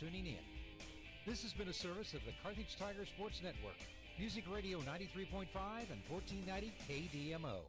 tuning in. This has been a service of the Carthage Tiger Sports Network. Music Radio 93.5 and 1490 KDMO.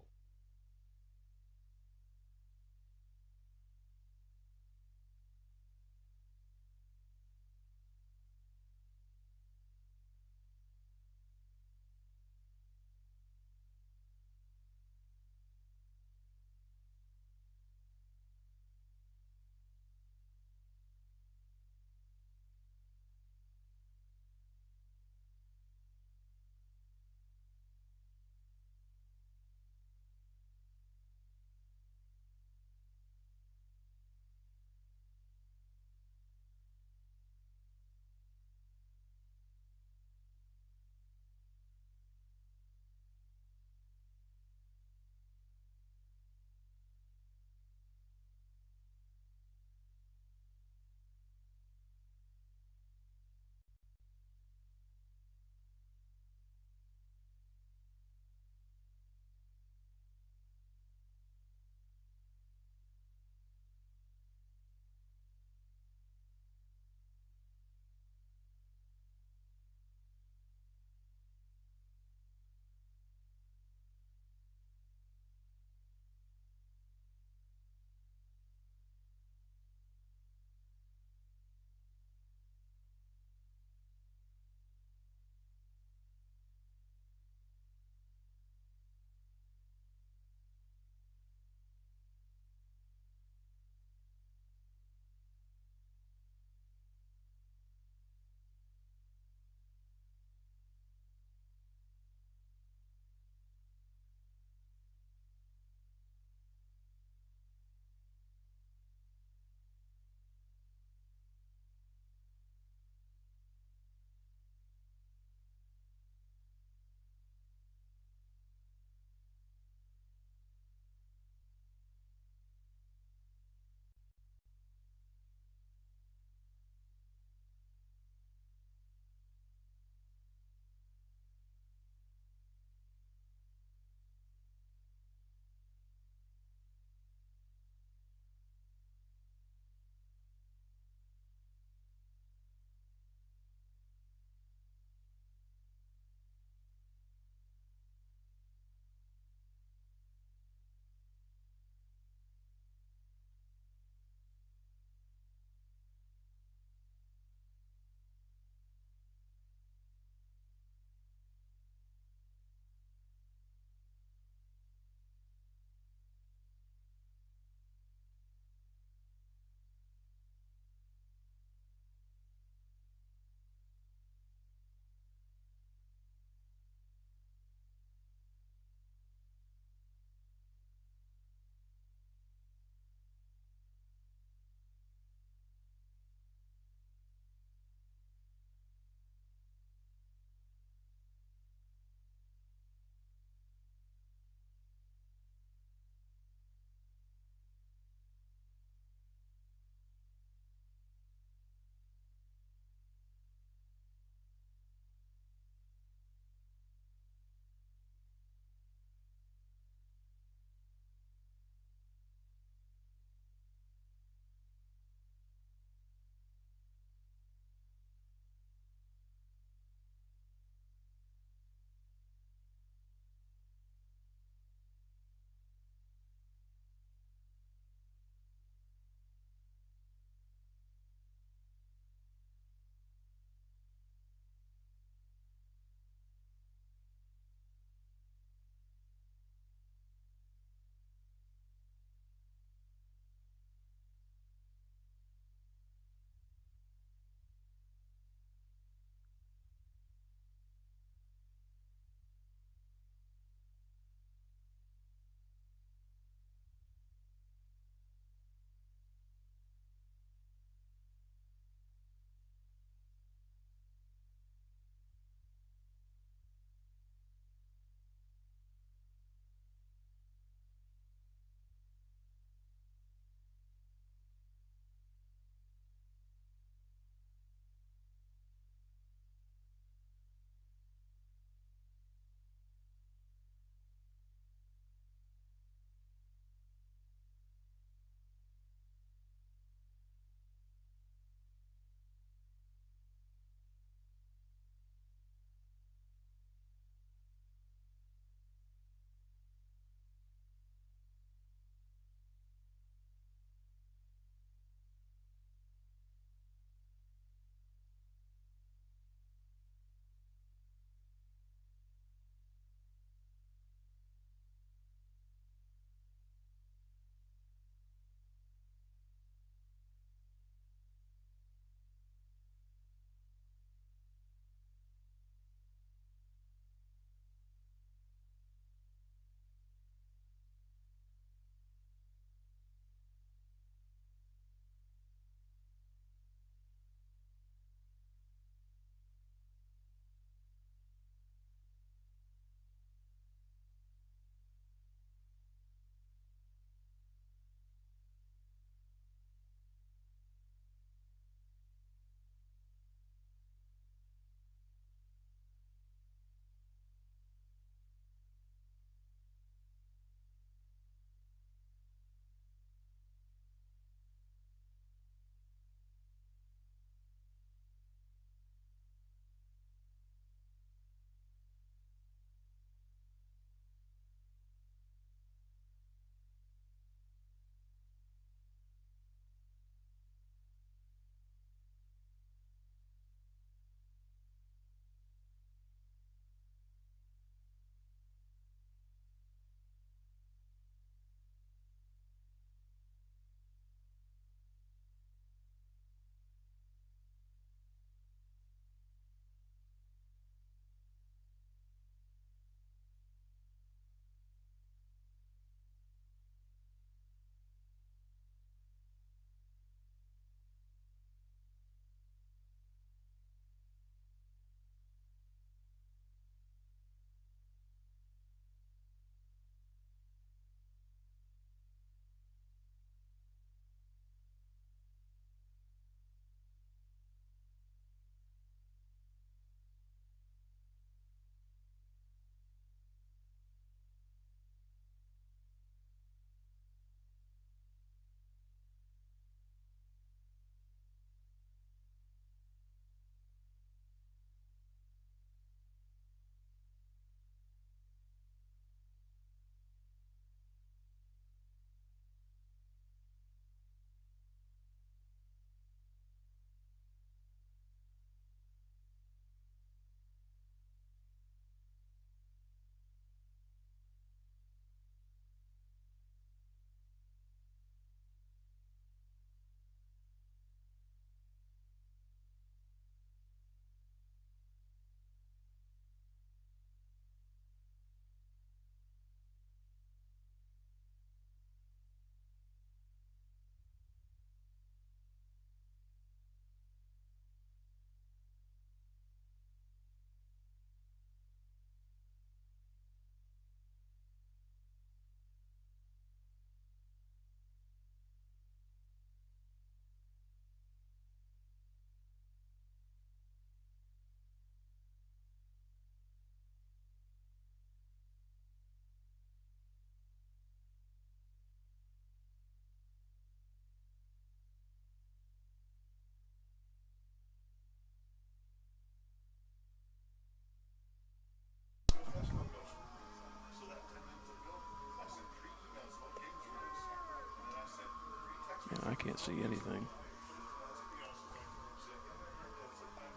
Can't see anything.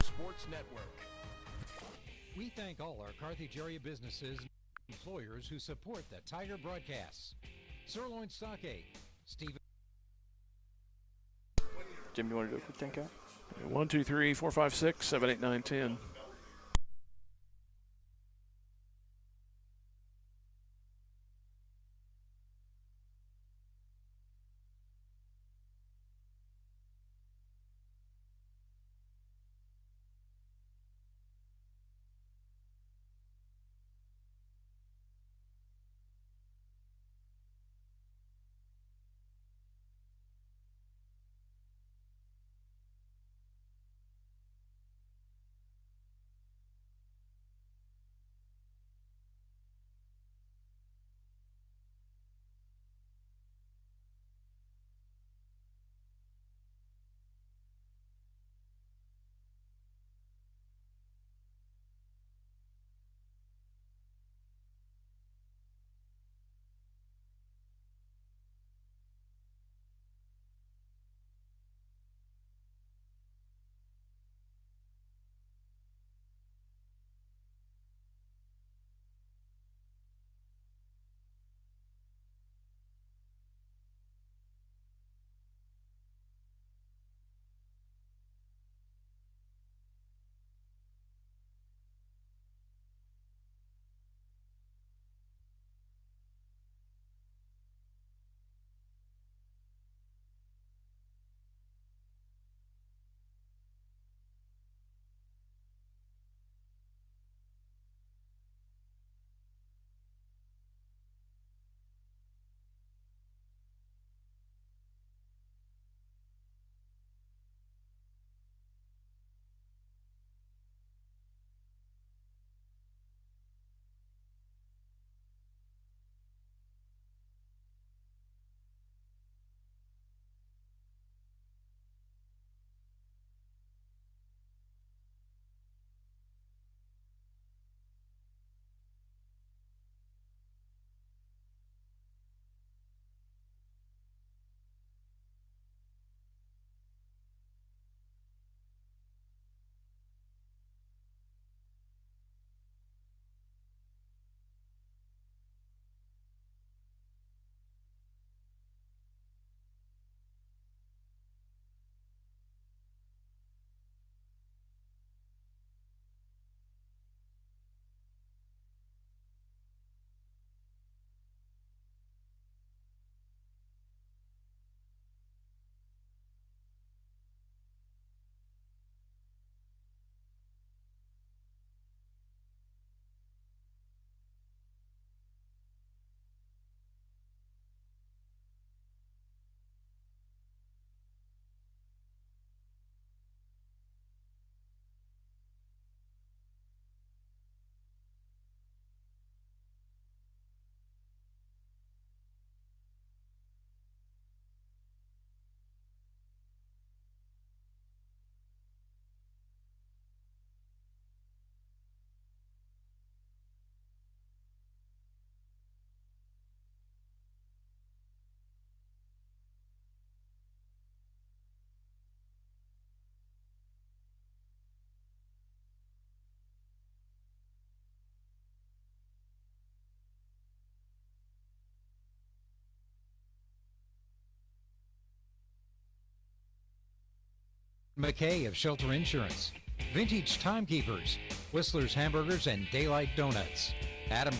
Sports Network. We thank all our Carthage area businesses and employers who support the Tiger broadcasts. Sirloin Stockade, Stephen. Jim, you want to do a quick 10 count? 1, 2, 3, 4, 5, 6, 7, 8, 9, 10. McKay of Shelter Insurance, Vintage Timekeepers, Whistler's Hamburgers and Daylight Donuts, Adam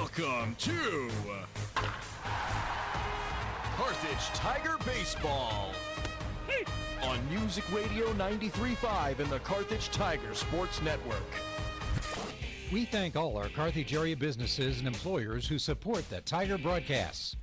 Welcome to Carthage Tiger Baseball on Music Radio 93.5 and the Carthage Tiger Sports Network. We thank all our Carthage area businesses and employers who support the Tiger broadcasts.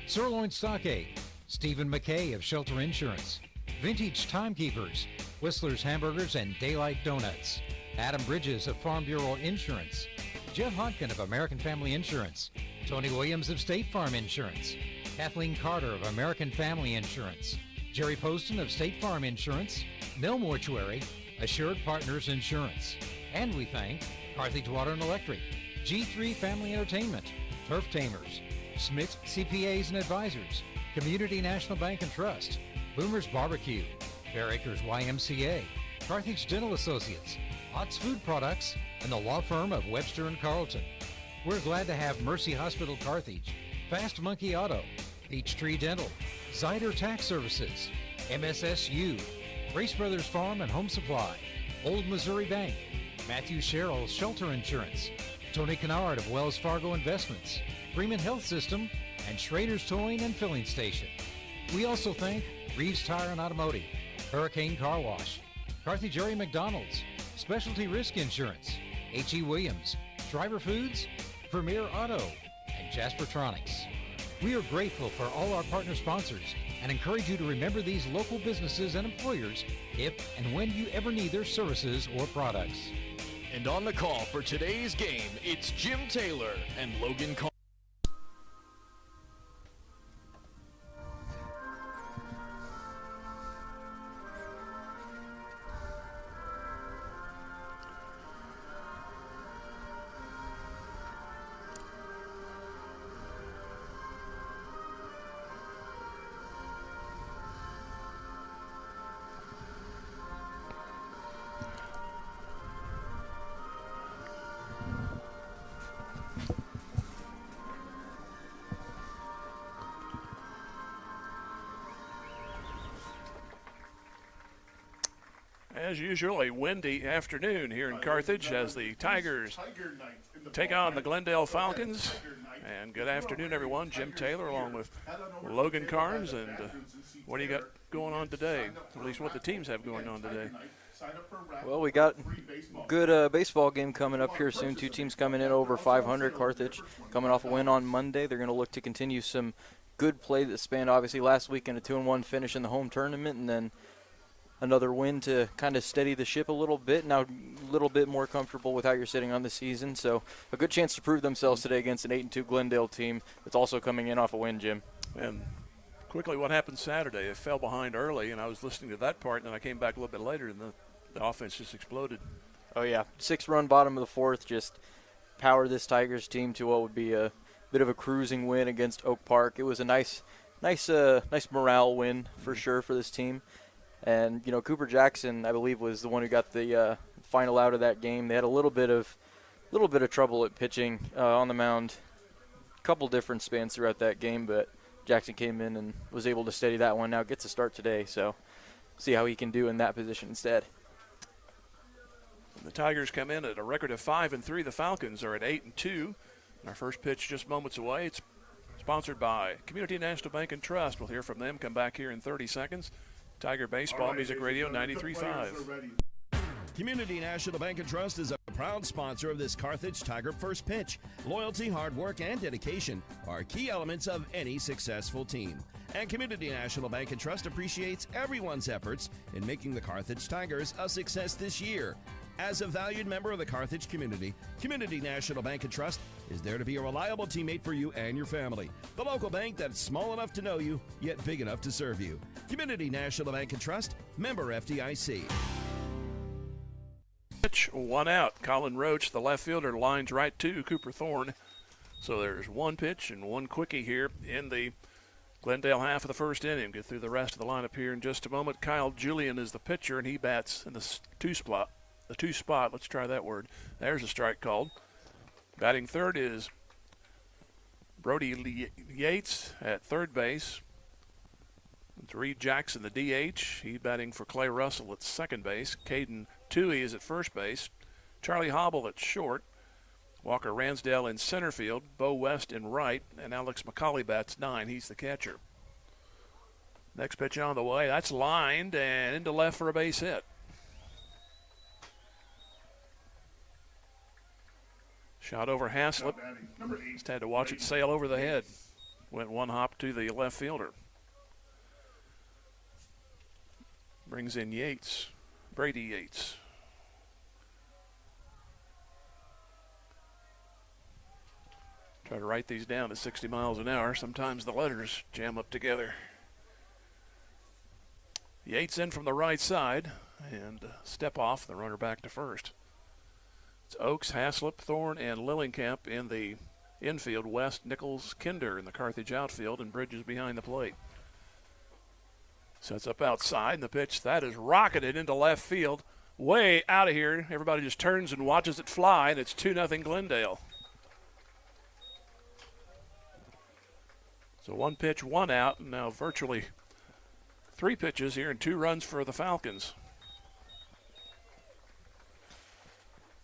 Sirloin Stockade, Stephen McKay of Shelter Insurance, Vintage Timekeepers, Whistler's Hamburgers and Daylight Donuts, Adam Bridges of Farm Bureau Insurance, Jeff Hodkin of American Family Insurance, Tony Williams of State Farm Insurance, Kathleen Carter of American Family Insurance, Jerry Poston of State Farm Insurance, Mill Mortuary, Assured Partners Insurance. And we thank Carthage Water and Electric, G3 Family Entertainment, Turf Tamers, Schmidt CPAs and Advisors, Community National Bank and Trust, Boomer's Barbecue, Fair Acres YMCA, Carthage Dental Associates, Ott's Food Products, and the law firm of Webster and Carlton. We're glad to have Mercy Hospital Carthage, Fast Monkey Auto, Peachtree Dental, Zyder Tax Services, MSSU, Race Brothers Farm and Home Supply, Old Missouri Bank, Matthew Sherrill Shelter Insurance, Tony Kennard of Wells Fargo Investments, Freeman Health System, and Schrader's Towing and Filling Station. We also thank Reeves Tire and Automotive, Hurricane Car Wash, Carthage Area McDonald's, Specialty Risk Insurance, H.E. Williams, Driver Foods, Premier Auto, and Jaspertronics. We are grateful for all our partner sponsors and encourage you to remember these local businesses and employers if and when you ever need their services or products. And on the call for today's game, it's Jim Taylor and Logan Carr. As usual, a windy afternoon here in Carthage as the Tigers take on the Glendale Falcons. And good afternoon, everyone. Jim Taylor along with Logan Carnes. And what do you got going on today? At least what the teams have going on today. Well, we got good baseball game coming up here soon. Two teams coming in over 500. Carthage coming off a win on Monday. They're going to look to continue some good play that spanned obviously last week in a 2-1 finish in the home tournament, and then another win to kind of steady the ship a little bit. Now a little bit more comfortable with how you're sitting on the season. So a good chance to prove themselves today against an 8-2 Glendale team that's also coming in off a win, Jim. And quickly, what happened Saturday? It fell behind early, and I was listening to that part, and then I came back a little bit later, and the offense just exploded. Oh, yeah. 6-run bottom of the fourth just powered this Tigers team to what would be a bit of a cruising win against Oak Park. It was a nice morale win for sure for this team. And, you know, Cooper Jackson, I believe, was the one who got the final out of that game. They had a little bit of trouble at pitching on the mound, a couple different spans throughout that game, but Jackson came in and was able to steady that one. Now gets a start today, so see how he can do in that position instead. The Tigers come in at a record of 5-3. The Falcons are at 8-2. And our first pitch just moments away. It's sponsored by Community National Bank and Trust. We'll hear from them. Come back here in 30 seconds. Tiger Baseball, Music Radio 93.5. Community National Bank and Trust is a proud sponsor of this Carthage Tiger First Pitch. Loyalty, hard work, and dedication are key elements of any successful team. And Community National Bank and Trust appreciates everyone's efforts in making the Carthage Tigers a success this year. As a valued member of the Carthage community, Community National Bank and Trust is there to be a reliable teammate for you and your family. The local bank that's small enough to know you, yet big enough to serve you. Community National Bank and Trust, member FDIC. Pitch, one out. Colin Roach, the left fielder, lines right to Cooper Thorne. So there's one pitch and one quickie here in the Glendale half of the first inning. Get through the rest of the lineup here in just a moment. Kyle Julian is the pitcher, and he bats in the two spot. Let's try that word. There's a strike called. Batting third is Brody Yates at third base. It's Reed Jackson, the DH. He's batting for Clay Russell at second base. Caden Toohey is at first base. Charlie Hobble at short. Walker Ransdale in center field, Bo West in right, and Alex McCauley bats 9. He's the catcher. Next pitch on the way. That's lined and into left for a base hit. Shot over Haslip. Just had to watch it sail over the head. Went one hop to the left fielder. Brings in Yates, Brady Yates. Try to write these down at 60 miles an hour. Sometimes the letters jam up together. Yates in from the right side and step off, the runner back to first. It's Oakes, Haslip, Thorne, and Lillingkamp in the infield. West, Nichols, Kinder in the Carthage outfield, and Bridges behind the plate. Sets up outside, and the pitch, that is rocketed into left field. Way out of here. Everybody just turns and watches it fly, and it's 2-0 Glendale. So 1 pitch, 1 out, and now virtually 3 pitches here and 2 runs for the Falcons.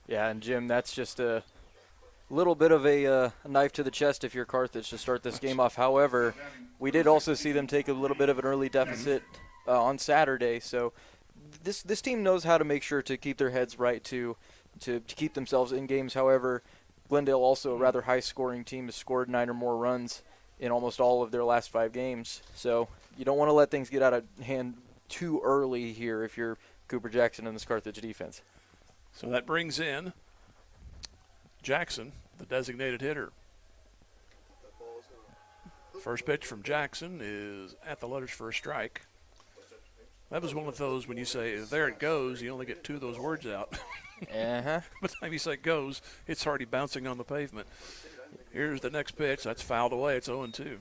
Yeah, and Jim, that's just a little bit of a knife to the chest if you're Carthage to start this game off. However, we did also see them take a little bit of an early deficit on Saturday, so this team knows how to make sure to keep their heads right to keep themselves in games. However, Glendale, also a rather high-scoring team, has scored 9 or more runs in almost all of their last 5 games. So you don't want to let things get out of hand too early here if you're Cooper Jackson and this Carthage defense. So that brings in Jackson, the designated hitter. First pitch from Jackson is at the letters for a strike. That was one of those when you say, there it goes, you only get 2 of those words out. Uh-huh. By the time you say goes, it's already bouncing on the pavement. Here's the next pitch. That's fouled away. It's 0-2.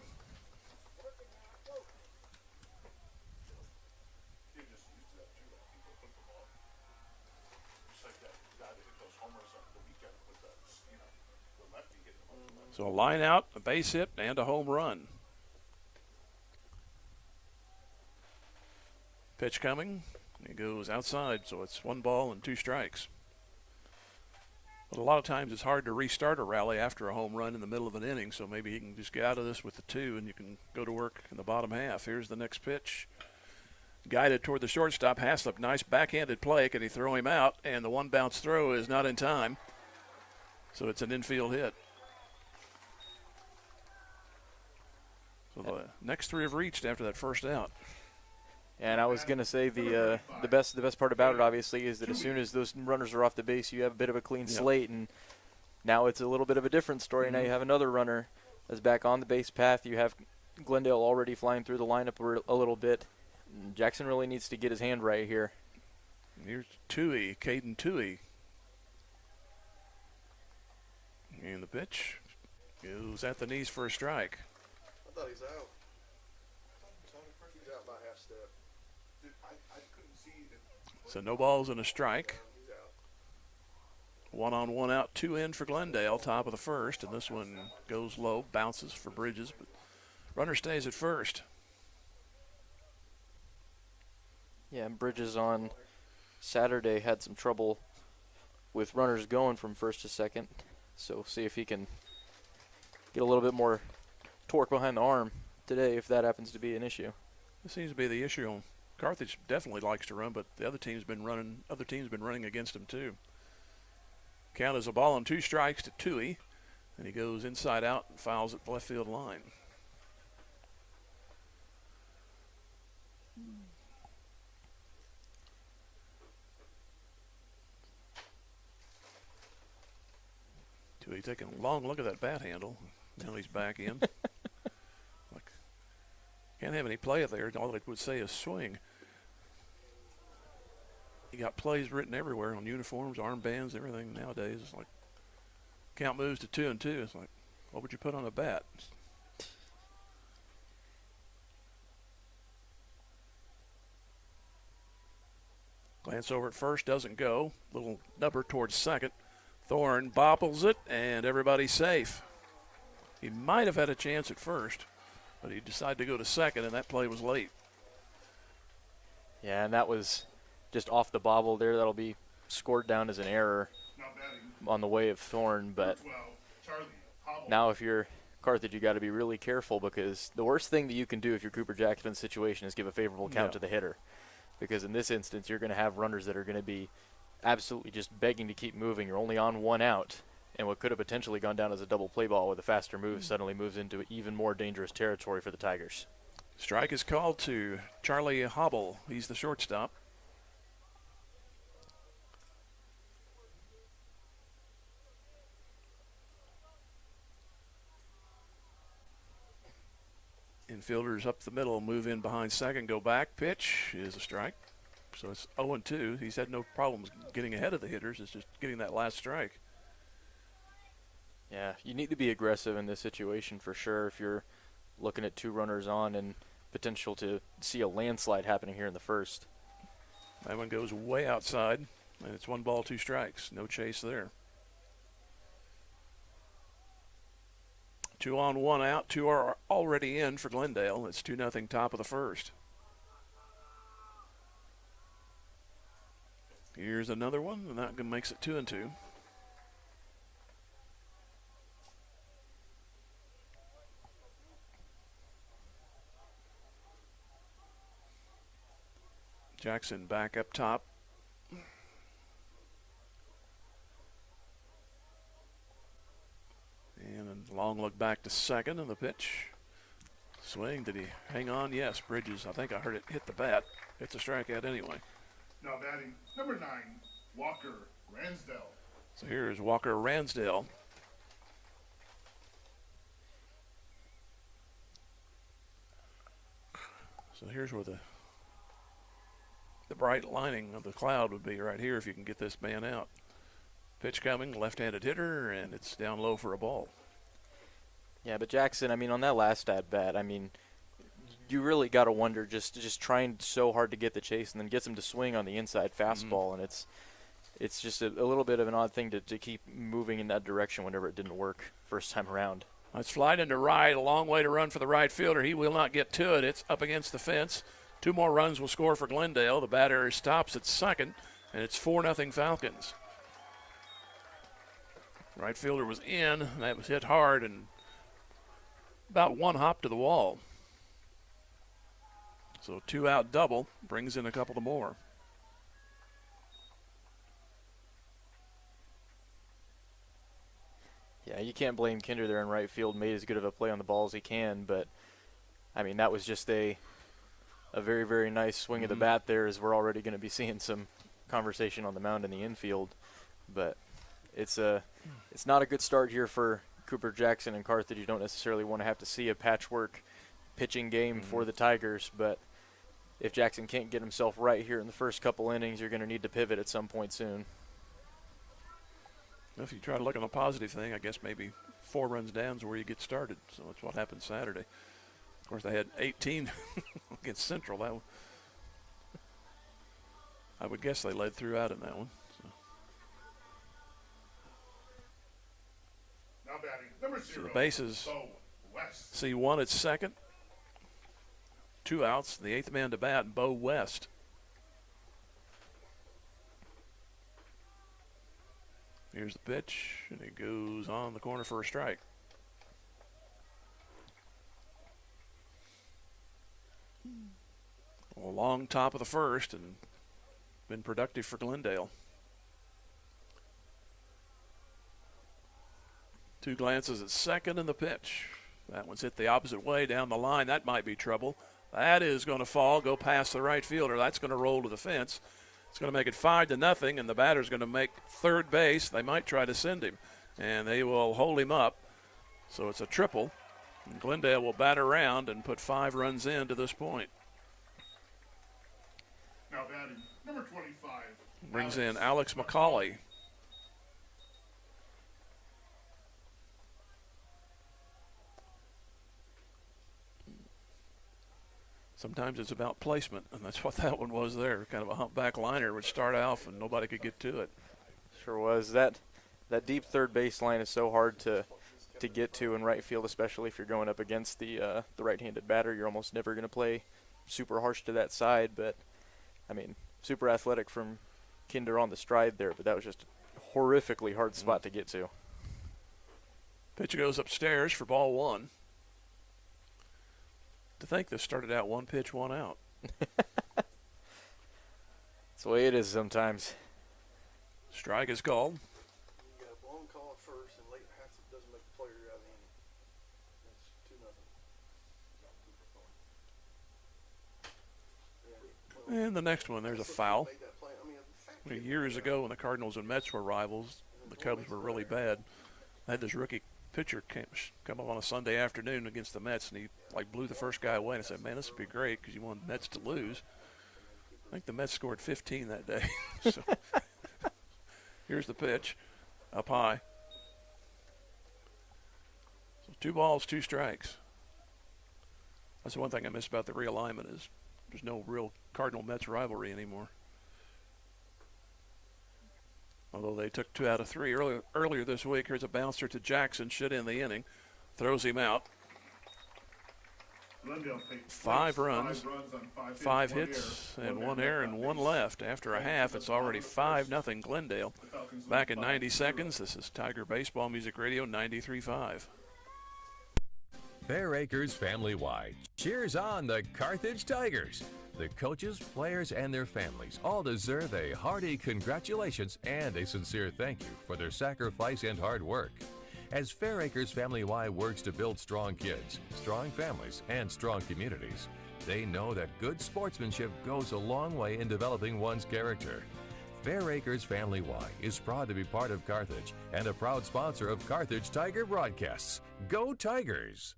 So a line out, a base hit, and a home run. Pitch coming. It goes outside, so it's 1 ball and 2 strikes. But a lot of times it's hard to restart a rally after a home run in the middle of an inning, so maybe he can just get out of this with the 2 and you can go to work in the bottom half. Here's the next pitch. Guided toward the shortstop. Haslip, nice backhanded play. Can he throw him out? And the 1 bounce throw is not in time. So it's an infield hit. So the next 3 have reached after that first out. And I was going to say the best part about it, obviously, is that as soon as those runners are off the base, you have a bit of a clean slate. And now it's a little bit of a different story. Mm-hmm. Now you have another runner that's back on the base path. You have Glendale already flying through the lineup a little bit. Jackson really needs to get his hand right here. Here's Toohey, Caden Toohey. And the pitch goes at the knees for a strike. I thought he's out. He's out by half step. I couldn't see it. So no balls and a strike. 1 on, 1 out, 2 in for Glendale, top of the first, and this one goes low, bounces for Bridges, but runner stays at first. Yeah, and Bridges on Saturday had some trouble with runners going from first to second, so see if he can get a little bit more torque behind the arm today if that happens to be an issue. This seems to be the issue. Carthage definitely likes to run, but the other team's been running against him too. Count is a ball and 2 strikes to Toohey, and he goes inside out and fouls at the left field line. Toohey taking a long look at that bat handle. Now he's back in. Can't have any play there. All it would say is swing. You got plays written everywhere on uniforms, armbands, everything nowadays. It's like count moves to 2 and 2. It's like, what would you put on a bat? Glance over at first, doesn't go. Little number towards second. Thorne bobbles it, and everybody's safe. He might have had a chance at first, but he decided to go to second, and that play was late. Yeah, and that was just off the bobble there. That'll be scored down as an error. Not batting. on the way of Thorne, but 12, Charlie Hobble. now if you're Carthage, you got to be really careful, because the worst thing that you can do if you're Cooper Jackson's situation is give a favorable count to the hitter, because in this instance you're going to have runners that are going to be absolutely just begging to keep moving. You're only on one out, and what could have potentially gone down as a double play ball with a faster move suddenly moves into even more dangerous territory for the Tigers. Strike is called to Charlie Hobble. He's the shortstop. Infielders up the middle, move in behind second, go back. Pitch is a strike. So it's 0-2. He's had no problems getting ahead of the hitters. It's just getting that last strike. Yeah, you need to be aggressive in this situation for sure if you're looking at 2 runners on and potential to see a landslide happening here in the first. That one goes way outside, and it's 1 ball, 2 strikes. No chase there. 2 on, 1 out. 2 are already in for Glendale. It's 2-0 top of the first. Here's another one, and that makes it 2-2. Jackson back up top. And a long look back to second, and the pitch. Swing, did he hang on? Yes, Bridges, I think I heard it hit the bat. It's a strikeout anyway. Now batting number 9, Walker Ransdell. So here's Walker Ransdell. So here's where the bright lining of the cloud would be right here if you can get this man out. Pitch coming, left-handed hitter, and it's down low for a ball. Yeah, but Jackson, I mean, on that last at-bat, I mean, you really got to wonder, just trying so hard to get the chase and then gets him to swing on the inside fastball, and it's just a little bit of an odd thing to keep moving in that direction whenever it didn't work first time around. Let's fly into right, a long way to run for the right fielder. He will not get to it. It's up against the fence. 2 more runs will score for Glendale. The batter stops at second, and it's 4-0 Falcons. Right fielder was in. That was hit hard and about 1 hop to the wall. So 2 out double brings in a couple of more. Yeah, you can't blame Kinder there in right field. Made as good of a play on the ball as he can, but I mean, that was just a very, very nice swing of the bat there, as we're already going to be seeing some conversation on the mound in the infield. But it's not a good start here for Cooper Jackson and Carthage. You don't necessarily want to have to see a patchwork pitching game for the Tigers, but if Jackson can't get himself right here in the first couple innings, you're going to need to pivot at some point soon. If you try to look on a positive thing, I guess maybe 4 runs down is where you get started. So that's what happened Saturday. Of course, they had 18 against Central. I would guess they led throughout in that one. So. Now batting number 0, So the bases Bo West. see 1 at second. 2 outs. The 8th man to bat, Bo West. Here's the pitch, and it goes on the corner for a strike. A long top of the first, and been productive for Glendale. 2 glances at second, and the pitch. That one's hit the opposite way down the line. That might be trouble. That is going to fall, go past the right fielder. That's going to roll to the fence. It's going to make it 5-0, and the batter's going to make third base. They might try to send him, and they will hold him up. So it's a triple. And Glendale will bat around and put 5 runs in to this point. Now batting number 25. Brings in Alex McCauley. Sometimes it's about placement, and that's what that one was there. Kind of a humpback liner would start off, and nobody could get to it. Sure was. That deep third base line is so hard to get to in right field, especially if you're going up against the right-handed batter. You're almost never going to play super harsh to that side, but, I mean, super athletic from Kinder on the stride there, but that was just a horrifically hard spot to get to. Pitch goes upstairs for ball one. To think this started out 1 pitch, 1 out. That's the way it is sometimes. Strike is called. You got a blown call at first, and late Hassett doesn't make the player out of the inning. That's 2-0. And the next one, there's a foul. Made that play. I mean, Years ago when the Cardinals and Mets were rivals, the Cubs were really bad. I had this rookie pitcher come up on a Sunday afternoon against the Mets, and he blew the first guy away. And I said, man, this would be great because you want the Mets to lose. I think the Mets scored 15 that day. So here's the pitch, up high. So 2 balls, 2 strikes. That's the one thing I miss about the realignment is there's no real Cardinal-Mets rivalry anymore. Although they took 2 out of 3 earlier this week. Here's a bouncer to Jackson, should end the inning. Throws him out. 5 runs, 5 hits, and 1 error and 1 left. After a half, it's already 5-0 Glendale. Back in 90 seconds, this is Tiger Baseball Music Radio 93.5. Fair Acres Family-Wide cheers on the Carthage Tigers. The coaches, players, and their families all deserve a hearty congratulations and a sincere thank you for their sacrifice and hard work. As Fair Acres Family-Wide works to build strong kids, strong families, and strong communities, they know that good sportsmanship goes a long way in developing one's character. Fair Acres Family-Wide is proud to be part of Carthage and a proud sponsor of Carthage Tiger broadcasts. Go Tigers!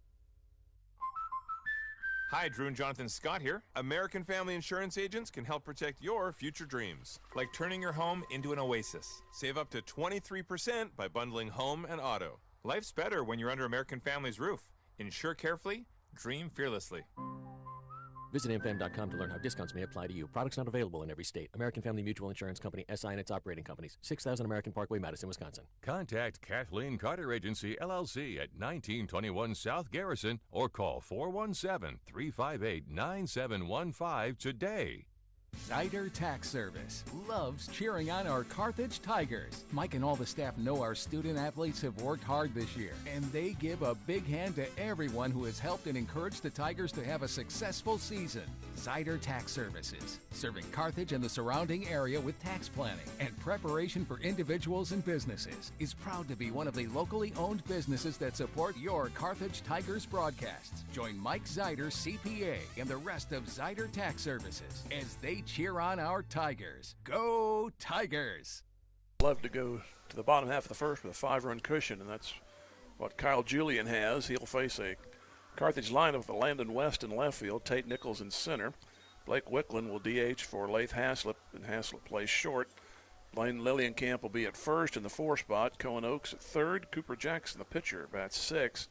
Hi, Drew and Jonathan Scott here. American Family Insurance agents can help protect your future dreams, like turning your home into an oasis. Save up to 23% by bundling home and auto. Life's better when you're under American Family's roof. Insure carefully, dream fearlessly. Visit amfam.com to learn how discounts may apply to you. Products not available in every state. American Family Mutual Insurance Company, SI and its operating companies. 6000 American Parkway, Madison, Wisconsin. Contact Kathleen Carter Agency, LLC at 1921 South Garrison or call 417-358-9715 today. Zyder Tax Service loves cheering on our Carthage Tigers. Mike and all the staff know our student athletes have worked hard this year, and they give a big hand to everyone who has helped and encouraged the Tigers to have a successful season. Zyder Tax Services, serving Carthage and the surrounding area with tax planning and preparation for individuals and businesses, is proud to be one of the locally owned businesses that support your Carthage Tigers broadcasts. Join Mike Zyder, CPA, and the rest of Zyder Tax Services as they cheer on our Tigers. Go Tigers! Love to go to the bottom half of the first with a 5-run cushion, and that's what Kyle Julian has. He'll face a Carthage lineup with Landon West in left field, Tate Nichols in center. Blake Wicklund will DH for Lath Haslett, and Haslett plays short. Blaine Lillienkamp will be at first in the 4 spot. Cohen Oakes at third. Cooper Jackson, the pitcher, bats 6.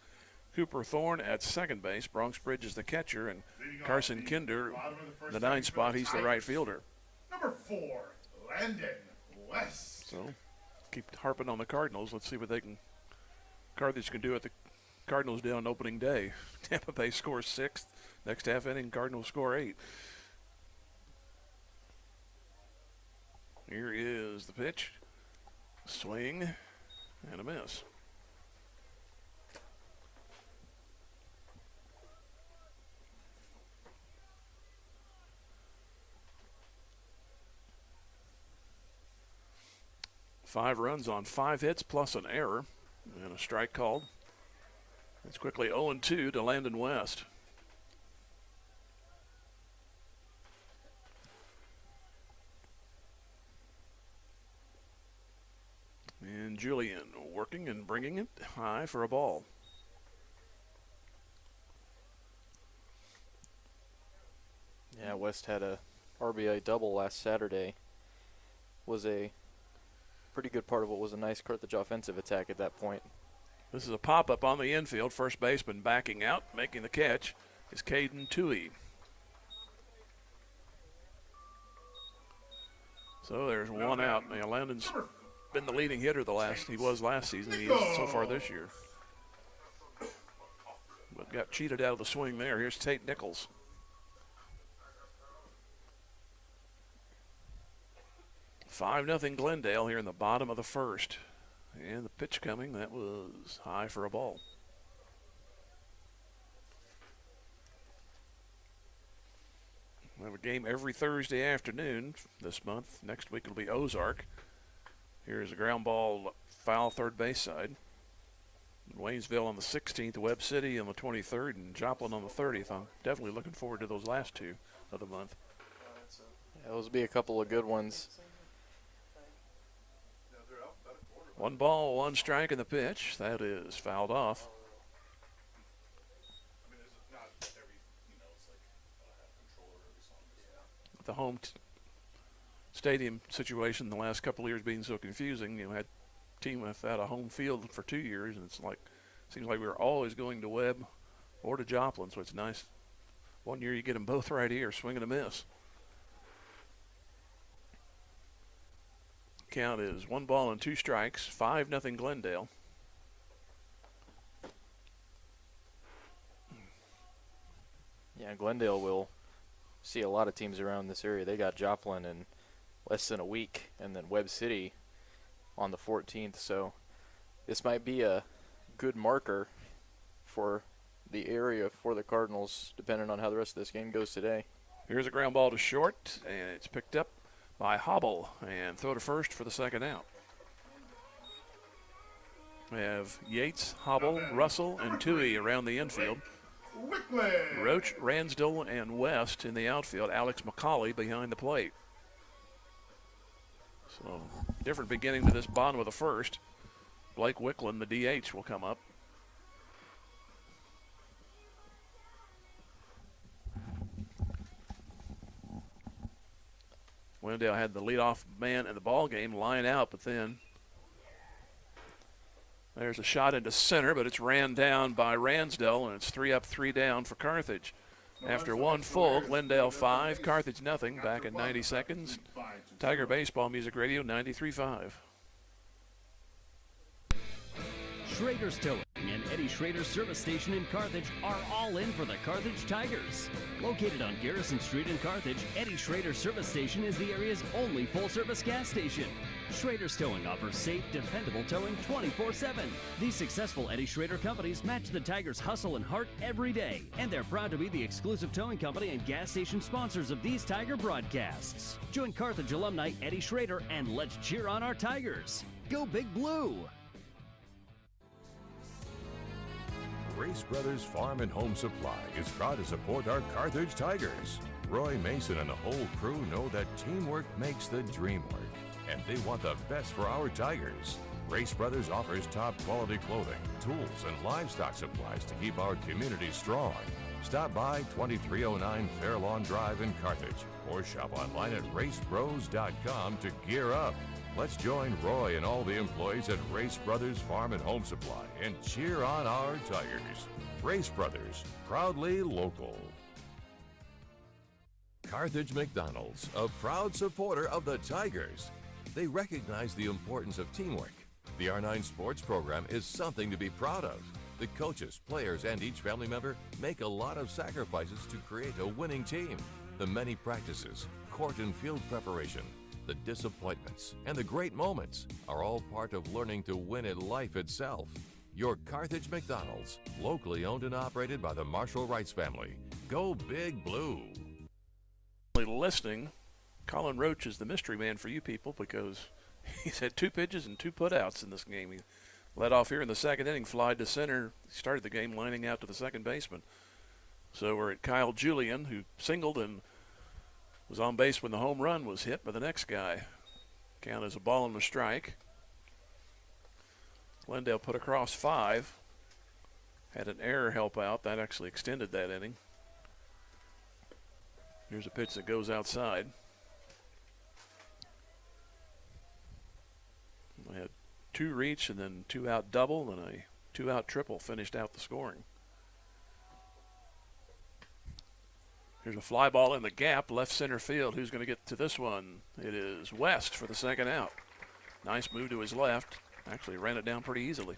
Cooper Thorne at second base. Bronx Bridge is the catcher, and Carson Kinder, the 9 spot, he's the right fielder. Number 4, Landon West. So, keep harping on the Cardinals. Let's see what Carthage can do at the Cardinals day on opening day. Tampa Bay scores 6th. Next half inning, Cardinals score 8. Here is the pitch. Swing and a miss. Five runs on 5 hits plus an error and a strike called. It's quickly 0-2 to Landon West. And Julian working and bringing it high for a ball. Yeah, West had a RBI double last Saturday. Was a pretty good part of what was a nice Carthage offensive attack at that point. This is a pop-up on the infield. First baseman backing out, making the catch is Caden Toohey. So there's 1 out. Now Landon's been the leading hitter he was last season. He is so far this year. But got cheated out of the swing there. Here's Tate Nichols. 5-0 Glendale here in the bottom of the first. And the pitch coming, that was high for a ball. We have a game every Thursday afternoon this month. Next week it'll be Ozark. Here's a ground ball foul third base side. Waynesville on the 16th, Webb City on the 23rd, and Joplin on the 30th. I'm definitely looking forward to those last two of the month. Yeah, those will be a couple of good ones. 1 ball, 1 strike in the pitch. That is fouled off. The home stadium situation the last couple of years being so confusing, had a team without a home field for 2 years, and seems like we were always going to Webb or to Joplin, so it's nice. One year you get them both right here, swing and a miss. Count is 1 ball and 2 strikes, 5-0 Glendale. Yeah, Glendale will see a lot of teams around this area. They got Joplin in less than a week, and then Webb City on the 14th. So this might be a good marker for the area for the Cardinals, depending on how the rest of this game goes today. Here's a ground ball to short, and it's picked up by Hobble, and throw to first for the second out. We have Yates, Hobble, Russell, and Toohey around the infield. Roach, Ransdell, and West in the outfield. Alex McCauley behind the plate. So, different beginning to this bottom of the first. Blake Wicklund, the DH, will come up. Glendale had the leadoff man in the ball game line out, but then there's a shot into center, but it's ran down by Ransdell, and it's 3 up, 3 down for Carthage. After 1 full, Glendale 5, Carthage nothing. Back in 90 seconds. Tiger Baseball Music Radio 93.5. Schrader's Towing and Eddie Schrader's Service Station in Carthage are all in for the Carthage Tigers. Located on Garrison Street in Carthage, Eddie Schrader's Service Station is the area's only full-service gas station. Schrader's Towing offers safe, dependable towing 24/7. These successful Eddie Schrader companies match the Tigers' hustle and heart every day, and they're proud to be the exclusive towing company and gas station sponsors of these Tiger broadcasts. Join Carthage alumni Eddie Schrader and let's cheer on our Tigers. Go Big Blue! Race Brothers Farm and Home Supply is proud to support our Carthage Tigers. Roy Mason and the whole crew know that teamwork makes the dream work, and they want the best for our Tigers. Race Brothers offers top quality clothing, tools, and livestock supplies to keep our community strong. Stop by 2309 Fairlawn Drive in Carthage or shop online at racebros.com to gear up. Let's join Roy and all the employees at Race Brothers Farm and Home Supply and cheer on our Tigers. Race Brothers, proudly local. Carthage McDonald's, a proud supporter of the Tigers. They recognize the importance of teamwork. The R9 sports program is something to be proud of. The coaches, players, and each family member make a lot of sacrifices to create a winning team. The many practices, court and field preparation, the disappointments, and the great moments are all part of learning to win at life itself. Your Carthage McDonald's, locally owned and operated by the Marshall Rice family. Go Big Blue. Listening, Colin Roach is the mystery man for you people because he's had 2 pitches and 2 putouts in this game. He led off here in the second inning, flied to center. He started the game lining out to the second baseman. So we're at Kyle Julian, who singled and was on base when the home run was hit by the next guy. Count as a ball and a strike. Glendale put across 5. Had an error help out. That actually extended that inning. Here's a pitch that goes outside. We had 2 reach and then 2 out double and a 2 out triple finished out the scoring. Here's a fly ball in the gap, left center field. Who's going to get to this one? It is West for the second out. Nice move to his left. Actually ran it down pretty easily.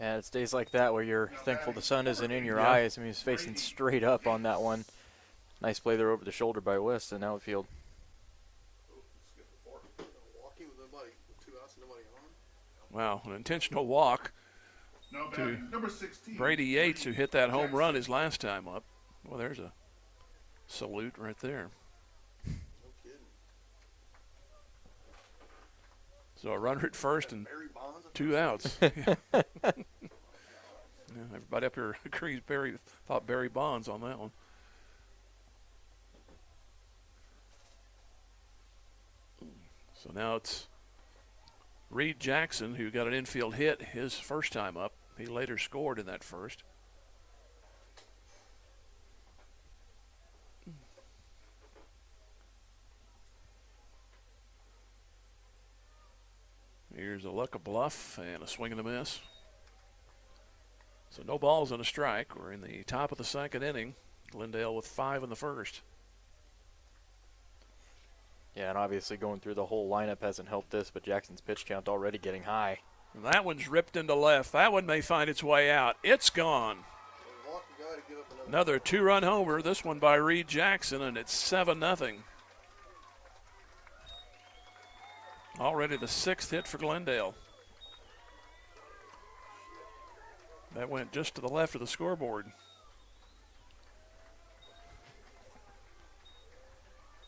Yeah, it's days like that where you're thankful the sun isn't in your eyes. I mean, he's facing straight up on that one. Nice play there over the shoulder by West in outfield. Wow, an intentional walk Now to batting number 16. Brady Yates, who hit that home run his last time up. Well, there's a salute right there. No kidding. So a runner at first and Barry Bonds. 2 outs. Yeah, everybody up here agrees thought Barry Bonds on that one. So now it's Reed Jackson, who got an infield hit his first time up. He later scored in that first. Here's a luck of bluff and a swing and a miss. So no balls and a strike. We're in the top of the second inning. Glendale with 5 in the first. Yeah, and obviously going through the whole lineup hasn't helped this, but Jackson's pitch count already getting high. And that one's ripped into left. That one may find its way out. It's gone. Another 2-run homer, this one by Reed Jackson, and it's 7-0. Already the 6th hit for Glendale. That went just to the left of the scoreboard.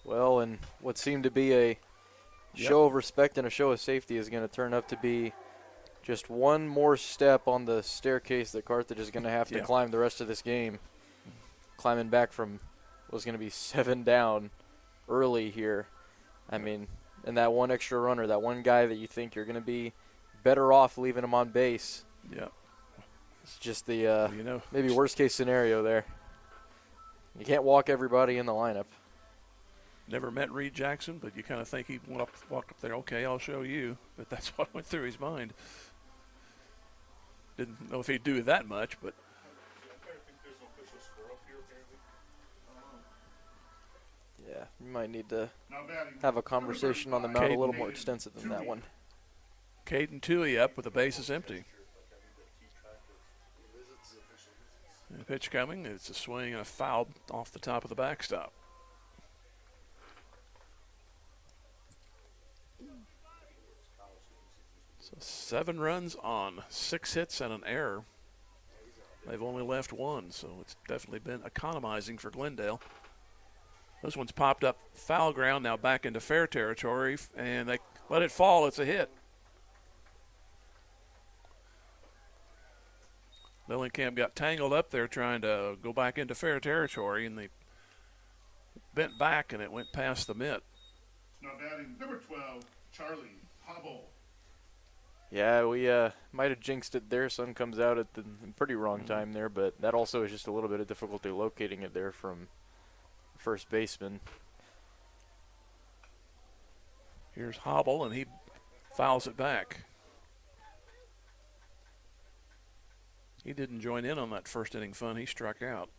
Well, and what seemed to be a show of respect and a show of safety is going to turn up to be just one more step on the staircase that Carthage is going to have to climb the rest of this game. Climbing back from what was going to be 7 down early here. I mean, and that one extra runner, that one guy that you think you're going to be better off leaving him on base. Yeah. It's just the maybe worst case scenario there. You can't walk everybody in the lineup. Never met Reed Jackson, but you kind of think he walked up there, okay, I'll show you. But that's what went through his mind. Didn't know if he'd do that much, but. Yeah, you might need to have a conversation on the mound a little more extensive than that one. Caden Toohey up with the bases empty. And pitch coming. It's a swing and a foul off the top of the backstop. So 7 runs on 6 hits and an error. They've only left 1, so it's definitely been economizing for Glendale. This one's popped up foul ground, now back into fair territory, and they let it fall. It's a hit. Lillenkamp got tangled up there trying to go back into fair territory, and they bent back, and it went past the mitt. Now batting number 12, Charlie Hobble. Yeah, we might have jinxed it there. Sun comes out at the pretty wrong time there, but that also is just a little bit of difficulty locating it there from first baseman. Here's Hobble, and he fouls it back. He didn't join in on that first inning fun. He struck out.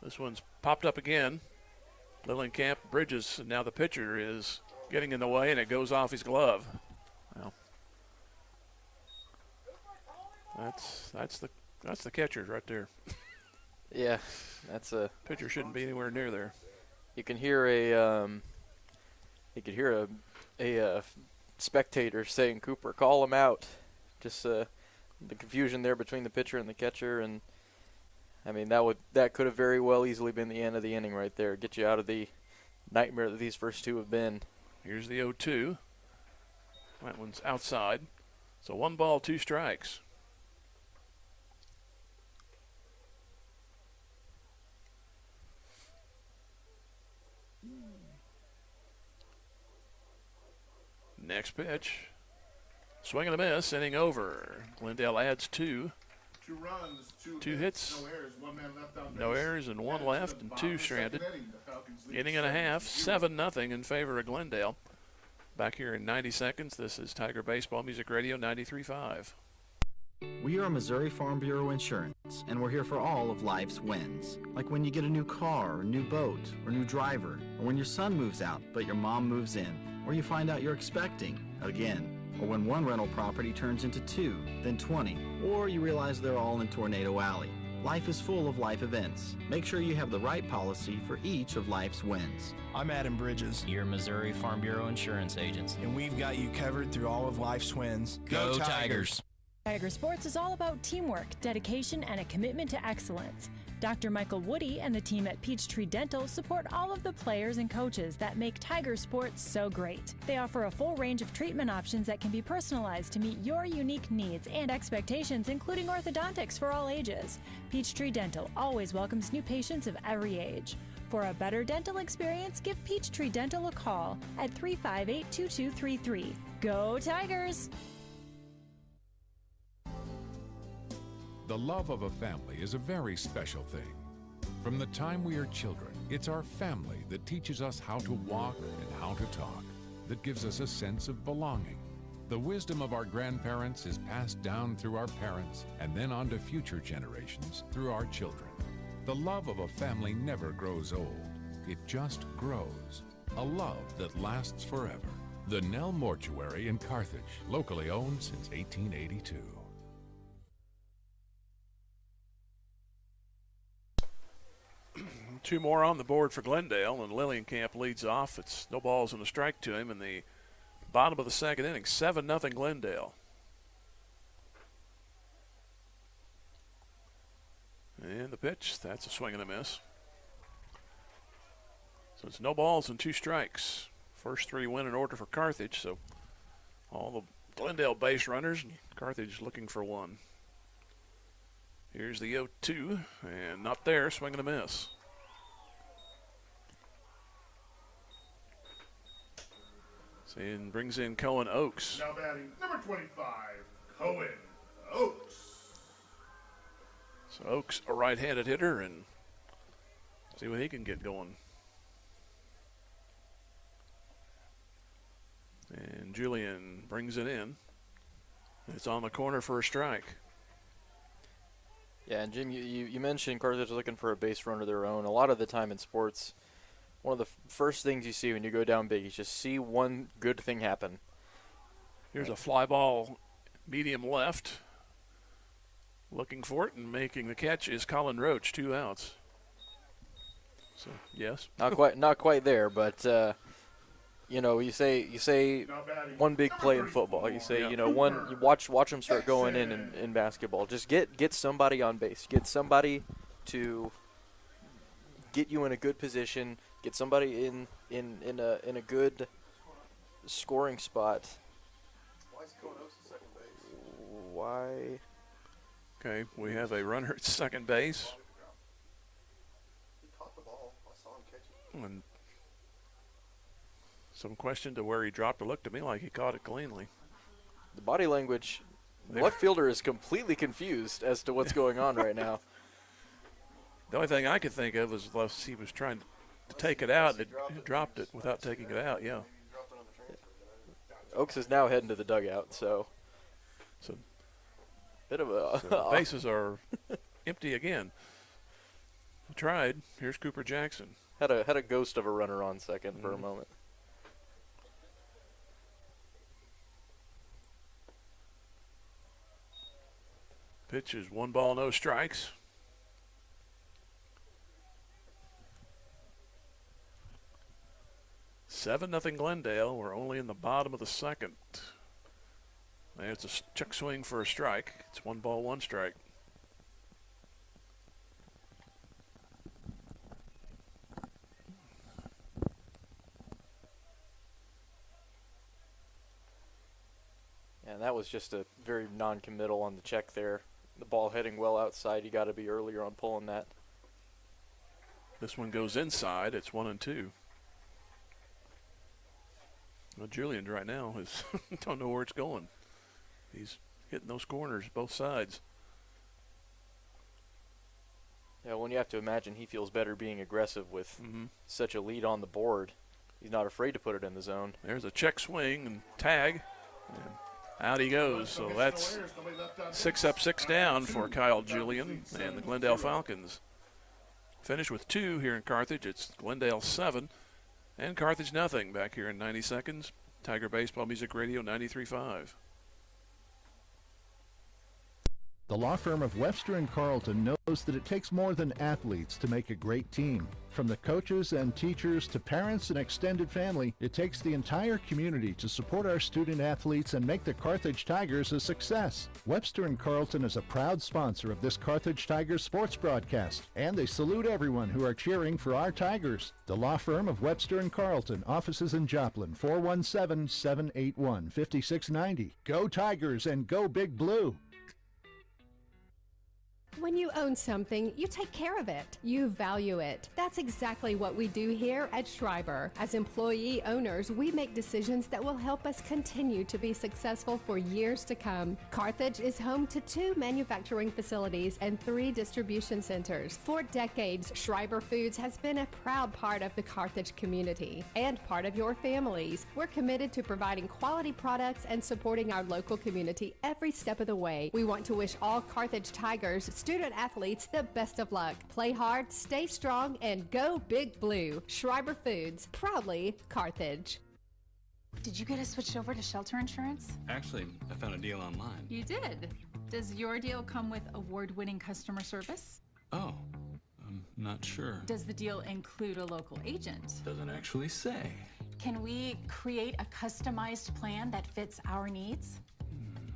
This one's popped up again. Lillenkamp bridges, and now the pitcher is getting in the way, and it goes off his glove. Well, that's the catcher right there. Yeah, that's a pitcher shouldn't be anywhere near there. You can hear a spectator saying, "Cooper, call him out." Just the confusion there between the pitcher and the catcher, and I mean that could have very well easily been the end of the inning right there. Get you out of the nightmare that these first two have been. Here's the 0-2. That one's outside. So 1 ball, 2 strikes. Next pitch. Swing and a miss, inning over. Glendale adds 2. 2 runs, 2 hits. No errors, 1 man left on base. No errors and 1 left and 2 stranded. Inning and a half, 7-0 in favor of Glendale. Back here in 90 seconds, this is Tiger Baseball Music Radio 93.5. We are Missouri Farm Bureau Insurance, and we're here for all of life's wins. Like when you get a new car, or new boat, or new driver, or when your son moves out but your mom moves in, or you find out you're expecting again, or when one rental property turns into 2, then 20, or you realize they're all in Tornado Alley. Life is full of life events. Make sure you have the right policy for each of life's wins. I'm Adam Bridges, your Missouri Farm Bureau insurance agent, and we've got you covered through all of life's wins. Go Tigers! Tiger Sports is all about teamwork, dedication, and a commitment to excellence. Dr. Michael Woody and the team at Peachtree Dental support all of the players and coaches that make Tiger Sports so great. They offer a full range of treatment options that can be personalized to meet your unique needs and expectations, including orthodontics for all ages. Peachtree Dental always welcomes new patients of every age. For a better dental experience, give Peachtree Dental a call at 358-2233. Go Tigers! The love of a family is a very special thing. From the time we are children, it's our family that teaches us how to walk and how to talk, that gives us a sense of belonging. The wisdom of our grandparents is passed down through our parents and then on to future generations through our children. The love of a family never grows old. It just grows. A love that lasts forever. The Nell Mortuary in Carthage, locally owned since 1882. Two more on the board for Glendale, and Lillienkamp leads off. It's no balls and a strike to him in the bottom of the second inning. 7-0 Glendale. And the pitch, that's a swing and a miss. So it's no balls and 2 strikes. First 3 win in order for Carthage, so all the Glendale base runners, and Carthage looking for 1. Here's the 0-2, and not there, swing and a miss. And brings in Cohen Oakes. Now batting number 25, Cohen Oakes. So Oakes, a right-handed hitter, and see what he can get going. And Julian brings it in. It's on the corner for a strike. Yeah, and Jim, you mentioned Carthage looking for a base runner of their own. A lot of the time in sports, one of the first things you see when you go down big is just see one good thing happen. Here's a fly ball, medium left. Looking for it and making the catch is Colin Roach, 2 outs. So yes, not quite there, but you say one big play in football. You say you watch them start going in basketball. Just get somebody on base. Get somebody to get you in a good position. Get somebody in a good scoring spot. Why is Cohen Oakes at second base? Why? Okay, we have a runner at second base. He caught the ball. I saw him catch it. And some question to where he dropped. It looked to me like he caught it cleanly. The body language. Left fielder is completely confused as to what's going on right now. The only thing I could think of was he was trying to take it out, and it dropped it without taking it out, yeah. Oakes is now heading to the dugout, so bit of a... So the bases are empty again. He tried. Here's Cooper Jackson. Had a ghost of a runner on second for a moment. Pitch is 1 ball, no strikes. Seven nothing Glendale. We're only in the bottom of the second. There's a check swing for a strike. It's 1 ball, 1 strike. And that was just a very non-committal on the check there. The ball heading well outside. You got to be earlier on pulling that. This one goes inside. It's 1-2. Well, Julian right now is don't know where it's going. He's hitting those corners both sides. Yeah, when you have to imagine he feels better being aggressive with such a lead on the board. He's not afraid to put it in the zone. There's a check swing and tag. And out he goes. So that's 6 up, 6 down for Kyle Julian and the Glendale Falcons. Finish with 2 here in Carthage. It's Glendale 7 and Carthage nothing back here in 90 seconds. Tiger Baseball Music Radio 93.5. The law firm of Webster and Carlton knows that it takes more than athletes to make a great team. From the coaches and teachers to parents and extended family, it takes the entire community to support our student athletes and make the Carthage Tigers a success. Webster and Carlton is a proud sponsor of this Carthage Tigers sports broadcast, and they salute everyone who are cheering for our Tigers. The law firm of Webster and Carlton, offices in Joplin, 417-781-5690. Go Tigers and go Big Blue! When you own something, you take care of it. You value it. That's exactly what we do here at Schreiber. As employee owners, we make decisions that will help us continue to be successful for years to come. Carthage is home to 2 manufacturing facilities and 3 distribution centers. For decades, Schreiber Foods has been a proud part of the Carthage community and part of your families. We're committed to providing quality products and supporting our local community every step of the way. We want to wish all Carthage Tigers student athletes the best of luck. Play hard, stay strong, and go Big Blue. Schreiber Foods, proudly Carthage. Did you get us switched over to shelter insurance? Actually, I found a deal online. You did? Does your deal come with award-winning customer service? Oh, I'm not sure. Does the deal include a local agent? Doesn't actually say. Can we create a customized plan that fits our needs?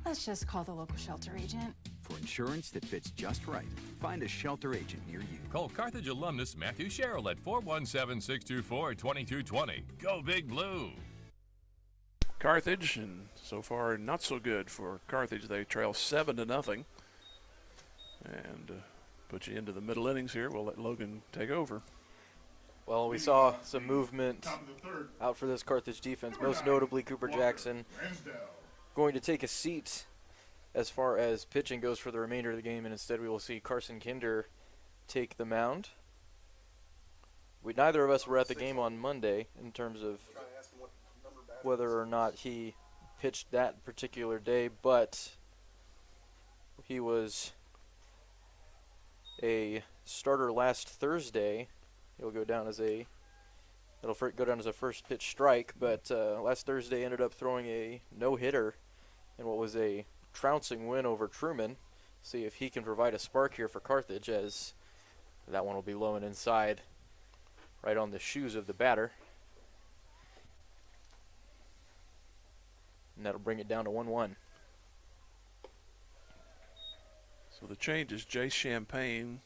Let's just call the local shelter agent. For insurance that fits just right, find a shelter agent near you. Call Carthage alumnus Matthew Sherrill at 417-624-2220. Go Big Blue! Carthage, and so far not so good for Carthage. They trail 7-0. And put you into the middle innings here. We'll let Logan take over. Well, we saw some movement out for this Carthage defense, most notably Cooper Jackson going to take a seat as far as pitching goes for the remainder of the game, and instead we will see Carson Kinder take the mound. Neither of us were at the game on Monday in terms of whether or not he pitched that particular day, but he was a starter last Thursday. He'll go down as a first pitch strike, but last Thursday ended up throwing a no-hitter in what was a trouncing win over Truman. See if he can provide a spark here for Carthage, as that one will be low and inside, right on the shoes of the batter. And that'll bring it down to 1-1. So the change is Jace Champagne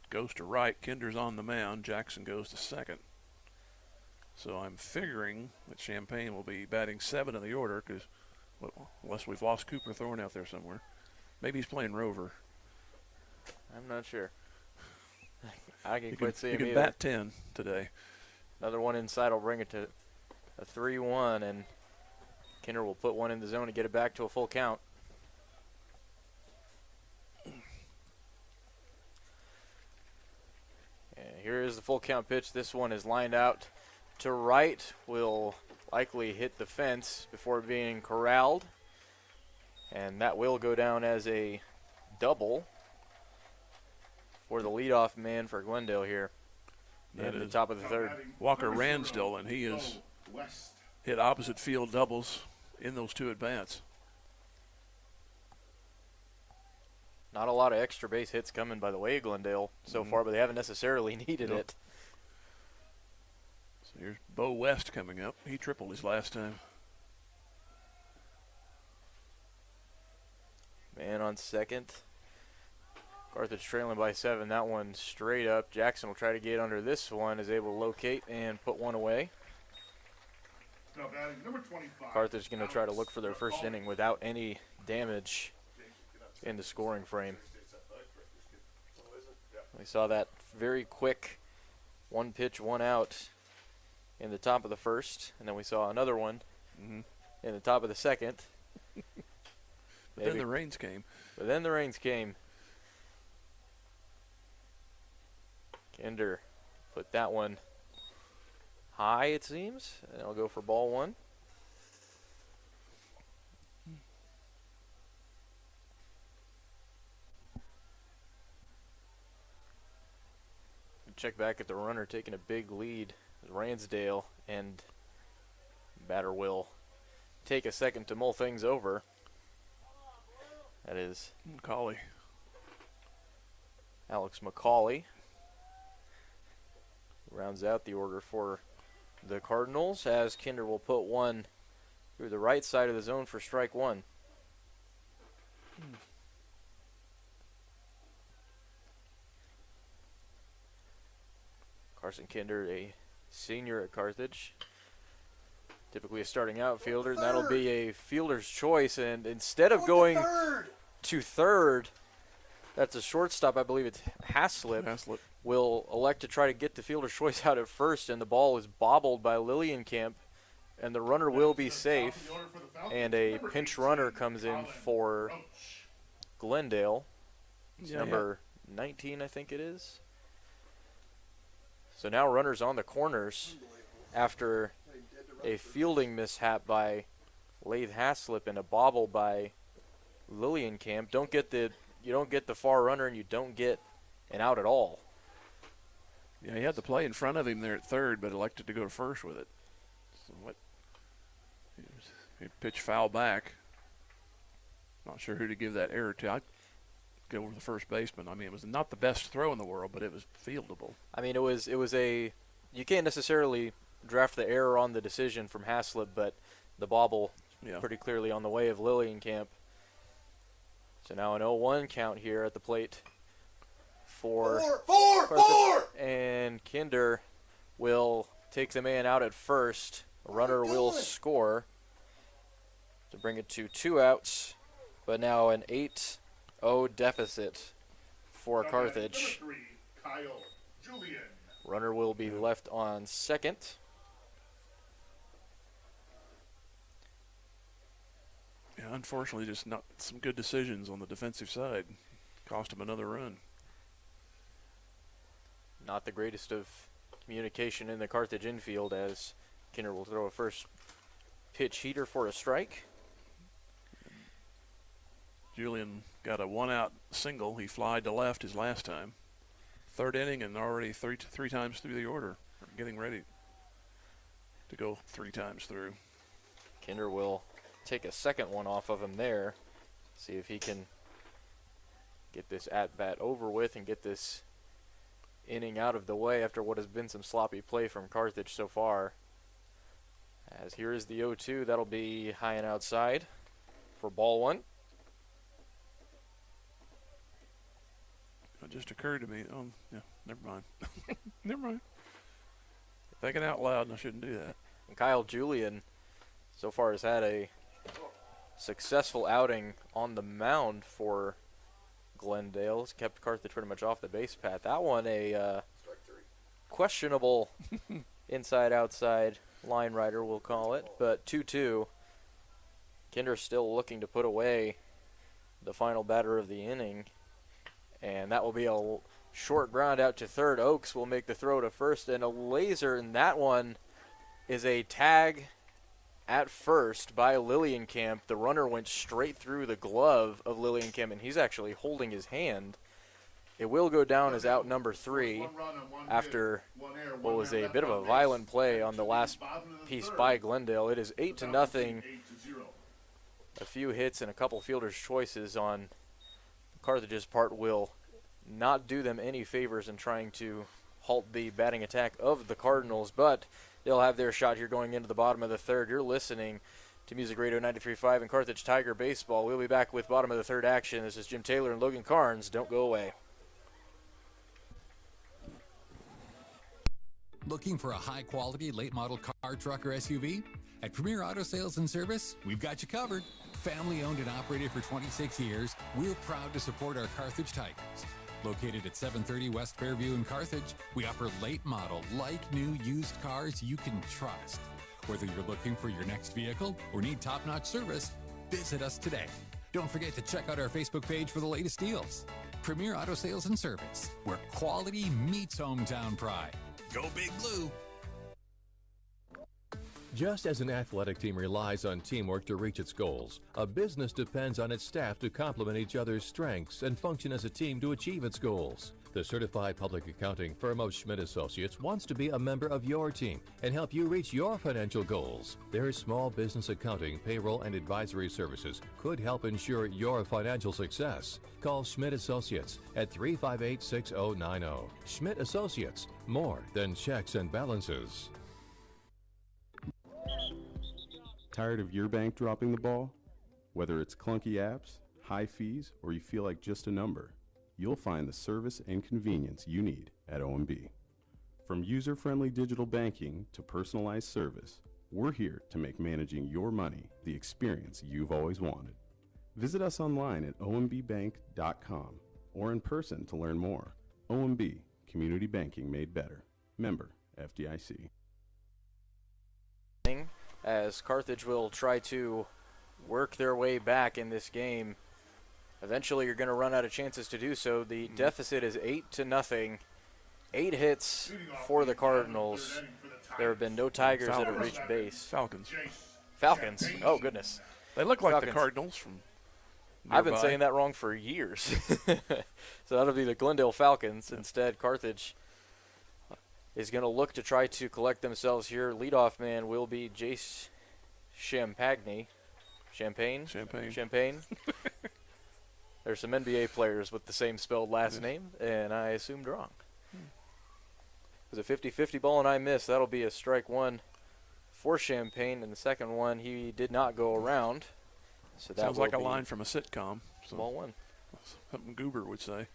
goes to right, Kinder's on the mound, Jackson goes to second. So I'm figuring that Champagne will be batting 7 in the order, because unless we've lost Cooper Thorne out there somewhere. Maybe he's playing Rover. I'm not sure. I can quite see him either. He can bat 10 today. Another one inside will bring it to a 3-1, and Kinder will put one in the zone to get it back to a full count. And here is the full count pitch. This one is lined out to right, will likely hit the fence before being corralled. And that will go down as a double for the leadoff man for Glendale here in the top of the third. Walker Ransdell, and he has hit opposite field doubles in those 2 at-bats. Not a lot of extra base hits coming by the way, Glendale, so far, but they haven't necessarily needed it. So here's Bo West coming up. He tripled his last time. Man on second. Carthage trailing by 7. That one straight up. Jackson will try to get under this one, is able to locate and put one away. Number 25. Carthage going to try to look for their first inning without any damage in the scoring frame. We saw that very quick 1 pitch, 1 out in the top of the first, and then we saw another one in the top of the second. But then the rains came. Kinder put that one high, it seems, and I'll go for ball 1. Check back at the runner taking a big lead. Ransdale and batter will take a second to mull things over. That is McCauley. Alex McCauley rounds out the order for the Cardinals, as Kinder will put one through the right side of the zone for strike one. Carson Kinder, a senior at Carthage, typically a starting outfielder, and that'll be a fielder's choice. And instead of going to third, that's a shortstop, I believe it's Haslip, will elect to try to get the fielder's choice out at first, and the ball is bobbled by Lillienkamp, and the runner will be safe, and a pinch runner comes in for Glendale. It's number 19, I think it is. So now runners on the corners after a fielding mishap by Lath Haslip and a bobble by Lillienkamp. You don't get the far runner, and you don't get an out at all. Yeah, he had the play in front of him there at third, but elected to go to first with it. So he pitched foul back. Not sure who to give that error to. I'd go over the first baseman. I mean, it was not the best throw in the world, but it was fieldable. I mean, it was you can't necessarily draft the error on the decision from Haslip, but the bobble pretty clearly on the way of Lillienkamp. So now an 0-1 count here at the plate for four. And Kinder will take the man out at first. A runner will score to bring it to 2 outs, but now an 8-0 deficit for Carthage. Runner will be left on second. Yeah, unfortunately, just not some good decisions on the defensive side. Cost him another run. Not the greatest of communication in the Carthage infield, as Kinder will throw a first pitch heater for a strike. Julian got a 1-out single. He flied to left his last time. Third inning and already three times through the order. Getting ready to go 3 times through. Kinder will take a second one off of him there. See if he can get this at-bat over with and get this inning out of the way after what has been some sloppy play from Carthage so far. As here is the 0-2. That'll be high and outside for ball one. It just occurred to me. Oh, yeah, never mind. Never mind. Thinking out loud, and I shouldn't do that. And Kyle Julian so far has had a successful outing on the mound for Glendale. Has kept Carthage pretty much off the base path. That one a questionable inside-outside line rider, we'll call it. But 2-2. Kinder still looking to put away the final batter of the inning. And that will be a short ground out to third. Oakes will make the throw to first, and a laser, and that one is a tag at first by Lillienkamp. The runner went straight through the glove of Lillienkamp, and he's actually holding his hand. It will go down as out number 3 after what was a bit of a violent play on the last piece by Glendale. It is 8-0. A few hits and a couple fielders' choices on Carthage's part will not do them any favors in trying to halt the batting attack of the Cardinals, but they'll have their shot here going into the bottom of the third. You're listening to Music Radio 93.5 and Carthage Tiger Baseball. We'll be back with bottom of the third action. This is Jim Taylor and Logan Carnes. Don't go away. Looking for a high-quality late-model car, truck, or SUV? At Premier Auto Sales and Service, we've got you covered. Family-owned and operated for 26 years, we're proud to support our Carthage Tigers. Located at 730 West Fairview in Carthage, we offer late-model, like-new used cars you can trust. Whether you're looking for your next vehicle or need top-notch service, visit us today. Don't forget to check out our Facebook page for the latest deals. Premier Auto Sales and Service, where quality meets hometown pride. Go Big Blue! Just as an athletic team relies on teamwork to reach its goals, a business depends on its staff to complement each other's strengths and function as a team to achieve its goals. The certified public accounting firm of Schmidt Associates wants to be a member of your team and help you reach your financial goals. Their small business accounting, payroll, and advisory services could help ensure your financial success. Call Schmidt Associates at 358-6090. Schmidt Associates, more than checks and balances. Tired of your bank dropping the ball? Whether it's clunky apps, high fees, or you feel like just a number, you'll find the service and convenience you need at OMB. From user-friendly digital banking to personalized service, we're here to make managing your money the experience you've always wanted. Visit us online at ombbank.com or in person to learn more. OMB, community banking made better. Member FDIC. As Carthage will try to work their way back in this game. Eventually, you're going to run out of chances to do so. The deficit is 8-0. 8 hits for the Cardinals. There have been no Tigers that have reached base. Falcons. Oh, goodness. They look like Falcons. the Cardinals from nearby. I've been saying that wrong for years. So that'll be the Glendale Falcons. Instead, Carthage is going to look to try to collect themselves here. Leadoff man will be Jace Champagne. Champagne? There's some NBA players with the same spelled last name, and I assumed wrong. It was a 50-50 ball, and I missed. That'll be a strike one for Champagne, and the second one he did not go around. So that sounds like a line from a sitcom. So ball one. Something Goober would say.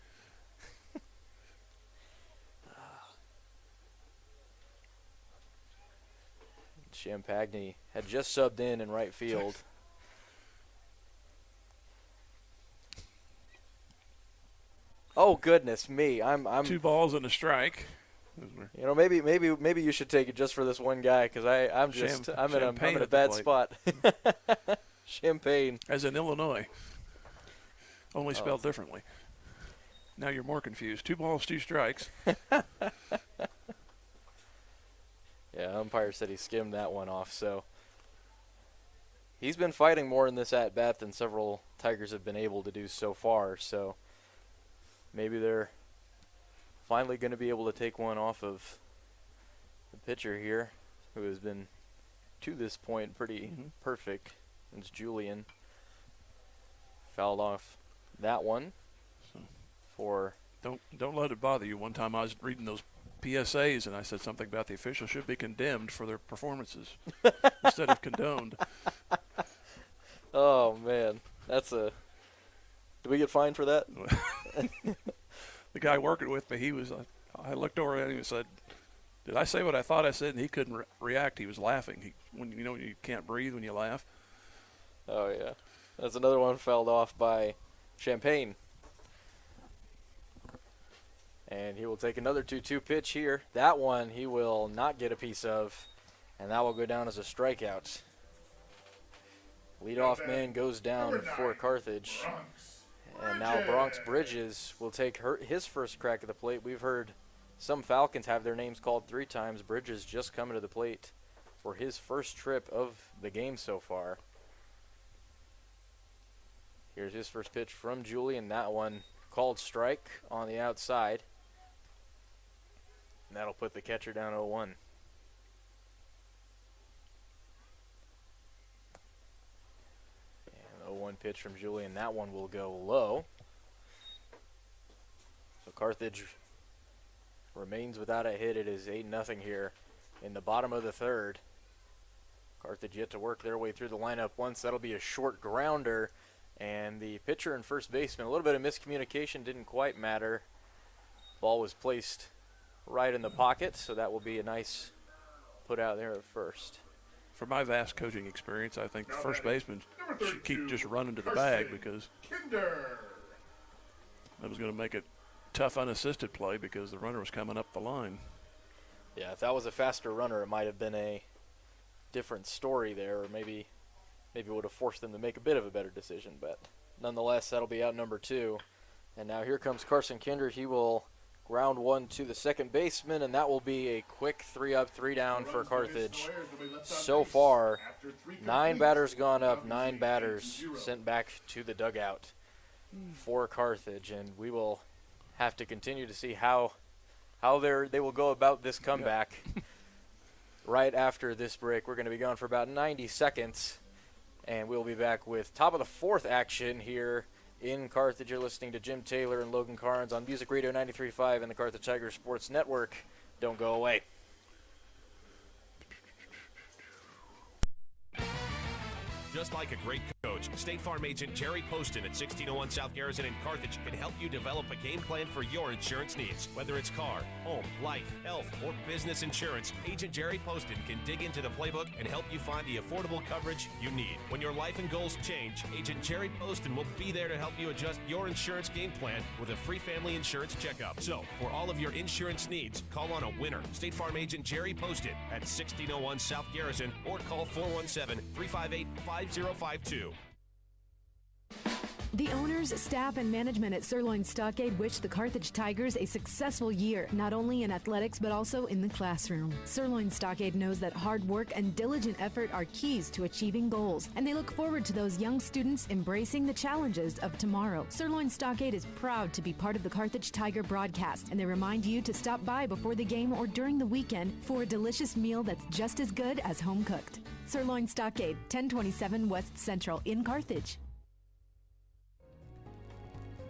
Champagne had just subbed in right field. Oh goodness me! I'm 2 balls and a strike. You know, maybe you should take it just for this one guy because I'm in a bad spot. Champagne, as in Illinois, only spelled differently. Now you're more confused. 2 balls, 2 strikes. Yeah, umpire said he skimmed that one off, so he's been fighting more in this at-bat than several Tigers have been able to do so far, so maybe they're finally going to be able to take one off of the pitcher here, who has been, to this point, pretty perfect. It's Julian. Fouled off that one for... Don't let it bother you. One time I was reading those PSAs, and I said something about the officials should be condemned for their performances instead of condoned. Oh, man. That's a... Did we get fined for that? The guy working with me, he was... I looked over at him and said, did I say what I thought I said? And he couldn't react. He was laughing. When you can't breathe when you laugh. Oh, yeah. That's another one fouled off by Champagne. And he will take another 2-2 pitch here. That one he will not get a piece of, and that will go down as a strikeout. Leadoff man goes down for Carthage. And now Bronx Bridges will take his first crack at the plate. We've heard some Falcons have their names called 3 times. Bridges just coming to the plate for his first trip of the game so far. Here's his first pitch from Julian. That one called strike on the outside. And that'll put the catcher down 0-1. And 0-1 pitch from Julian. That one will go low. So Carthage remains without a hit. It is 8-0 here in the bottom of the third. Carthage yet to work their way through the lineup once. That'll be a short grounder. And the pitcher and first baseman, a little bit of miscommunication, didn't quite matter. Ball was placed right in the pocket, so that will be a nice put out there at first. For my vast coaching experience, I think the first baseman should keep just running to the bag because that was going to make it tough unassisted play because the runner was coming up the line. Yeah, if that was a faster runner, it might have been a different story there, or maybe it would have forced them to make a bit of a better decision. But nonetheless, that'll be out number 2. And now here comes Carson Kinder. He will ground one to the second baseman, and that will be a quick 3-up, 3-down for Carthage. So far, 9 batters gone up, 9 batters sent back to the dugout for Carthage, and we will have to continue to see how they will go about this comeback. Right after this break, we're going to be gone for about 90 seconds, and we'll be back with top of the 4th action here in Carthage. You're listening to Jim Taylor and Logan Carnes on Music Radio 93.5 and the Carthage Tigers Sports Network. Don't go away. Just like a great coach, State Farm agent Jerry Poston at 1601 South Garrison in Carthage can help you develop a game plan for your insurance needs. Whether it's car, home, life, health, or business insurance, Agent Jerry Poston can dig into the playbook and help you find the affordable coverage you need. When your life and goals change, Agent Jerry Poston will be there to help you adjust your insurance game plan with a free family insurance checkup. So, for all of your insurance needs, call on a winner. State Farm agent Jerry Poston at 1601 South Garrison or call 417-358-5052. The owners, staff, and management at Sirloin Stockade wish the Carthage Tigers a successful year, not only in athletics but also in the classroom. Sirloin Stockade knows that hard work and diligent effort are keys to achieving goals, and they look forward to those young students embracing the challenges of tomorrow. Sirloin Stockade is proud to be part of the Carthage Tiger broadcast, and they remind you to stop by before the game or during the weekend for a delicious meal that's just as good as home cooked. Sirloin Stockade, 1027 West Central in Carthage.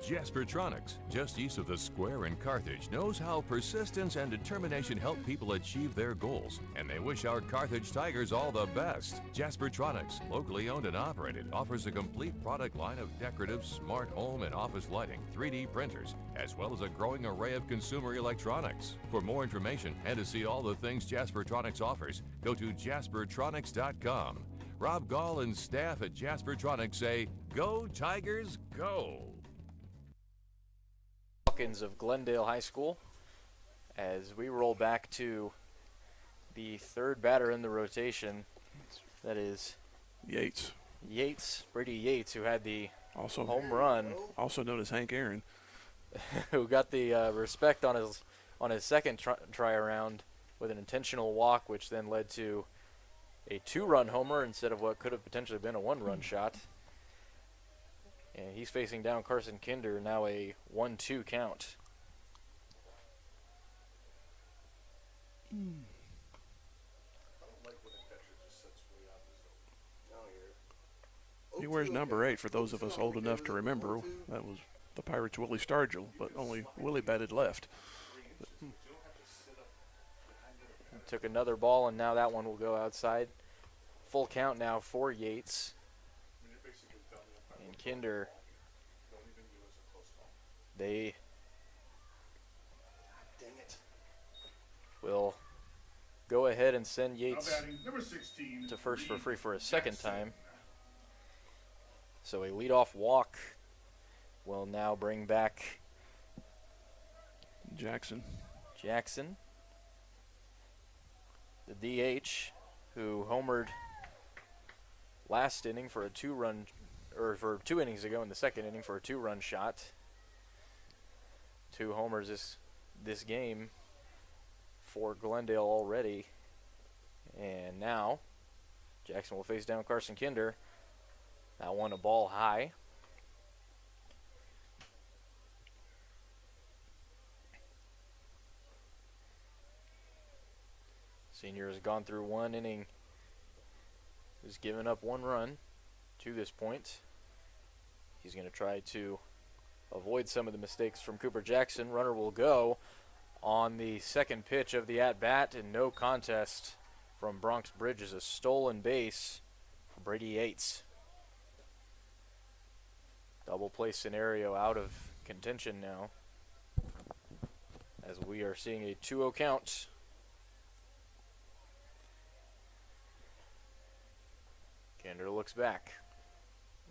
Jaspertronics, just east of the square in Carthage, knows how persistence and determination help people achieve their goals, and they wish our Carthage Tigers all the best. Jaspertronics, locally owned and operated, offers a complete product line of decorative, smart home and office lighting, 3D printers, as well as a growing array of consumer electronics. For more information and to see all the things Jaspertronics offers, go to jaspertronics.com. Rob Gall and staff at Jaspertronics say, "Go Tigers, go!" Of Glendale High School as we roll back to the 3rd batter in the rotation. That is Yates, Brady Yates, who had the also home run, also known as Hank Aaron, who got the respect on his second try around with an intentional walk, which then led to a 2-run homer instead of what could have potentially been a 1-run shot. And he's facing down Carson Kinder, now a 1-2 count. He wears number 8 for those of us old enough to remember. That was the Pirates' Willie Stargell, but only Willie batted left. Took another ball, and now that one will go outside. Full count now for Yates. And Kinder, they will go ahead and send Yates to first for free for a second time. So a leadoff walk will now bring back Jackson, the DH, who homered last inning for a 2-run, or for 2 innings ago in the second inning for a 2-run shot. 2 homers this game for Glendale already. And now Jackson will face down Carson Kinder. That one a ball high. Senior has gone through 1 inning. He's given up 1 run to this point. He's going to try to avoid some of the mistakes from Cooper Jackson. Runner will go on the second pitch of the at-bat, and no contest from Bronx Bridges. A stolen base for Brady Yates. Double play scenario out of contention now, as we are seeing a 2-0 count. Kinder looks back.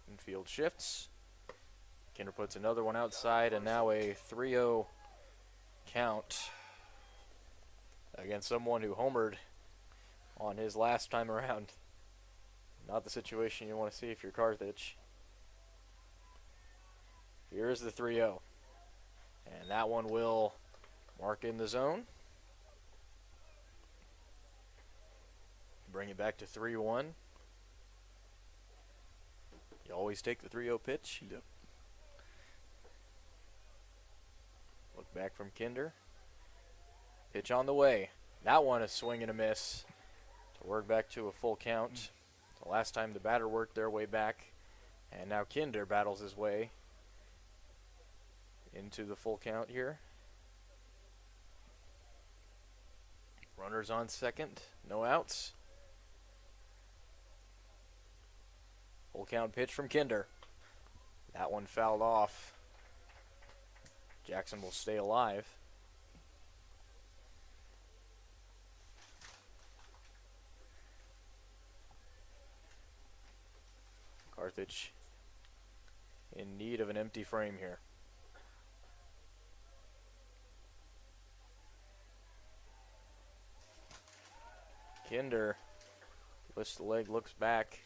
Infield shifts. Kinder puts another one outside, and now a 3-0 count against someone who homered on his last time around. Not the situation you want to see if you're Carthage. Here's the 3-0. And that one will Mark in the zone. Bring it back to 3-1. You always take the 3-0 pitch. Yep. Look back from Kinder. Pitch on the way. That one a swing and a miss to work back to a full count. The last time the batter worked their way back. And now Kinder battles his way into the full count here. Runners on second. No outs. Full count pitch from Kinder. That one fouled off. Jackson will stay alive. Carthage in need of an empty frame here. Kinder lifts the leg, looks back.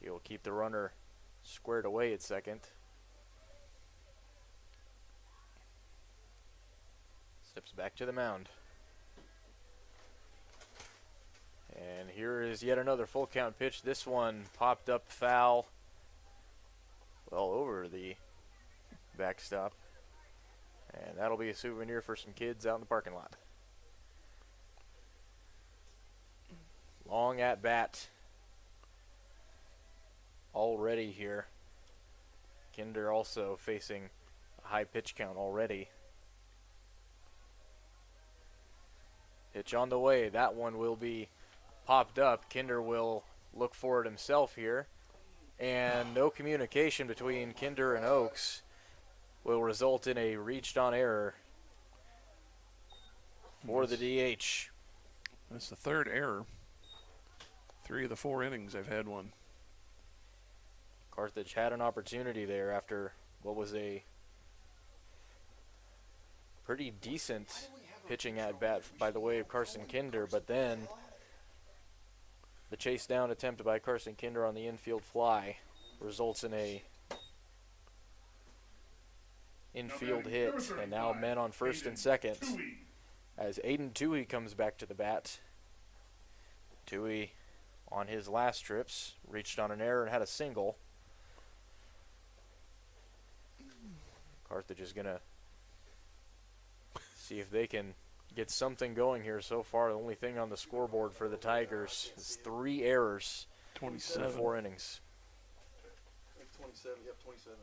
He'll keep the runner squared away at second. Steps back to the mound. And here is yet another full count pitch. This one popped up foul. Well over the backstop. And that'll be a souvenir for some kids out in the parking lot. Long at bat already here. Kinder also facing a high pitch count already. Pitch on the way. That one will be popped up. Kinder will look for it himself here. And no communication between Kinder and Oaks will result in a reached on error for the DH. That's the third error. 3 of the 4 innings they've had one. Carthage had an opportunity there after what was a pretty decent pitching at bat by the way of Carson Kinder, but then the chase down attempt by Carson Kinder on the infield fly results in a infield hit, and now men on first and second as Aiden Toohey comes back to the bat. Toohey on his last trips reached on an error and had a single. Carthage is going to see if they can get something going here so far. The only thing on the scoreboard for the Tigers is 3 errors 27. in 4 innings. 27, yep, 27.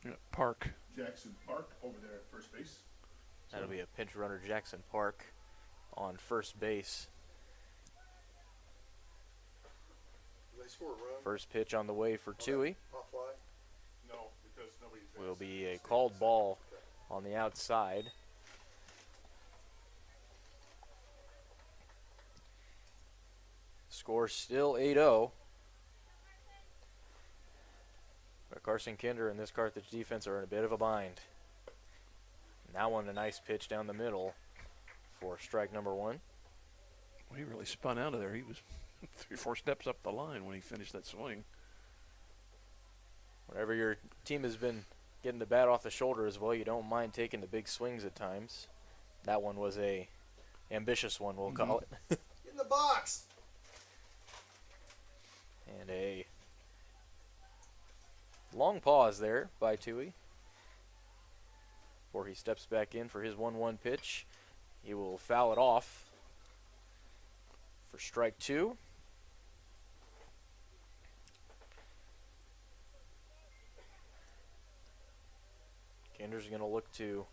Yeah, Park. Jackson Park over there at first base. That'll be a pinch runner, Jackson Park, on first base. They score a run. First pitch on the way for Toohey. Pop fly? No, because nobody Will be a called ball on the outside. Score still 8-0. But Carson Kinder and this Carthage defense are in a bit of a bind. And that one, a nice pitch down the middle for strike number 1. Well, he really spun out of there. He was 3 or 4 steps up the line when he finished that swing. Whenever your team has been getting the bat off the shoulder as well, you don't mind taking the big swings at times. That one was a ambitious one, we'll call it. Get in the box! And a long pause there by Toohey before he steps back in for his 1-1 pitch. He will foul it off for strike 2. Kinder's going to look to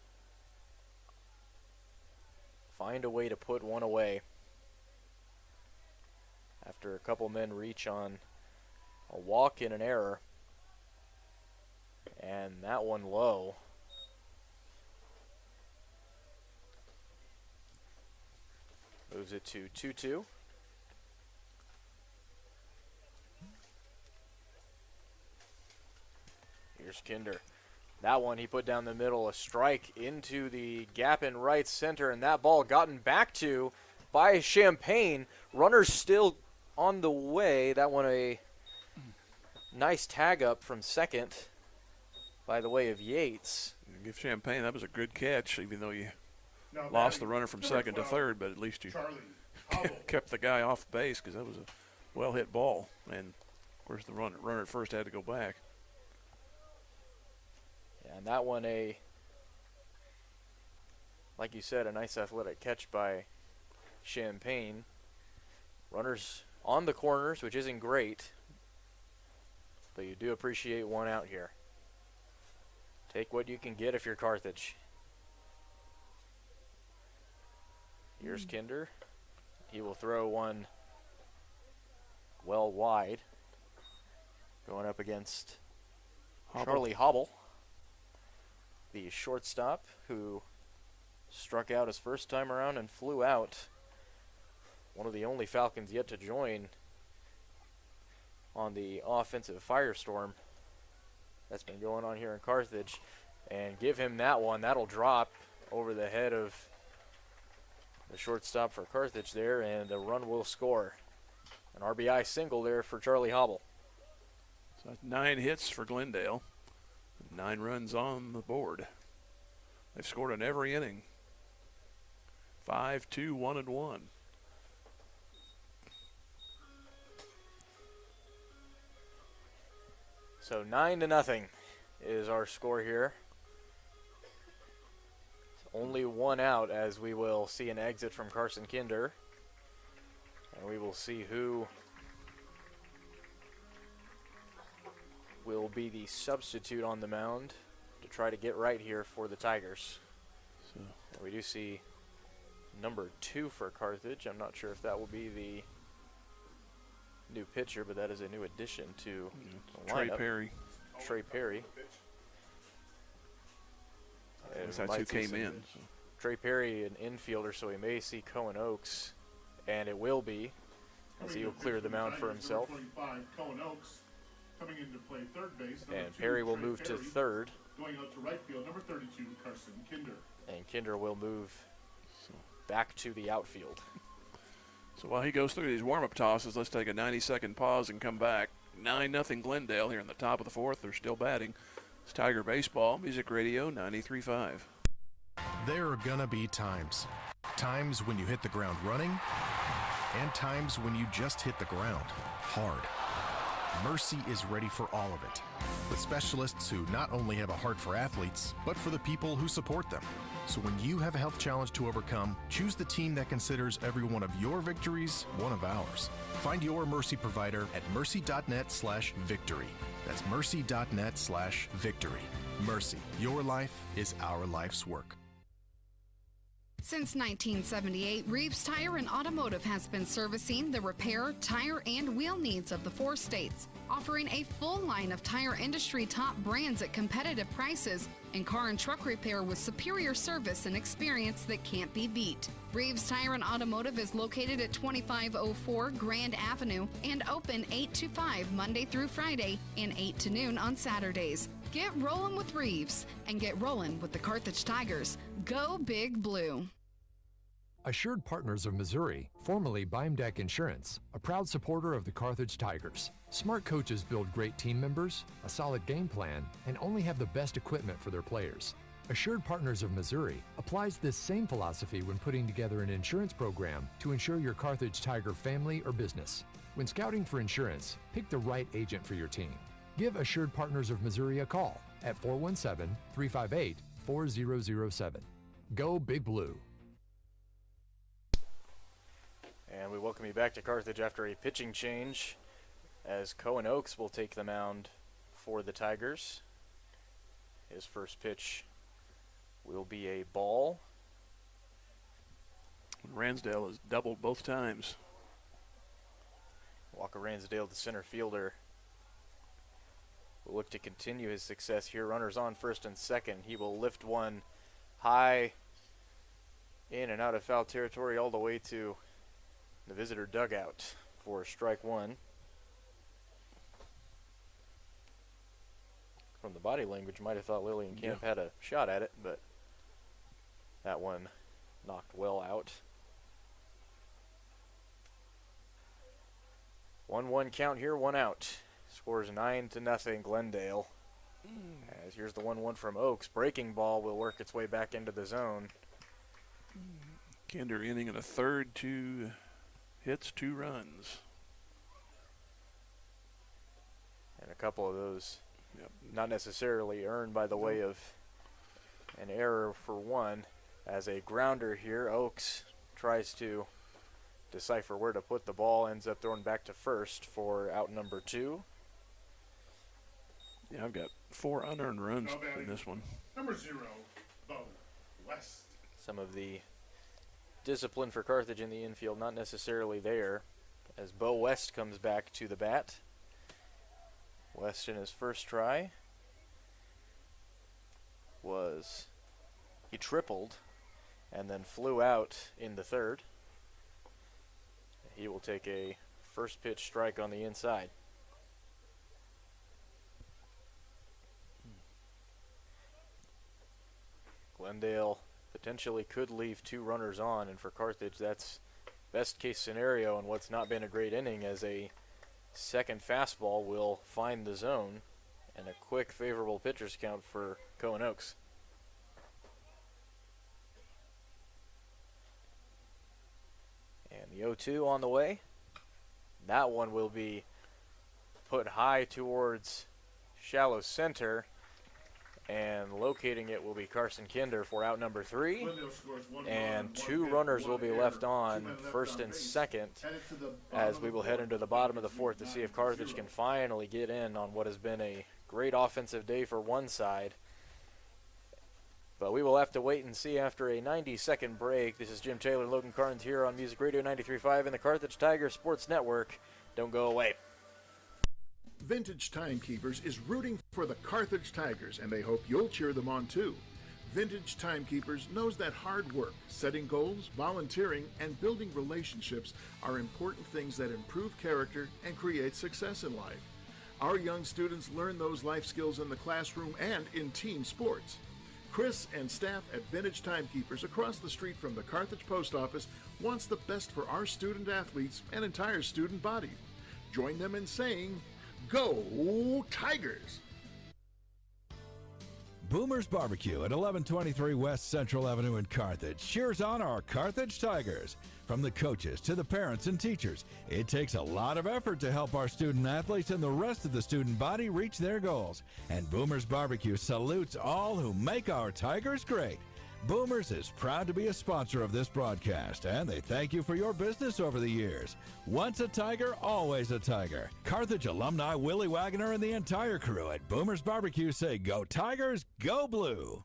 find a way to put one away after a couple men reach on a walk and an error. And that one low. Moves it to 2-2. Here's Kinder. That one he put down the middle, a strike into the gap in right center, and that ball gotten back to by Champagne. Runners still on the way. That one a nice tag up from second by the way of Yates. Give Champagne, that was a good catch, even though you lost the runner from second to third, but at least you kept the guy off base because that was a well-hit ball. And, of course, the runner at first had to go back. Yeah, and that one, like you said, a nice athletic catch by Champagne. Runners on the corners, which isn't great, but you do appreciate one out here. Take what you can get if you're Carthage. Here's Kinder. He will throw one well wide, going up against Charlie Hobble, the shortstop who struck out his first time around and flew out. One of the only Falcons yet to join on the offensive firestorm that's been going on here in Carthage. And give him that one. That'll drop over the head of the shortstop for Carthage there, and the run will score. An RBI single there for Charlie Hobble. So that's 9 hits for Glendale, 9 runs on the board. They've scored in every inning. 5-2, 1-1. So 9-0 is our score here. Only one out, as we will see an exit from Carson Kinder. And we will see who will be the substitute on the mound to try to get right here for the Tigers. So we do see number 2 for Carthage. I'm not sure if that will be the new pitcher, but that is a new addition to the Trey lineup. Perry. Trey Perry. That's who came in. So. Trey Perry, an infielder, so we may see Cohen Oaks, and it will be, as he will clear the mound for himself. Cohen Oaks coming into play third base. And Perry will move to third. Going out to right field, number 32, Carson Kinder. And Kinder will move back to the outfield. So while he goes through these warm-up tosses, let's take a 90-second pause and come back. 9-0 Glendale here in the top of the fourth. They're still batting. It's Tiger Baseball, Music Radio 93.5. There are gonna be times. Times when you hit the ground running, and times when you just hit the ground hard. Mercy is ready for all of it, with specialists who not only have a heart for athletes, but for the people who support them. So when you have a health challenge to overcome, choose the team that considers every one of your victories one of ours. Find your Mercy provider at mercy.net/victory. That's mercy.net/victory. Mercy, your life is our life's work. Since 1978, Reeves Tire and Automotive has been servicing the repair, tire, and wheel needs of the 4 states, offering a full line of tire industry top brands at competitive prices and car and truck repair with superior service and experience that can't be beat. Reeves Tire and Automotive is located at 2504 Grand Avenue and open 8 to 5 Monday through Friday and 8 to noon on Saturdays. Get rolling with Reeves and get rolling with the Carthage Tigers. Go Big Blue. Assured Partners of Missouri, formerly Beimdeck Insurance, a proud supporter of the Carthage Tigers. Smart coaches build great team members, a solid game plan, and only have the best equipment for their players. Assured Partners of Missouri applies this same philosophy when putting together an insurance program to insure your Carthage Tiger family or business. When scouting for insurance, pick the right agent for your team. Give Assured Partners of Missouri a call at 417-358-4007. Go Big Blue. And we welcome you back to Carthage after a pitching change, as Cohen Oaks will take the mound for the Tigers. His first pitch will be a ball. Ransdale has doubled both times. Walker Ransdale, the center fielder, will look to continue his success here. Runners on first and second. He will lift one high in and out of foul territory all the way to the visitor dugout for strike one. From the body language, might have thought Lillian Camp had a shot at it, but that one knocked well out. 1-1 count here, 1 out. Scores 9-0 Glendale. As here's the 1-1 from Oaks. Breaking ball will work its way back into the zone. Kinder inning in a third, 2 hits, 2 runs. And a couple of those not necessarily earned by the way of an error for one. As a grounder here, Oaks tries to decipher where to put the ball, ends up throwing back to first for out number 2. Yeah, I've got 4 unearned runs in this one. Number 0, Bo West. Some of the discipline for Carthage in the infield not necessarily there, as Bo West comes back to the bat. West in his first try he tripled and then flew out in the third. He will take a first pitch strike on the inside. Glendale potentially could leave 2 runners on, and for Carthage that's best case scenario in what's not been a great inning, as a second fastball will find the zone and a quick favorable pitcher's count for Cohen Oaks. And the 0-2 on the way. That one will be put high towards shallow center, and locating it will be Carson Kinder for out number 3. And 2 runners will be left on, first and second, as we will head into the bottom of the 4th to see if Carthage can finally get in on what has been a great offensive day for one side. But we will have to wait and see after a 90-second break. This is Jim Taylor, Logan Carnes here on Music Radio 93.5 and the Carthage Tigers Sports Network. Don't go away. Vintage Timekeepers is rooting for the Carthage Tigers, and they hope you'll cheer them on too. Vintage Timekeepers knows that hard work, setting goals, volunteering, and building relationships are important things that improve character and create success in life. Our young students learn those life skills in the classroom and in team sports. Chris and staff at Vintage Timekeepers across the street from the Carthage Post Office wants the best for our student athletes and entire student body. Join them in saying, "Go Tigers!" Boomer's Barbecue at 1123 West Central Avenue in Carthage cheers on our Carthage Tigers. From the coaches to the parents and teachers, it takes a lot of effort to help our student athletes and the rest of the student body reach their goals. And Boomer's Barbecue salutes all who make our Tigers great. Boomers is proud to be a sponsor of this broadcast, and they thank you for your business over the years. Once a Tiger, always a Tiger. Carthage alumni Willie Wagner and the entire crew at Boomer's Barbecue say, "Go Tigers, go Blue!"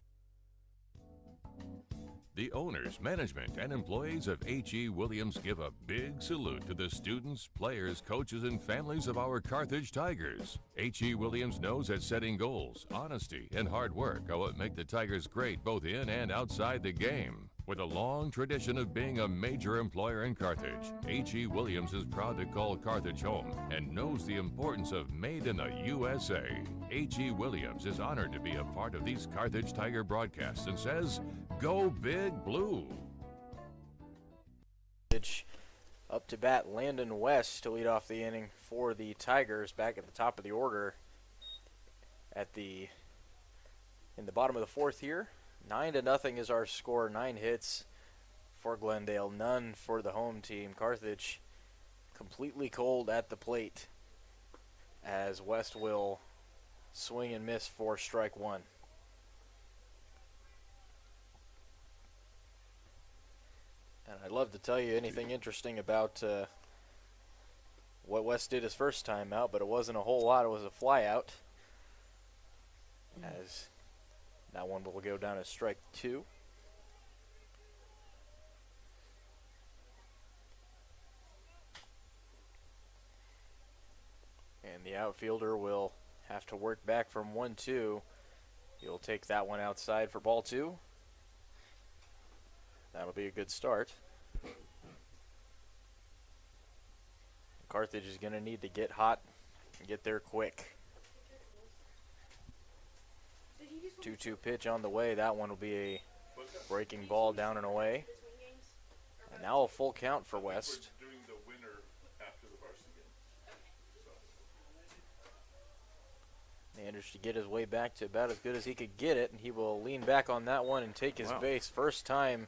The owners, management, and employees of H.E. Williams give a big salute to the students, players, coaches, and families of our Carthage Tigers. H.E. Williams knows that setting goals, honesty, and hard work are what make the Tigers great both in and outside the game. With a long tradition of being a major employer in Carthage, H.E. Williams is proud to call Carthage home and knows the importance of Made in the USA. H.E. Williams is honored to be a part of these Carthage Tiger broadcasts and says, "Go Big Blue!" Up to bat, Landon West to lead off the inning for the Tigers, back at the top of the order in the bottom of the 4th here. 9-0 is our score. 9 hits for Glendale, none for the home team. Carthage completely cold at the plate, as West will swing and miss for strike 1. And I'd love to tell you anything interesting about what West did his first time out, but it wasn't a whole lot. It was a fly out, as that one will go down as strike 2. And the outfielder will have to work back from 1-2. He'll take that one outside for ball 2. That'll be a good start. Carthage is going to need to get hot and get there quick. 2-2 pitch on the way. That one will be a breaking ball down and away. And now a full count for West. Managed to get his way back to about as good as he could get it, and he will lean back on that one and take his base. First time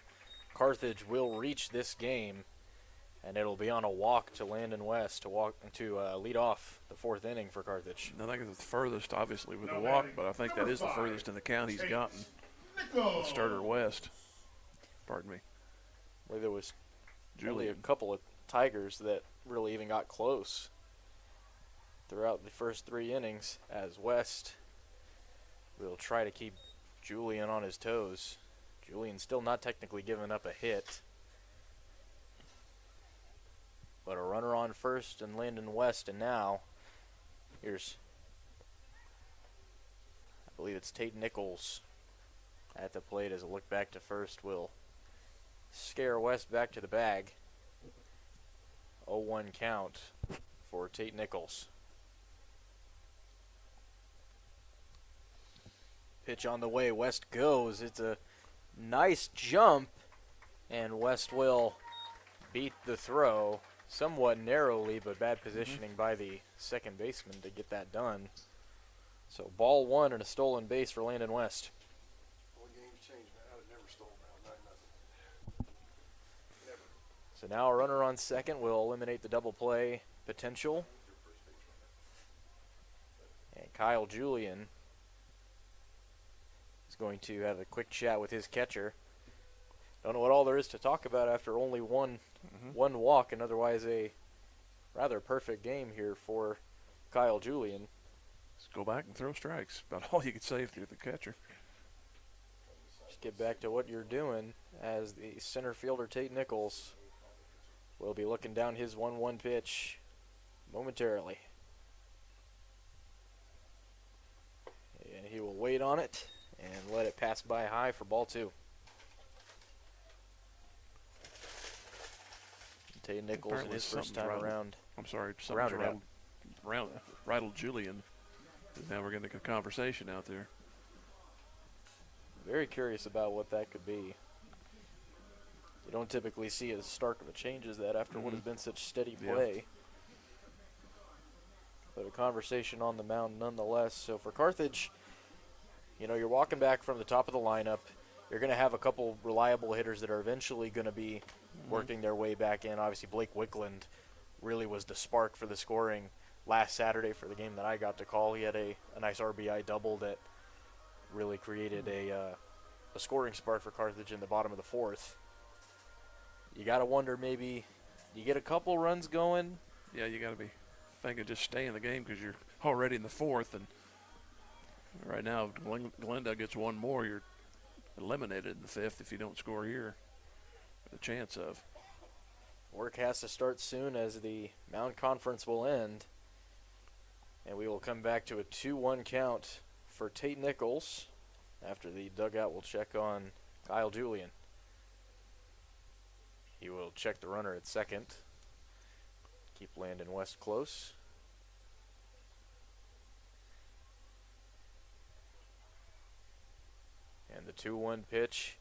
Carthage will reach this game, and it'll be on a walk to Landon West to lead off the 4th inning for Carthage. I think it's the furthest, obviously, with the walk, but I think that is the furthest in the count he's gotten. With Starter West. Pardon me. Well, there was only a couple of Tigers that really even got close throughout the first 3 innings, as West will try to keep Julian on his toes. Julian still not technically giving up a hit, but a runner on first and Landon West, and now here's, I believe it's Tate Nichols at the plate as a look back to first will scare West back to the bag. 0-1 count for Tate Nichols. Pitch on the way, West goes. It's a nice jump, and West will beat the throw somewhat narrowly, but bad positioning by the second baseman to get that done. So ball 1 and a stolen base for Landon West. So now a runner on second will eliminate the double play potential. And Kyle Julian is going to have a quick chat with his catcher. Don't know what all there is to talk about after only one walk, and otherwise a rather perfect game here for Kyle Julian. Let's go back and throw strikes. About all you could say if you're the catcher. Just get back to what you're doing, as the center fielder Tate Nichols will be looking down his 1-1 pitch momentarily. And he will wait on it and let it pass by high for ball 2. Tate Nichols in his first time around. I'm sorry, something rattled Julian. Now we're getting a conversation out there. Very curious about what that could be. You don't typically see as stark of a change as that after what has been such steady play. Yeah. But a conversation on the mound nonetheless. So for Carthage, you know, you're walking back from the top of the lineup. You're going to have a couple reliable hitters that are eventually going to be working their way back in. Obviously, Blake Wickland really was the spark for the scoring last Saturday for the game that I got to call. He had a nice RBI double that really created a scoring spark for Carthage in the bottom of the 4th. You got to wonder, maybe you get a couple runs going. Yeah, you got to be thinking just stay in the game because you're already in the 4th. And right now, if Glendale gets one more, you're eliminated in the 5th if you don't score here. The chance of. Work has to start soon as the Mound Conference will end. And we will come back to a 2-1 count for Tate Nichols after the dugout will check on Kyle Julian. He will check the runner at second. Keep Landon West close. And the 2-1 pitch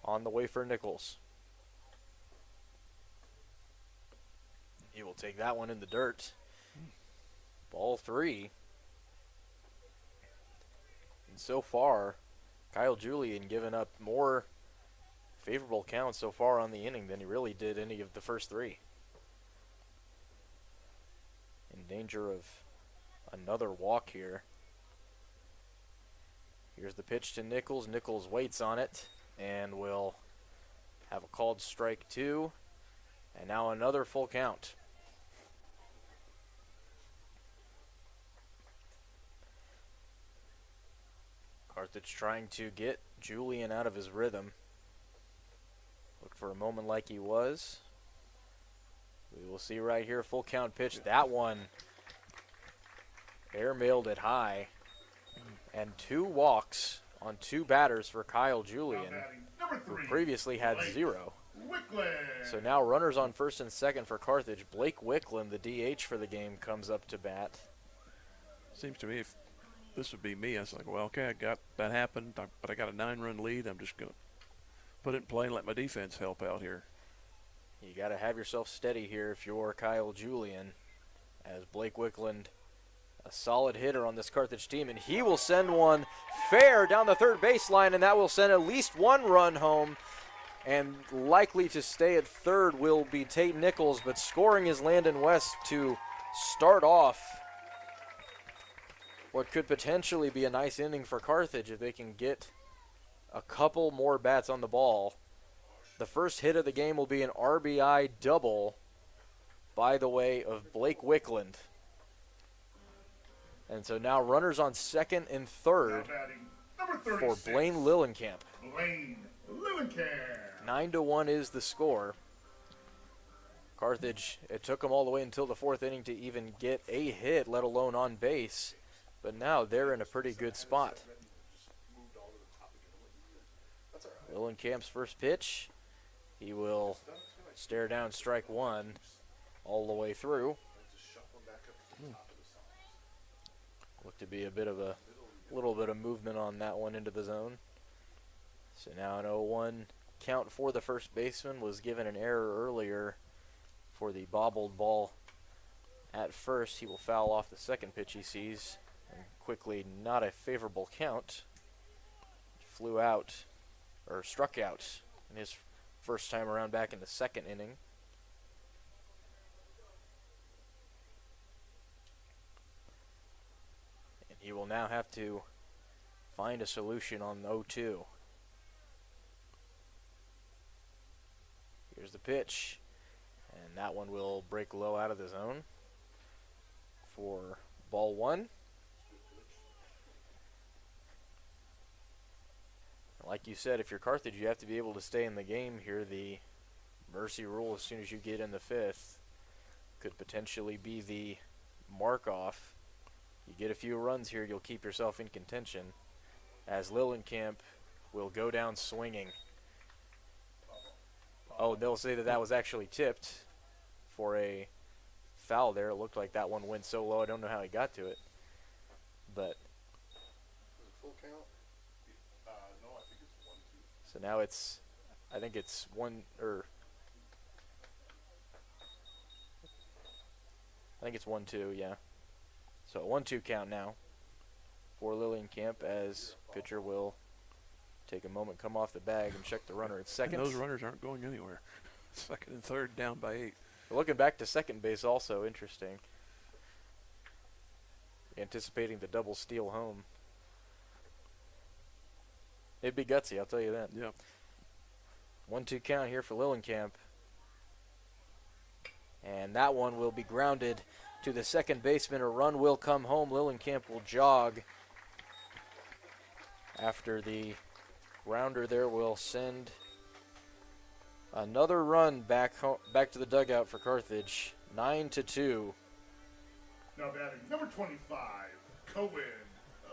on the way for Nichols. He will take that one in the dirt. Ball 3. And so far, Kyle Julian giving up more favorable counts so far on the inning than he really did any of the first 3. In danger of another walk here. Here's the pitch to Nichols. Nichols waits on it and will have a called strike 2. And now another full count. Carthage trying to get Julian out of his rhythm. Looked for a moment like he was. We will see right here, full count pitch. That one air-mailed it high. And 2 walks on 2 batters for Kyle Julian, who previously had 0. So now runners on first and second for Carthage. Blake Wickland, the DH for the game, comes up to bat. Seems to me if this would be me, I was like, well, okay, I got that happened, but I got a 9-run lead. I'm just going to put it in play and let my defense help out here. You got to have yourself steady here if you're Kyle Julian, as Blake Wickland, a solid hitter on this Carthage team, and he will send one fair down the third baseline, and that will send at least 1 run home. And likely to stay at third will be Tate Nichols, but scoring is Landon West to start off what could potentially be a nice inning for Carthage if they can get a couple more bats on the ball. The first hit of the game will be an RBI double by the way of Blake Wickland. And so now runners on second and third for Blaine Lillenkamp. Blaine Lillenkamp. 9-1 is the score. Carthage, it took them all the way until the fourth inning to even get a hit, let alone on base. But now they're in a pretty good spot. Lillenkamp's first pitch. He will stare down strike one all the way through. Looked to be a little bit of movement on that one into the zone. So now an 0-1 count for the first baseman. Was given an error earlier for the bobbled ball at first. He will foul off the second pitch he sees. And quickly, not a favorable count. Flew out, or struck out in his first time around back in the second inning. And he will now have to find a solution on 0-2. Here's the pitch, and that one will break low out of the zone for ball one. Like you said, if you're Carthage, you have to be able to stay in the game here. The mercy rule, as soon as you get in the fifth, could potentially be the mark-off. You get a few runs here, you'll keep yourself in contention, as Lillenkamp will go down swinging. Oh, they'll say that was actually tipped for a foul there. It looked like that one went so low, I don't know how he got to it. But Full count? No, I think it's 1-2. so now it's, I think it's 1-2, yeah. So a 1-2 count now for Lillenkamp, as pitcher will take a moment, come off the bag, and check the runner at second. And those runners aren't going anywhere. Second and third down by 8. Looking back to second base, also interesting. Anticipating the double steal home. It'd be gutsy, I'll tell you that. Yeah. 1-2 count here for Lillenkamp. And that one will be grounded to the second baseman. A run will come home. Lillenkamp will jog. After the grounder there will send another run back to the dugout for Carthage. 9-2. Now batting number 25, Cohen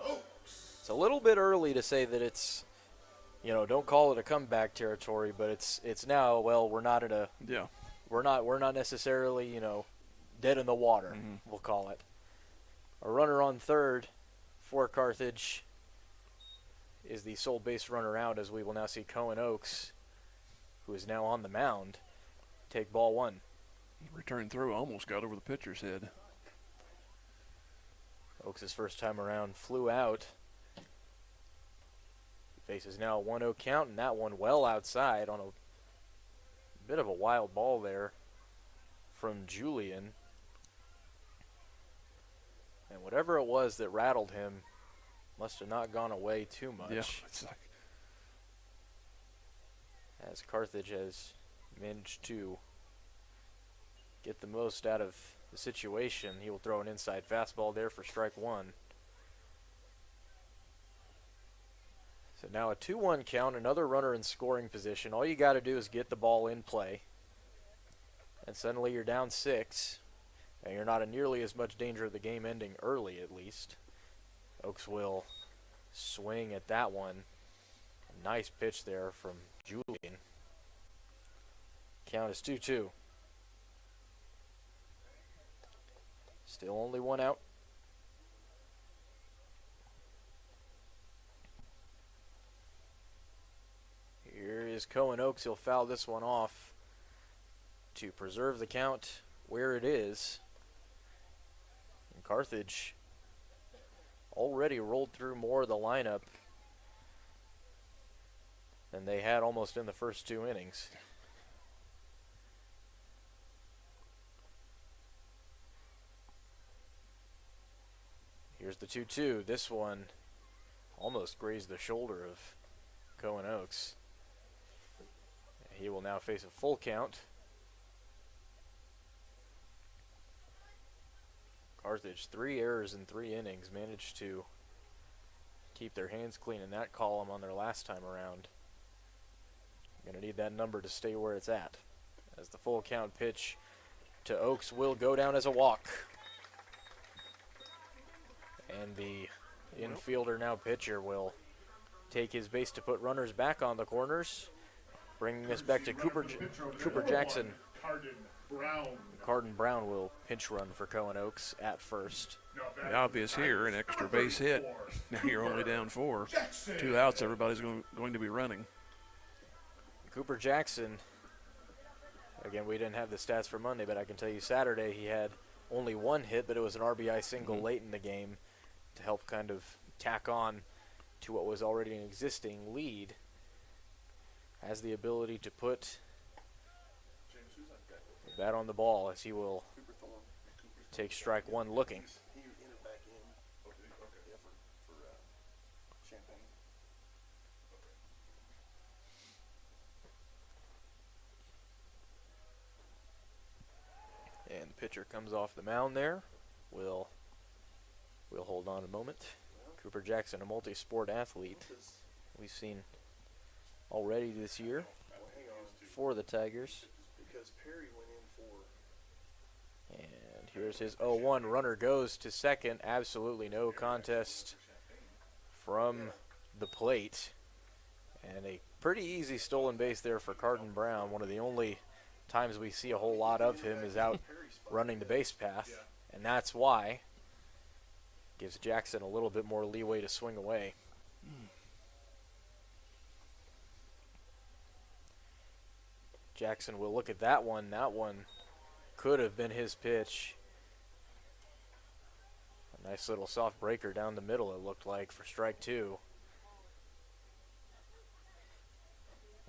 Oaks. It's a little bit early to say that it's, don't call it a comeback territory, but it's now, well, we're not at a, yeah, we're not necessarily, dead in the water, we'll call it. A runner on third for Carthage is the sole base runner out, as we will now see Cohen Oaks, who is now on the mound, take ball one. Return throw almost got over the pitcher's head. Oaks' first time around flew out. He faces now a 1-0 count, and that one well outside on a bit of a wild ball there from Julian. And whatever it was that rattled him must have not gone away too much. Yeah, it's like, as Carthage has managed to get the most out of the situation. He will throw an inside fastball there for strike one. So now a 2-1 count, another runner in scoring position. All you got to do is get the ball in play, and suddenly you're down 6, and you're not in nearly as much danger of the game ending early, at least. Oaks will swing at that one. A nice pitch there from Julian. Count is 2-2. Still only one out. Here is Cohen Oaks. He'll foul this one off to preserve the count where it is. And Carthage already rolled through more of the lineup than they had almost in the first 2 innings. Here's the 2-2. This one almost grazed the shoulder of Cohen Oaks. He will now face a full count. Carthage, 3 errors in 3 innings, managed to keep their hands clean in that column on their last time around. Going to need that number to stay where it's at, as the full count pitch to Oaks will go down as a walk. And the infielder, now pitcher, will take his base to put runners back on the corners, bringing us back to Cooper Jackson. Carden Brown will pinch run for Cohen Oaks at first. The obvious here, an extra base hit. Now you're only down 4. 2 outs, everybody's going to be running. Cooper Jackson, again, we didn't have the stats for Monday, but I can tell you Saturday he had only 1 hit, but it was an RBI single late in the game to help kind of tack on to what was already an existing lead. Has the ability to put the bat on the ball, as he will take strike 1 looking. And the pitcher comes off the mound there. We'll hold on a moment. Cooper Jackson, a multi-sport athlete we've seen already this year for the Tigers. And here's his 0-1. Runner goes to second. Absolutely no contest from the plate. And a pretty easy stolen base there for Carden Brown. One of the only times we see a whole lot of him is out running the base path. And that's why. Gives Jackson a little bit more leeway to swing away. Jackson will look at that one. That one could have been his pitch. A nice little soft breaker down the middle, it looked like, for strike 2.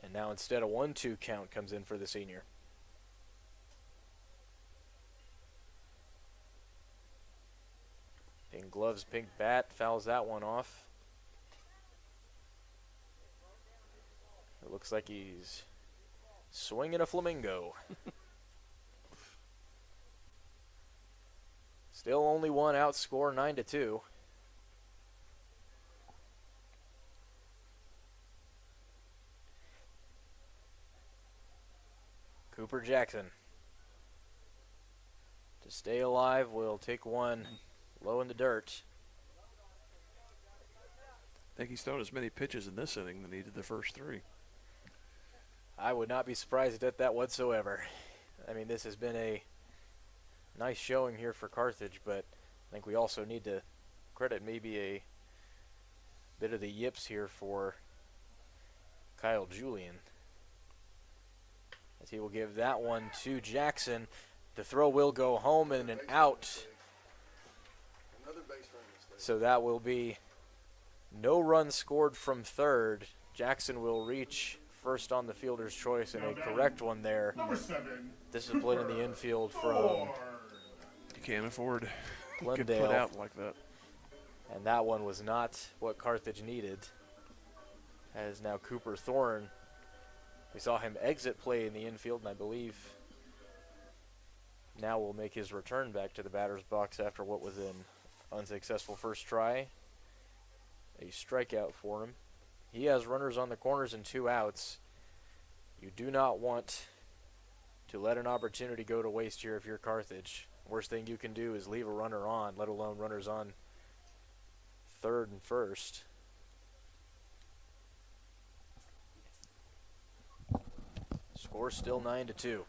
And now instead a 1-2 count comes in for the senior. Pink gloves, pink bat, fouls that one off. It looks like he's swinging a flamingo. Still only 1 out, score 9-2. Cooper Jackson, to stay alive, will take one low in the dirt. I think he's thrown as many pitches in this inning than he did the first 3. I would not be surprised at that whatsoever. I mean, this has been a nice showing here for Carthage, but I think we also need to credit maybe a bit of the yips here for Kyle Julian, as he will give that one to Jackson. The throw will go home and an out. So that will be no run scored from third. Jackson will reach first on the fielder's choice, and a correct one there. Discipline in the infield from you can't afford Glendale. Get put out like that. And that one was not what Carthage needed. As now Cooper Thorne, we saw him exit play in the infield, and I believe now will make his return back to the batter's box after what was an unsuccessful first try. A strikeout for him. He has runners on the corners and 2 outs. You do not want to let an opportunity go to waste here if you're Carthage. Worst thing you can do is leave a runner on, let alone runners on third and first. Score still 9-2.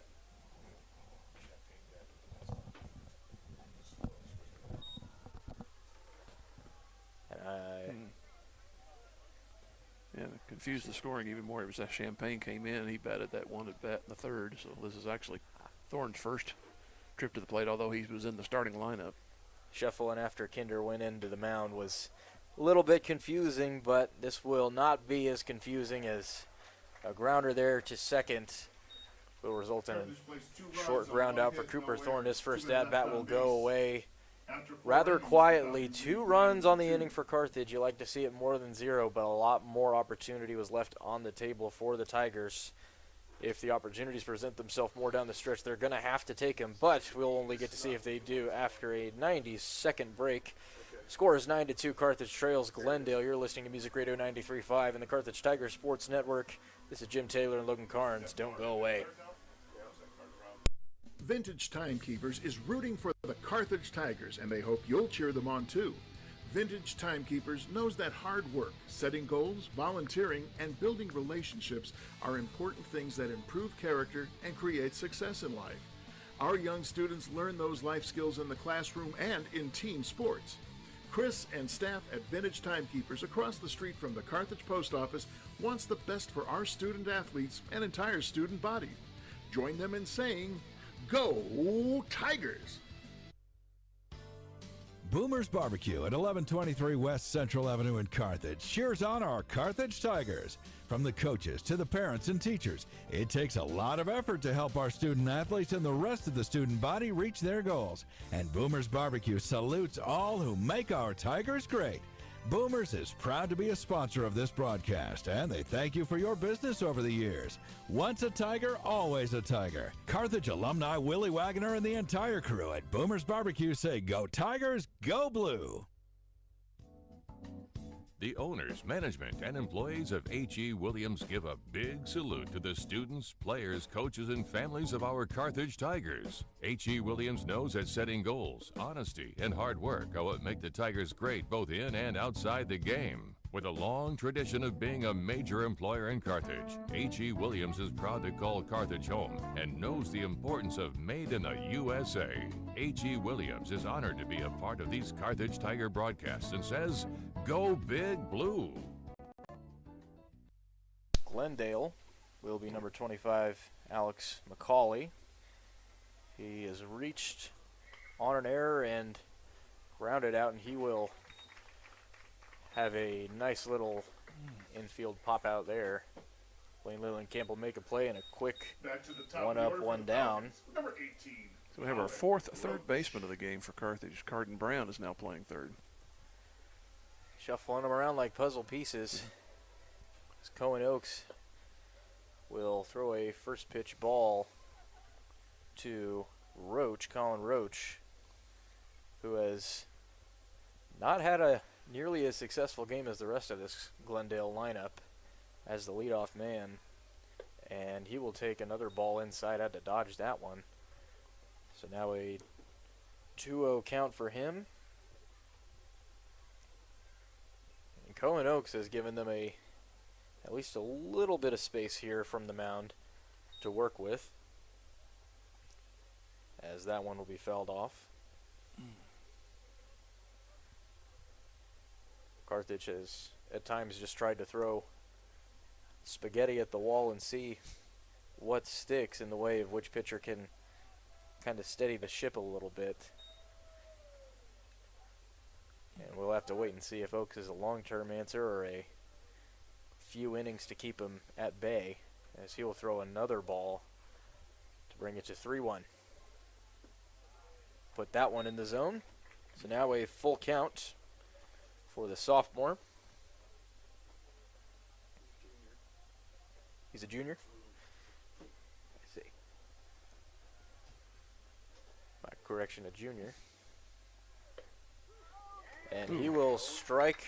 Yeah, to confuse the scoring even more, it was that Champagne came in and he batted that one at bat in the third. So this is actually Thorne's first trip to the plate, although he was in the starting lineup. Shuffling after Kinder went into the mound was a little bit confusing, but this will not be as confusing as A grounder there to second will result in a short ground out for Cooper Thorne. His first at-bat will go away rather quietly. 2 runs on the inning for Carthage. You like to see it more than 0, but a lot more opportunity was left on the table for the Tigers. If the opportunities present themselves more down the stretch, they're going to have to take them, but we'll only get to see if they do after a 90-second break. Score is 9-2. Carthage trails Glendale. You're listening to Music Radio 93.5 and the Carthage Tigers Sports Network. This is Jim Taylor and Logan Carnes. Don't go away. Vintage Timekeepers is rooting for the Carthage Tigers, and they hope you'll cheer them on too. Vintage Timekeepers knows that hard work, setting goals, volunteering, and building relationships are important things that improve character and create success in life. Our young students learn those life skills in the classroom and in team sports. Chris and staff at Vintage Timekeepers across the street from the Carthage Post Office wants the best for our student athletes and entire student body. Join them in saying, "Go Tigers!" Boomer's Barbecue at 1123 West Central Avenue in Carthage cheers on our Carthage Tigers. From the coaches to the parents and teachers, it takes a lot of effort to help our student athletes and the rest of the student body reach their goals. And Boomer's Barbecue salutes all who make our Tigers great. Boomers is proud to be a sponsor of this broadcast, and they thank you for your business over the years. Once a Tiger, always a Tiger. Carthage alumni Willie Wagner and the entire crew at Boomer's Barbecue say, "Go Tigers, go Blue." The owners, management, and employees of H.E. Williams give a big salute to the students, players, coaches, and families of our Carthage Tigers. H.E. Williams knows that setting goals, honesty, and hard work are what make the Tigers great both in and outside the game. With a long tradition of being a major employer in Carthage, H.E. Williams is proud to call Carthage home and knows the importance of made in the USA. H.E. Williams is honored to be a part of these Carthage Tiger broadcasts and says, "Go Big Blue." Glendale will be number 25, Alex McCauley. He has reached on an error and grounded out, and he will have a nice little infield pop out there. Blaine Leland Campbell make a play and a quick one up, one down. Number 18. So we have our 4th third baseman of the game for Carthage. Carden Brown is now playing third. Shuffling them around like puzzle pieces. As Cohen Oaks will throw a first pitch ball to Roach, Colin Roach, who has not had a nearly as successful game as the rest of this Glendale lineup as the leadoff man. And he will take another ball inside. Had to dodge that one. So now a 2-0 count for him. And Cohen Oaks has given them at least a little bit of space here from the mound to work with, as that one will be fouled off. Carthage has at times just tried to throw spaghetti at the wall and see what sticks in the way of which pitcher can kind of steady the ship a little bit. And we'll have to wait and see if Oaks is a long-term answer or a few innings to keep him at bay, as he will throw another ball to bring it to 3-1. Put that one in the zone. So now a full count for the sophomore. He's a junior. I see. My correction, a junior. And he will strike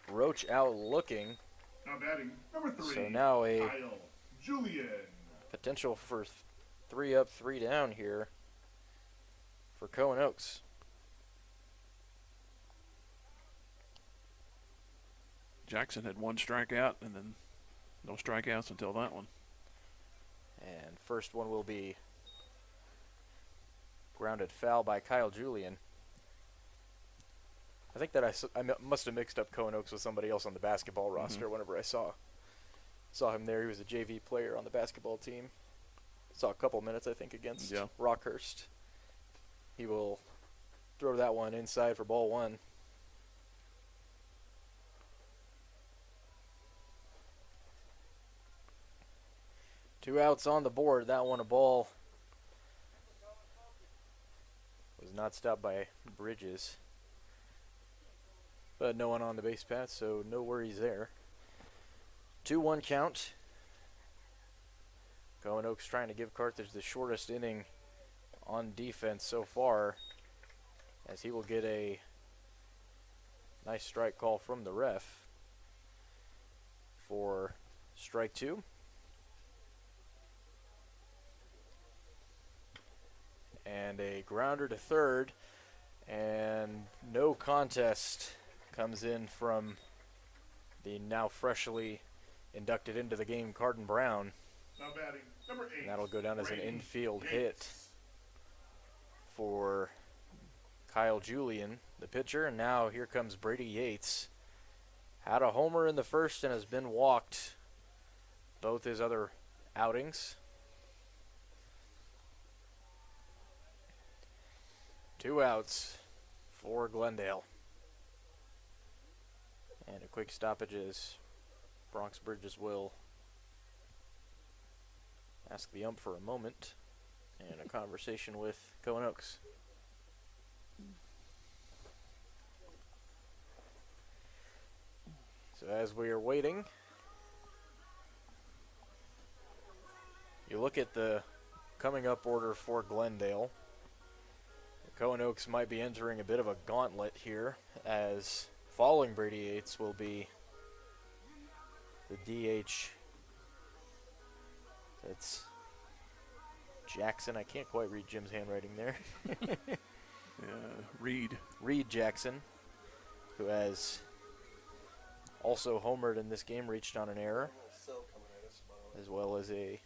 Roach out looking. Now batting, number 3. So now a Kyle Julian. potential for 3 up, 3 down here for Cohen Oaks. Jackson had 1 strikeout and then no strikeouts until that one. And first one will be grounded foul by Kyle Julian. I think that I must have mixed up Cohen Oaks with somebody else on the basketball roster whenever I saw him there. He was a JV player on the basketball team. Saw a couple minutes, I think, against Rockhurst. He will throw that one inside for ball 1. 2 outs on the board. That one a ball. Was not stopped by Bridges. But no one on the base path, so no worries there. 2-1 count. Cohen Oaks trying to give Carthage the shortest inning on defense so far, as he will get a nice strike call from the ref for strike 2. And a grounder to third, and no contest comes in from the now freshly inducted into the game Carden Brown. Now batting, number 8. And that'll go down as an Brady infield Yates. hit for Kyle Julian, the pitcher. And now here comes Brady Yates. Had a homer in the first and has been walked both his other outings. 2 outs for Glendale. And a quick stoppage as Bronx Bridges will ask the ump for a moment and a conversation with Cohen Oaks. So as we are waiting, you look at the coming up order for Glendale. Cohen Oaks might be entering a bit of a gauntlet here, as following Brady Yates will be the DH. That's Jackson. I can't quite read Jim's handwriting there. Reed Jackson, who has also homered in this game, reached on an error, as well as a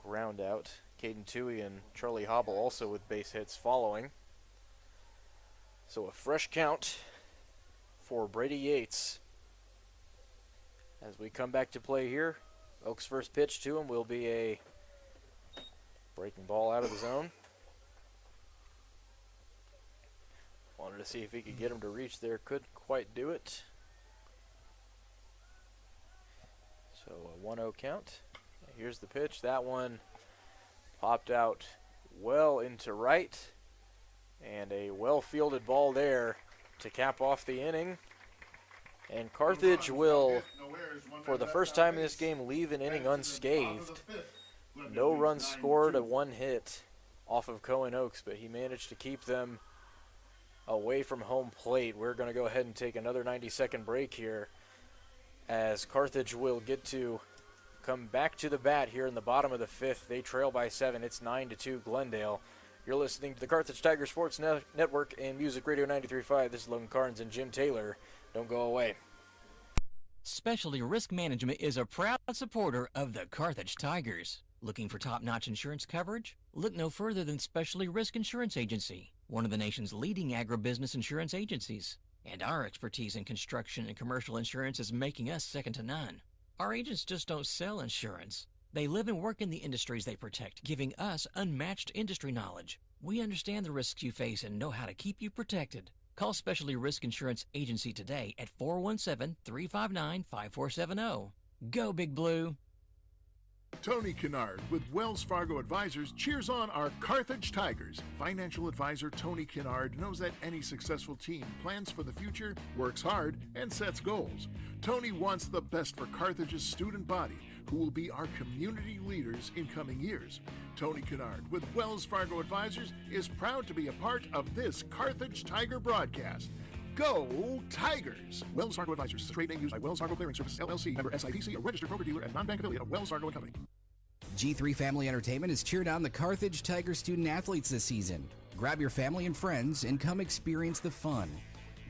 ground out. Caden Toohey and Charlie Hobble also with base hits following. So a fresh count for Brady Yates. As we come back to play here, Oaks' first pitch to him will be a breaking ball out of the zone. Wanted to see if he could get him to reach there. Couldn't quite do it. So a 1-0 count. Here's the pitch. That one popped out well into right. And a well-fielded ball there to cap off the inning. And Carthage will, for the first time in this game, leave an inning unscathed. No runs scored, a 1 hit off of Cohen Oaks, but he managed to keep them away from home plate. We're going to go ahead and take another 90-second break here, as Carthage will get to come back to the bat here in the bottom of the 5th. They trail by 7. It's 9-2 Glendale. You're listening to the Carthage Tiger Sports Network and Music Radio 93.5. This is Logan Carnes and Jim Taylor. Don't go away. Specialty Risk Management is a proud supporter of the Carthage Tigers. Looking for top-notch insurance coverage? Look no further than Specialty Risk Insurance Agency, one of the nation's leading agribusiness insurance agencies. And our expertise in construction and commercial insurance is making us second to none. Our agents just don't sell insurance. They live and work in the industries they protect, giving us unmatched industry knowledge. We understand the risks you face and know how to keep you protected. Call Specialty Risk Insurance Agency today at 417-359-5470. Go Big Blue! Tony Kennard with Wells Fargo Advisors cheers on our Carthage Tigers. Financial advisor Tony Kennard knows that any successful team plans for the future, works hard, and sets goals. Tony wants the best for Carthage's student body, who will be our community leaders in coming years. Tony Kennard with Wells Fargo Advisors is proud to be a part of this Carthage Tiger broadcast. Go Tigers! Wells Fargo Advisors is a trade name used by Wells Fargo Clearing Services, LLC, member SIPC, a registered broker-dealer and non-bank affiliate of Wells Fargo & Company. G3 Family Entertainment has cheered on the Carthage Tiger student-athletes this season. Grab your family and friends and come experience the fun.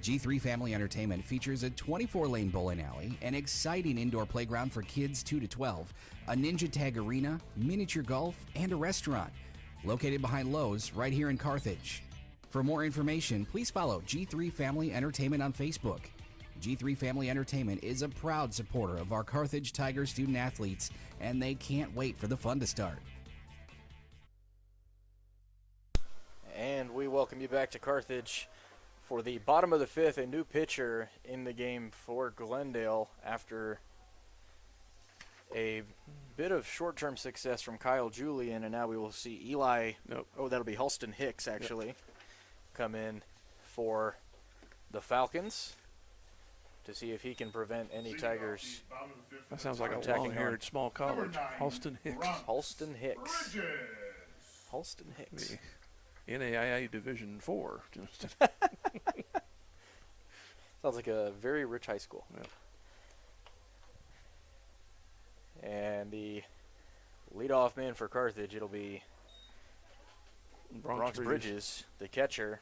G3 Family Entertainment features a 24-lane bowling alley, an exciting indoor playground for kids 2 to 12, a ninja tag arena, miniature golf, and a restaurant. Located behind Lowe's right here in Carthage. For more information, please follow G3 Family Entertainment on Facebook. G3 Family Entertainment is a proud supporter of our Carthage Tiger student athletes, and they can't wait for the fun to start. And we welcome you back to Carthage for the bottom of the 5th, a new pitcher in the game for Glendale after A bit of short-term success from Kyle Julian, and now we will see Eli. Nope. Oh, that'll be Halston Hicks, actually, come in for the Falcons to see if he can prevent any Tigers. That sounds like a attacking long-haired on. small college. Halston Hicks. Halston Hicks. Halston Hicks. NAIA Division 4. Sounds like a very rich high school. Yep. And the leadoff man for Carthage, it'll be Bronx Bridges, the catcher.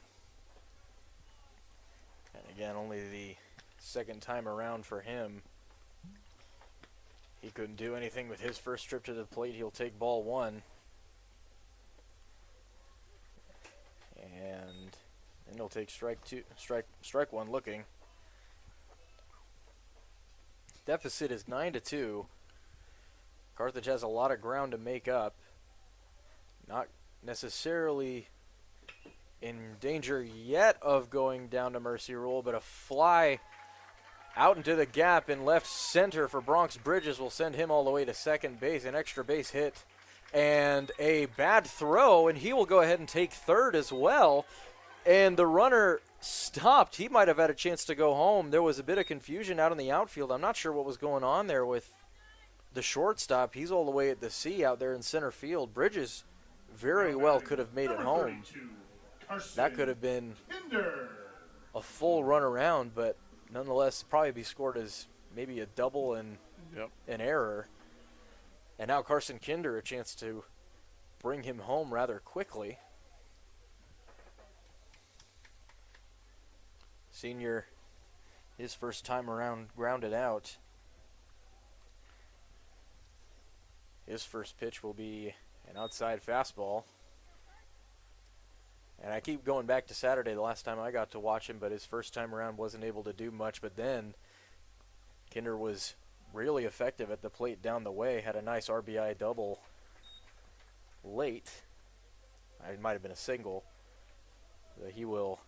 And again, only the second time around for him. He couldn't do anything with his first trip to the plate. He'll take ball one. And then he'll take strike one looking. Deficit is 9-2. Carthage has a lot of ground to make up. Not necessarily in danger yet of going down to mercy rule, but a fly out into the gap in left center for Bronx Bridges will send him all the way to second base. An extra base hit and a bad throw, and he will go ahead and take third as well. And the runner stopped. He might have had a chance to go home. There was a bit of confusion out in the outfield. I'm not sure what was going on there with the shortstop. He's all the way at the C out there in center field. Bridges very well could have made it home. That could have been a full run around, but nonetheless probably be scored as maybe a double and an error. And now Carson Kinder a chance to bring him home rather quickly. Senior, his first time around, grounded out. His first pitch will be an outside fastball. And I keep going back to Saturday, the last time I got to watch him, but his first time around wasn't able to do much. But then Kinder was really effective at the plate down the way, had a nice RBI double late. It might have been a single. But he will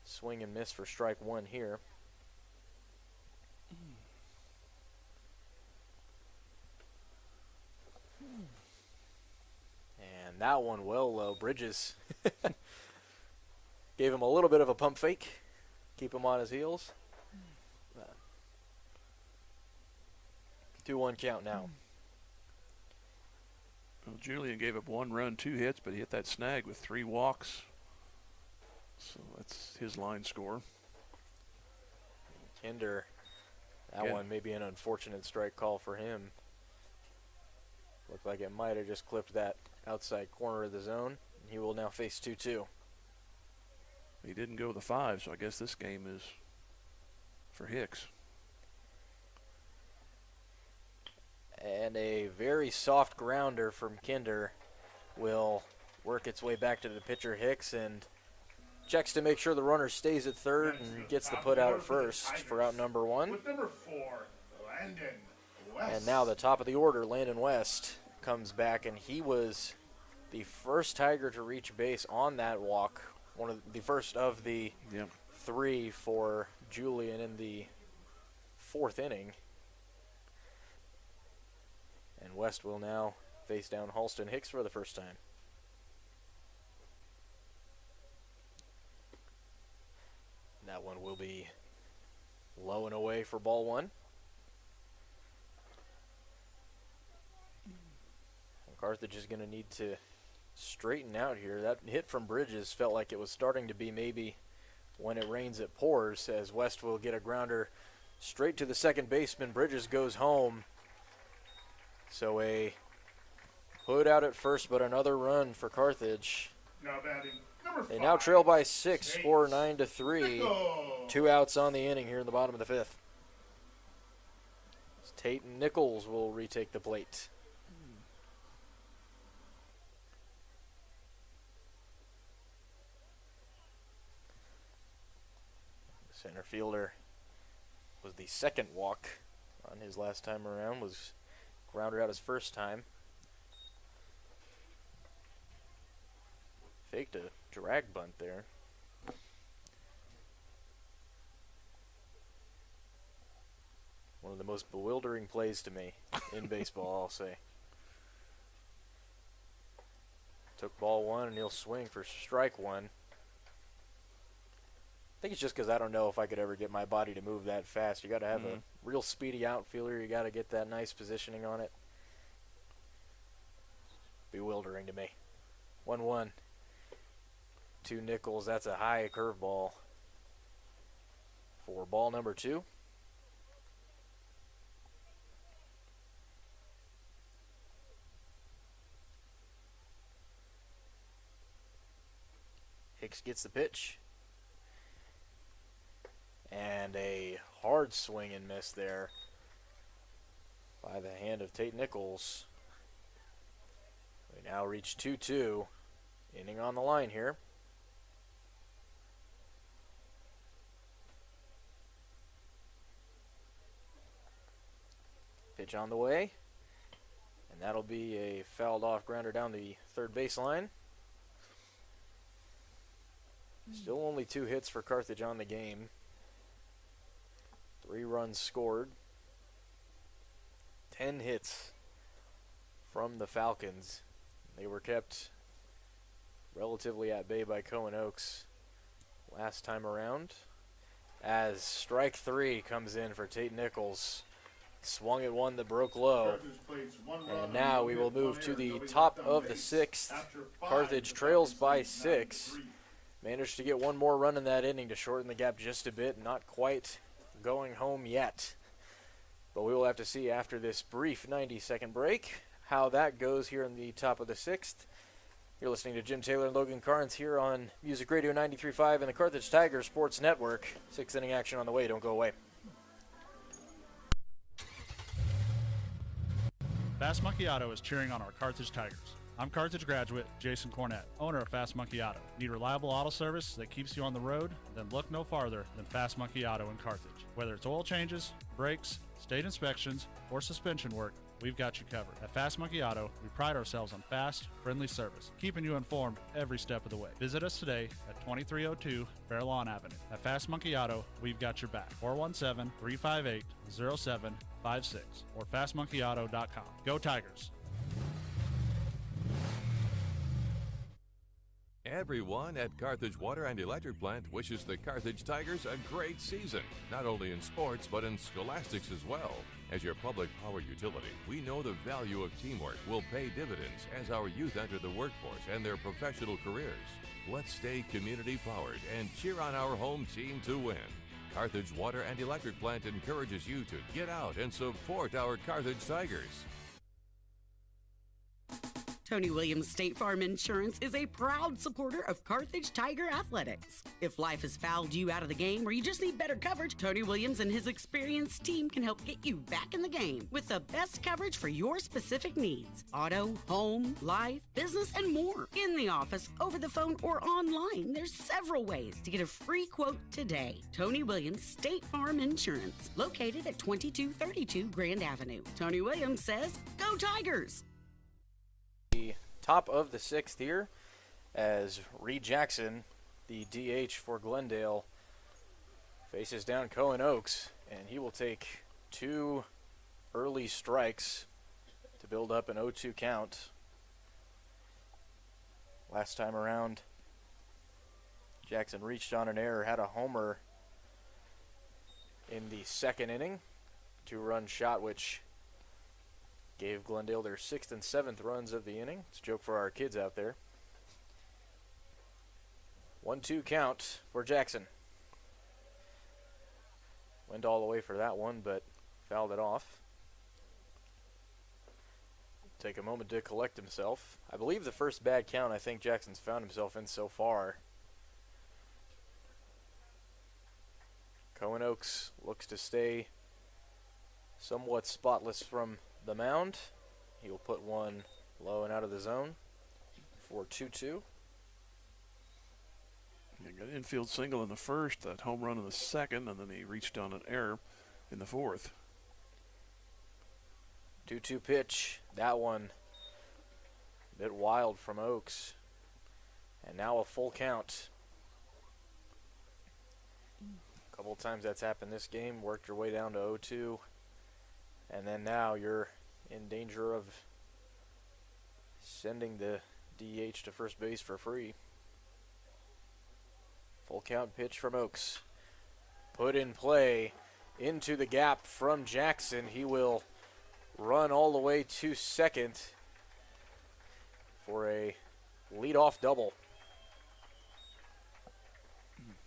swing and miss for strike one here. And that one well low. Bridges gave him a little bit of a pump fake. Keep him on his heels. 2-1 count now. Well, Julian gave up 1 run, 2 hits, but he hit that snag with 3 walks. So that's his line score. Kinder, that one may be an unfortunate strike call for him. Looked like it might have just clipped that outside corner of the zone. He will now face 2-2. He didn't go the 5, so I guess this game is for Hicks. And a very soft grounder from Kinder will work its way back to the pitcher Hicks and checks to make sure the runner stays at third and gets the put out at first for out number 1. With number 4, Landon West. And now the top of the order, Landon West, comes back, and he was the first Tiger to reach base on that walk. One of the first of the 3 for Julian in the 4th inning. And West will now face down Halston Hicks for the first time. That one will be low and away for ball 1. And Carthage is going to need to straighten out here. That hit from Bridges felt like it was starting to be maybe when it rains it pours, as West will get a grounder straight to the second baseman. Bridges goes home. So a put out at first, but another run for Carthage. Now batting number 5. They now trail by 6, score 9-3. 2 outs on the inning here in the bottom of the 5th. Tate Nichols will retake the plate. Center fielder was the second walk on his last time around, was grounded out his first time. Faked a drag bunt there. One of the most bewildering plays to me in baseball, I'll say. Took ball one, and he'll swing for strike one. I think it's just because I don't know if I could ever get my body to move that fast. You got to have a real speedy outfielder. You got to get that nice positioning on it. Bewildering to me. 1-1. 2 Nichols. That's a high curveball for ball number 2. Hicks gets the pitch. And a hard swing and miss there by the hand of Tate Nichols. We now reach 2-2. Inning on the line here. Pitch on the way. And that'll be a fouled off grounder down the third baseline. Still only 2 hits for Carthage on the game. 3 runs scored. 10 hits from the Falcons. They were kept relatively at bay by Cohen Oaks last time around. As strike 3 comes in for Tate Nichols. Swung at one that broke low. And now we will move to the top of the 6th. Carthage trails by 6. Managed to get one more run in that inning to shorten the gap just a bit. Not quite going home yet. But we will have to see after this brief 90-second break how that goes here in the top of the 6th. You're listening to Jim Taylor and Logan Carnes here on Music Radio 93.5 and the Carthage Tigers Sports Network. 6th inning action on the way. Don't go away. Fast Monkey Auto is cheering on our Carthage Tigers. I'm Carthage graduate Jason Cornett, owner of Fast Monkey Auto. Need reliable auto service that keeps you on the road? Then look no farther than Fast Monkey Auto in Carthage. Whether it's oil changes, brakes, state inspections, or suspension work, we've got you covered. At Fast Monkey Auto, we pride ourselves on fast, friendly service, keeping you informed every step of the way. Visit us today at 2302 Fairlawn Avenue. At Fast Monkey Auto, we've got your back. 417-358-0756 or fastmonkeyauto.com. Go Tigers! Everyone at Carthage Water and Electric Plant wishes the Carthage Tigers a great season, not only in sports but in scholastics as well. As your public power utility, we know the value of teamwork will pay dividends as our youth enter the workforce and their professional careers. Let's stay community powered and cheer on our home team to win. Carthage Water and Electric Plant encourages you to get out and support our Carthage Tigers. Tony Williams State Farm Insurance is a proud supporter of Carthage Tiger Athletics. If life has fouled you out of the game or you just need better coverage, Tony Williams and his experienced team can help get you back in the game with the best coverage for your specific needs. Auto, home, life, business, and more. In the office, over the phone, or online, there's several ways to get a free quote today. Tony Williams State Farm Insurance, located at 2232 Grand Avenue. Tony Williams says, go Tigers! The top of the 6th here as Reed Jackson, the DH for Glendale, faces down Cohen Oaks, and he will take 2 early strikes to build up an 0-2 count. Last time around, Jackson reached on an error, had a homer in the 2nd inning, 2-run shot which gave Glendale their 6th and 7th runs of the inning. It's a joke for our kids out there. 1-2 count for Jackson. Went all the way for that one, but fouled it off. Take a moment to collect himself. I believe the first bad count I think Jackson's found himself in so far. Cohen Oaks looks to stay somewhat spotless from the mound. He will put one low and out of the zone for 2-2. You got an infield single in the first, that home run in the second, and then he reached on an error in the fourth. 2-2 pitch. That one a bit wild from Oaks. And now a full count. A couple of times that's happened this game. Worked your way down to 0-2. And then now you're in danger of sending the DH to first base for free. Full count pitch from Oaks. Put in play into the gap from Jackson. He will run all the way to second for a leadoff double.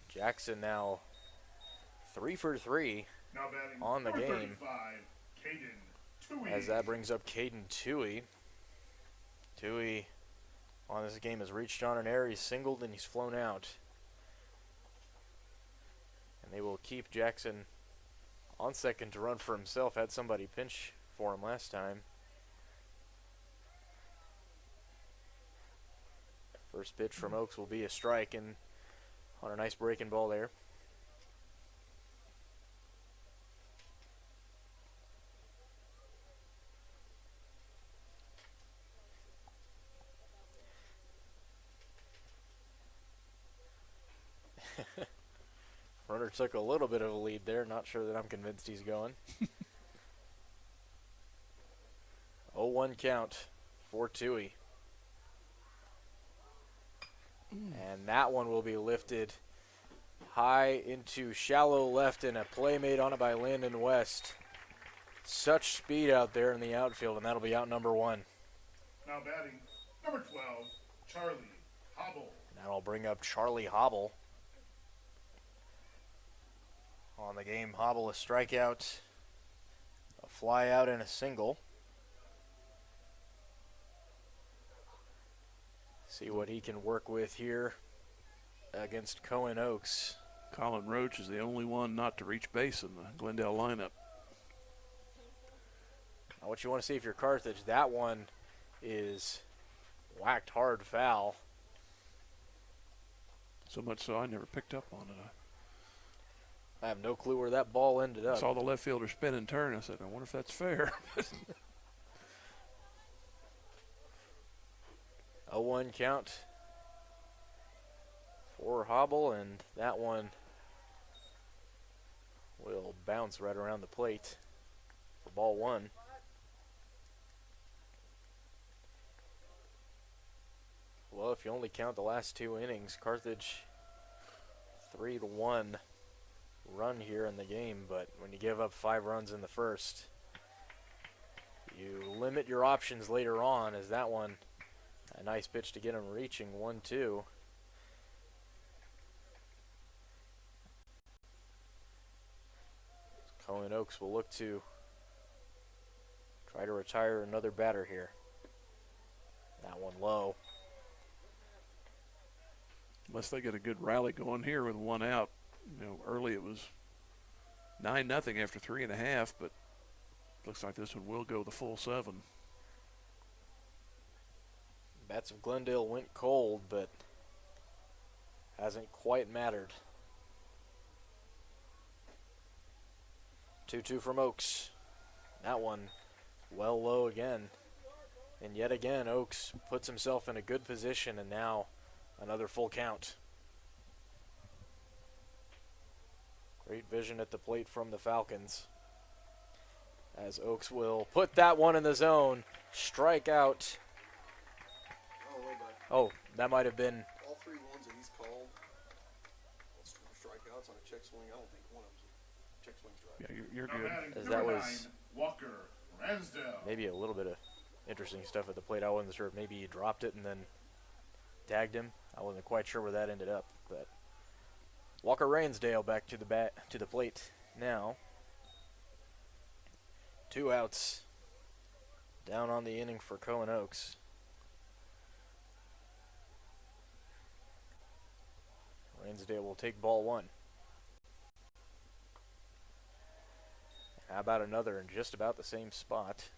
Jackson now 3 for 3 on the game. As that brings up Caden Toohey. Toohey on this game has reached on an air. He's singled and he's flown out. And they will keep Jackson on second to run for himself. Had somebody pinch for him last time. First pitch from Oaks will be a strike, and on a nice breaking ball there. Runner took a little bit of a lead there. Not sure that I'm convinced he's going. 0-1 count for Toohey. And that one will be lifted high into shallow left, and a play made on it by Landon West. Such speed out there in the outfield, and that'll be out number 1. Now batting, number 12, Charlie Hobble. That'll bring up Charlie Hobble. On the game, Hobble a strikeout, a fly out, and a single. See what he can work with here against Cohen Oaks. Colin Roach is the only one not to reach base in the Glendale lineup. Now what you want to see if you're Carthage, that one is whacked hard foul. So much so I never picked up on it. I have no clue where that ball ended up. I saw the left fielder spin and turn. I said, I wonder if that's fair. 0-1 count for Hobble, and that one will bounce right around the plate for ball 1. Well, if you only count the last 2 innings, Carthage 3-1 run here in the game, but when you give up 5 runs in the first, you limit your options later on, as that one, a nice pitch to get him reaching 1-2. Cohen Oaks will look to try to retire another batter here. That one low. Unless they get a good rally going here with 1 out. You know, early it was 9-0 after 3.5, but looks like this one will go the full 7. Bats of Glendale went cold, but hasn't quite mattered. 2-2 from Oaks. That one well low again. And yet again, Oaks puts himself in a good position, and now another full count. Great vision at the plate from the Falcons, as Oaks will put that one in the zone. Strike out. Oh, that might have been. All 3 ones that he's called, strikeouts on a check swing. I don't think one of them's a check swing strike. Yeah, you're good. As that was Walker Ransdale. maybe a little bit of interesting stuff at the plate. I wasn't sure if maybe he dropped it and then tagged him. I wasn't quite sure where that ended up, but Walker Ransdale back to the plate now. 2 outs down on the inning for Cohen Oaks. Ransdale will take ball 1. How about another in just about the same spot?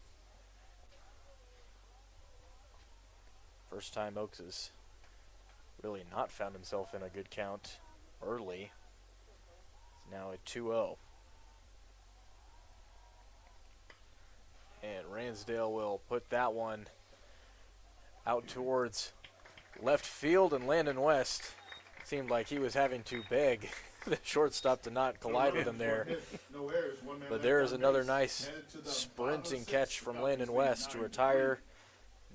First time Oaks has really not found himself in a good count early. It's now at 2-0. And Ransdale will put that one out towards left field, and Landon West seemed like he was having to beg the shortstop to not collide with him there. No errors, one man But left there is on another base. nice Headed to the sprinting bottom of the catch sixth, from about Landon his West to 9 retire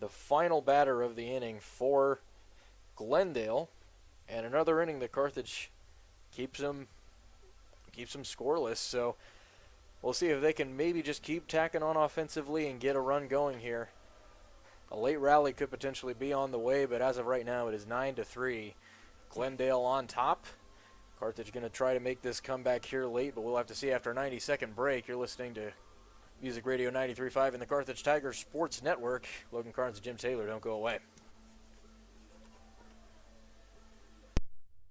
the final batter of the inning for Glendale. And another inning that Carthage keeps them scoreless. So we'll see if they can maybe just keep tacking on offensively and get a run going here. A late rally could potentially be on the way, but as of right now, it is 9-3. Glendale on top. Carthage going to try to make this comeback here late, but we'll have to see after a 90-second break. You're listening to Music Radio 93.5 and the Carthage Tigers Sports Network. Logan Carnes and Jim Taylor, don't go away.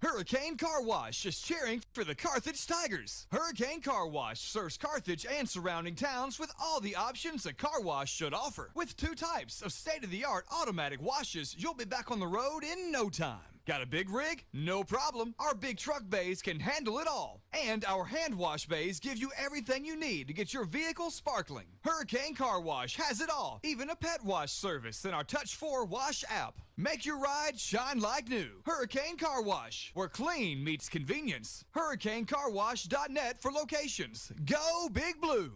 Hurricane Car Wash is cheering for the Carthage Tigers. Hurricane Car Wash serves Carthage and surrounding towns with all the options a car wash should offer. With 2 types of state-of-the-art automatic washes, you'll be back on the road in no time. Got a big rig? No problem. Our big truck bays can handle it all. And our hand wash bays give you everything you need to get your vehicle sparkling. Hurricane Car Wash has it all, even a pet wash service in our Touch 4 Wash app. Make your ride shine like new. Hurricane Car Wash, where clean meets convenience. HurricaneCarWash.net for locations. Go Big Blue.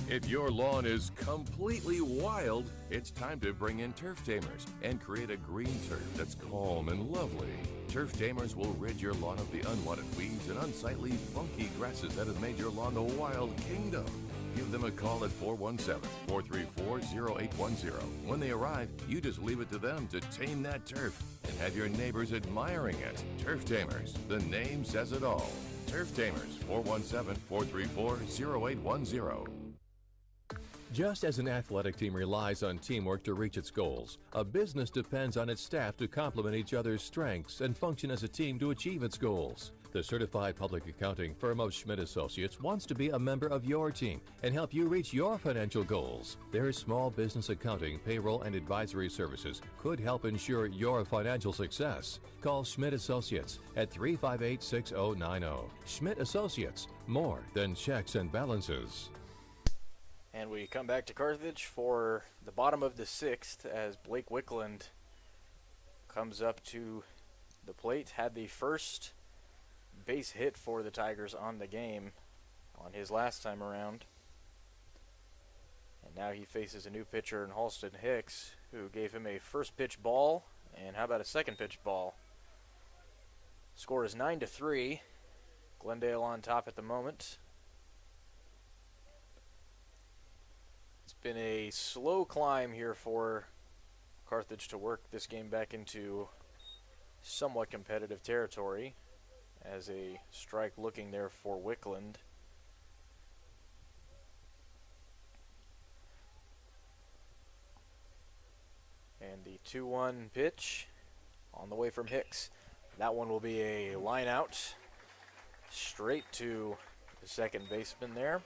If your lawn is completely wild, it's time to bring in Turf Tamers and create a green turf that's calm and lovely. Turf Tamers will rid your lawn of the unwanted weeds and unsightly, funky grasses that have made your lawn a wild kingdom. Give them a call at 417-434-0810. When they arrive, you just leave it to them to tame that turf and have your neighbors admiring it. Turf Tamers, the name says it all. Turf Tamers, 417-434-0810. Just as an athletic team relies on teamwork to reach its goals, a business depends on its staff to complement each other's strengths and function as a team to achieve its goals. The certified public accounting firm of Schmidt Associates wants to be a member of your team and help you reach your financial goals. Their small business accounting, payroll, and advisory services could help ensure your financial success. Call Schmidt Associates at 358-6090. Schmidt Associates, more than checks and balances. And we come back to Carthage for the bottom of the 6th as Blake Wickland comes up to the plate. Had the first base hit for the Tigers on the game on his last time around. And now he faces a new pitcher in Halston Hicks, who gave him a first pitch ball, and how about a second pitch ball? Score is 9-3. Glendale on top at the moment. It's been a slow climb here for Carthage to work this game back into somewhat competitive territory. As a strike looking there for Wickland. And the 2-1 pitch on the way from Hicks. That one will be a line out straight to the second baseman there.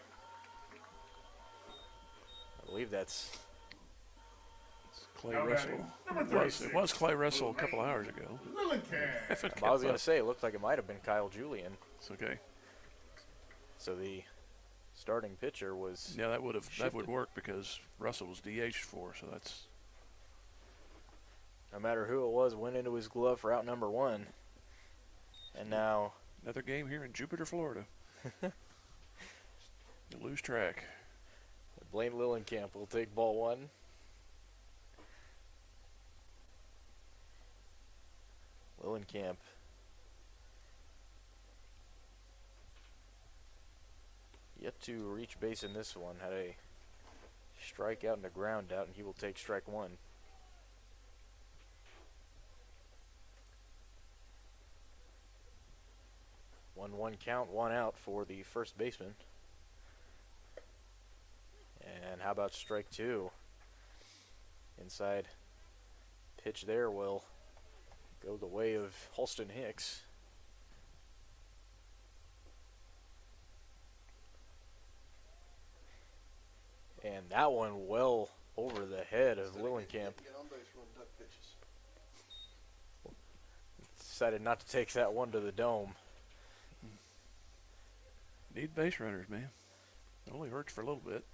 I believe that's Clay Russell. It was Clay Russell a couple hours ago. I was going to say, it looked like it might have been Kyle Julian. It's okay. So the starting pitcher was that would work because Russell was DH for, so that's no matter who it was, went into his glove for out number 1. And now another game here in Jupiter, Florida. You lose track. Blaine Lillenkamp will take ball 1. Lillenkamp yet to reach base in this one. Had a strikeout and a ground out, and he will take strike 1. One count, 1 out for the first baseman. And how about strike 2? Inside pitch there will go the way of Halston Hicks. And that one well over the head of Lillenkamp. Decided not to take that one to the dome. Need base runners, man. It only hurts for a little bit.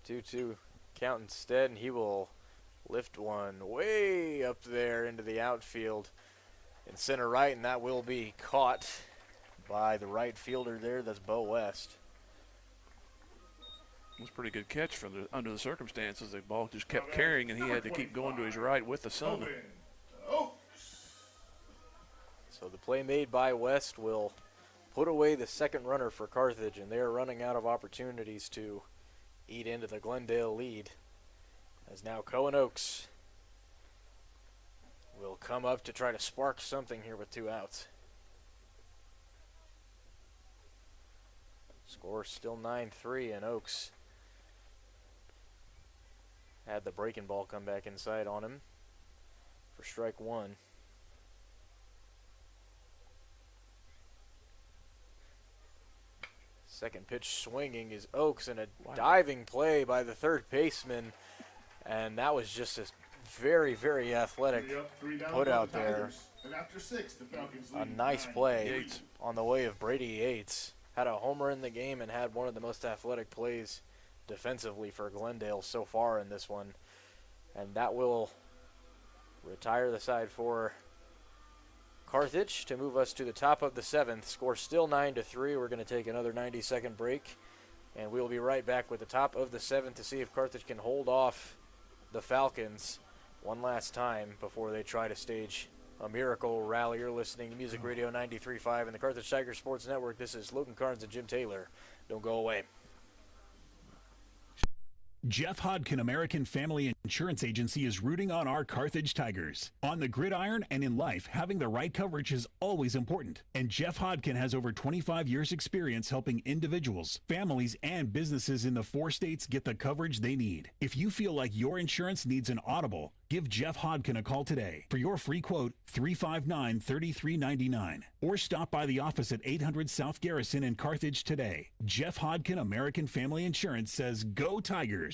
2-2 count instead, and he will Lift one way up there into the outfield in center right, and that will be caught by the right fielder there. That's Bo West. It was a pretty good catch under the circumstances. The ball just kept carrying, and he had to keep going to his right with the sun. So the play made by West will put away the second runner for Carthage, and they are running out of opportunities to eat into the Glendale lead. As now Cohen Oaks will come up to try to spark something here with 2 outs. Score still 9-3, and Oaks had the breaking ball come back inside on him for strike 1. Second pitch swinging is Oaks, and a diving play by the third baseman. And that was just a very, very athletic put out there. And after 6, the Falcons A nice play on the way of Brady Yates. Had a homer in the game and had one of the most athletic plays defensively for Glendale so far in this one. And that will retire the side for Carthage to move us to the top of the 7th. Score still 9-3. We're going to take another 90-second break. And we'll be right back with the top of the 7th to see if Carthage can hold off the Falcons one last time before they try to stage a miracle rally. You're listening to Music Radio 93.5 and the Carthage Tiger Sports Network. This is Logan Carnes and Jim Taylor. Don't go away. Jeff Hodkin American Family Insurance Agency is rooting on our Carthage Tigers. On the gridiron and in life, having the right coverage is always important. And Jeff Hodkin has over 25 years experience helping individuals, families, and businesses in the 4 states get the coverage they need. If you feel like your insurance needs an audible, give Jeff Hodkin a call today. For your free quote, 359-3399. Or stop by the office at 800 South Garrison in Carthage today. Jeff Hodkin American Family Insurance says, go Tigers.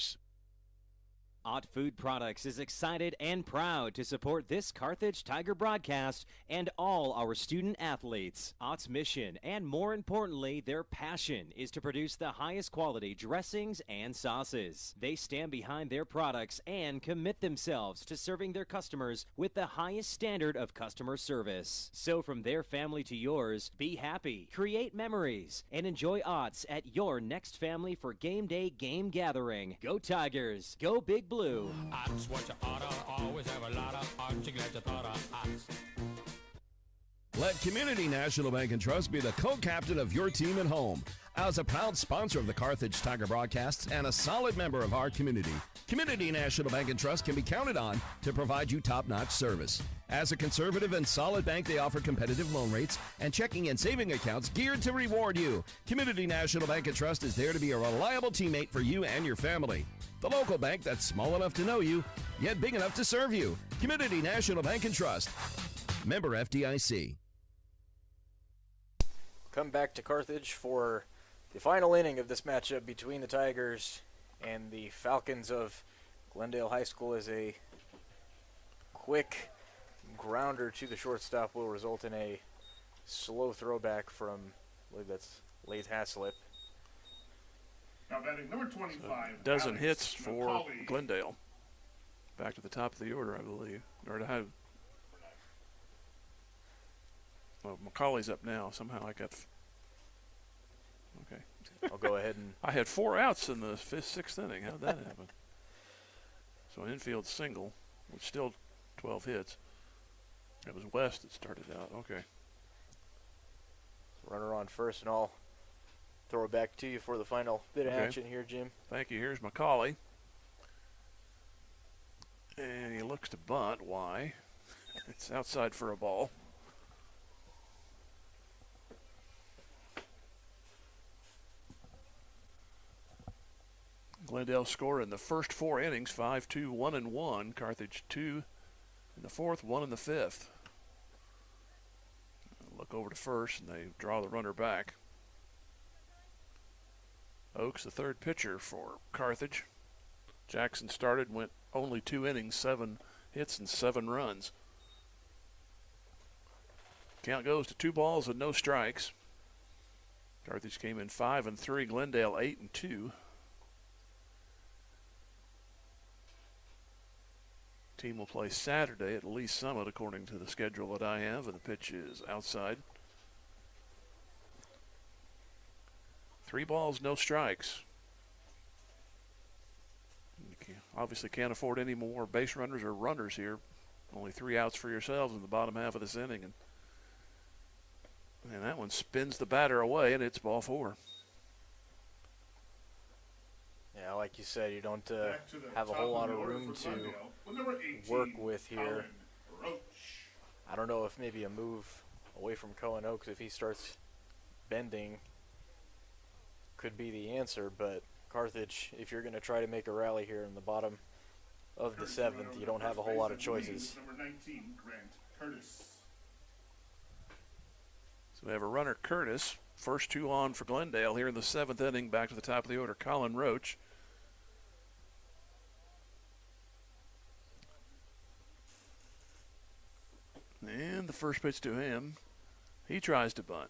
Ott Food Products is excited and proud to support this Carthage Tiger broadcast and all our student athletes. Ott's mission, and more importantly, their passion, is to produce the highest quality dressings and sauces. They stand behind their products and commit themselves to serving their customers with the highest standard of customer service. So from their family to yours, be happy, create memories, and enjoy Ott's at your next family for game day game gathering. Go Tigers! Go Big Blue! Odds what you oughta, always have a lot of odds. You glad you thought of odds. Let Community National Bank and Trust be the co-captain of your team at home. As a proud sponsor of the Carthage Tiger broadcasts and a solid member of our community, Community National Bank and Trust can be counted on to provide you top-notch service. As a conservative and solid bank, they offer competitive loan rates and checking and saving accounts geared to reward you. Community National Bank and Trust is there to be a reliable teammate for you and your family. The local bank that's small enough to know you, yet big enough to serve you. Community National Bank and Trust. Member FDIC. Come back to Carthage for the final inning of this matchup between the Tigers and the Falcons of Glendale High School, as a quick grounder to the shortstop will result in a slow throwback from, I believe that's Laith Haslip. Now batting number 25. Dozen Alex hits for McCauley. Glendale. Back to the top of the order, I believe. Or to have. Well, McCauley's up now. Somehow I got. Okay. I'll go ahead and. I had 4 outs in the 5th, 6th inning. How'd that happen? So an infield single with still 12 hits. It was West that started out. Okay. Runner on first, and I'll throw it back to you for the final bit of action here, Jim. Thank you. Here's McCauley. And he looks to bunt. Why? It's outside for a ball. Glendale score in the first 4 innings, 5-2, 1-1. Carthage 2 in the 4th, 1 in the 5th. Look over to first, and they draw the runner back. Oaks, the third pitcher for Carthage. Jackson started, went only 2 innings, 7 hits and 7 runs. Count goes to 2 balls and no strikes. Carthage came in 5-3, Glendale 8-2. Team will play Saturday at Lee Summit, according to the schedule that I have, and the pitch is outside. 3 balls, no strikes. Obviously can't afford any more base runners or runners here. Only 3 outs for yourselves in the bottom half of this inning. And that one spins the batter away, and it's ball 4. Yeah, like you said, you don't have a whole lot of room to work with here. I don't know if maybe a move away from Cohen Oaks, if he starts bending, could be the answer, but Carthage, if you're going to try to make a rally here in the bottom of the 7th, you don't have a whole lot of choices. Number 19, Grant Curtis. So we have a runner, Curtis. First 2 on for Glendale here in the 7th inning. Back to the top of the order, Colin Roach. And the first pitch to him. He tries to bunt.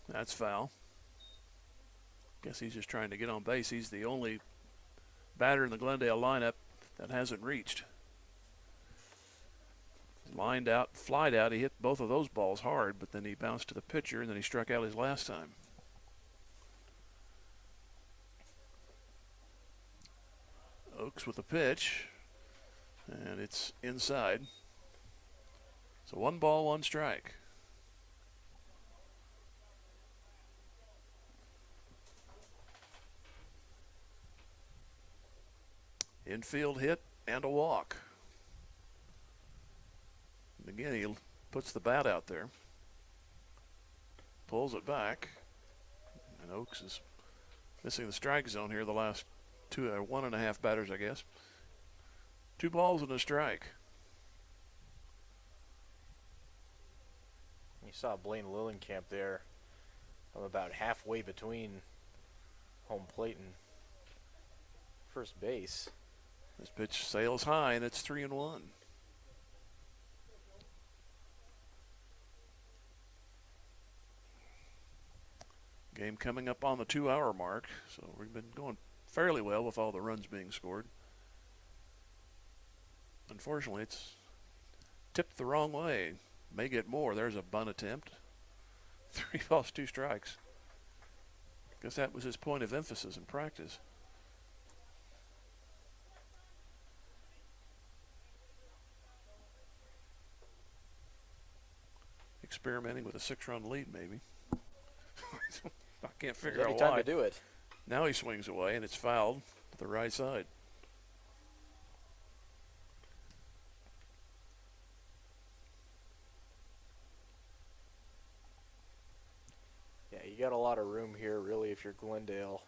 That's foul. Guess he's just trying to get on base. He's the only batter in the Glendale lineup that hasn't reached. Lined out, flied out. He hit both of those balls hard, but then he bounced to the pitcher, and then he struck out his last time. Oaks with a pitch, and it's inside. So 1 ball, 1 strike. Infield hit and a walk. And again, he puts the bat out there. Pulls it back. And Oaks is missing the strike zone here the last 1.5 batters, I guess. 2 balls and a strike. You saw Blaine Lillenkamp there. I'm about halfway between home plate and first base. This pitch sails high, and it's 3-1. Game coming up on the 2-hour mark, so we've been going fairly well with all the runs being scored. Unfortunately, it's tipped the wrong way. May get more. There's a bunt attempt. 3 balls, 2 strikes. Guess that was his point of emphasis in practice. Experimenting with a 6-run lead, maybe. I can't figure out why. Time to do it. Now he swings away, and it's fouled to the right side. Yeah, you got a lot of room here, really, if you're Glendale,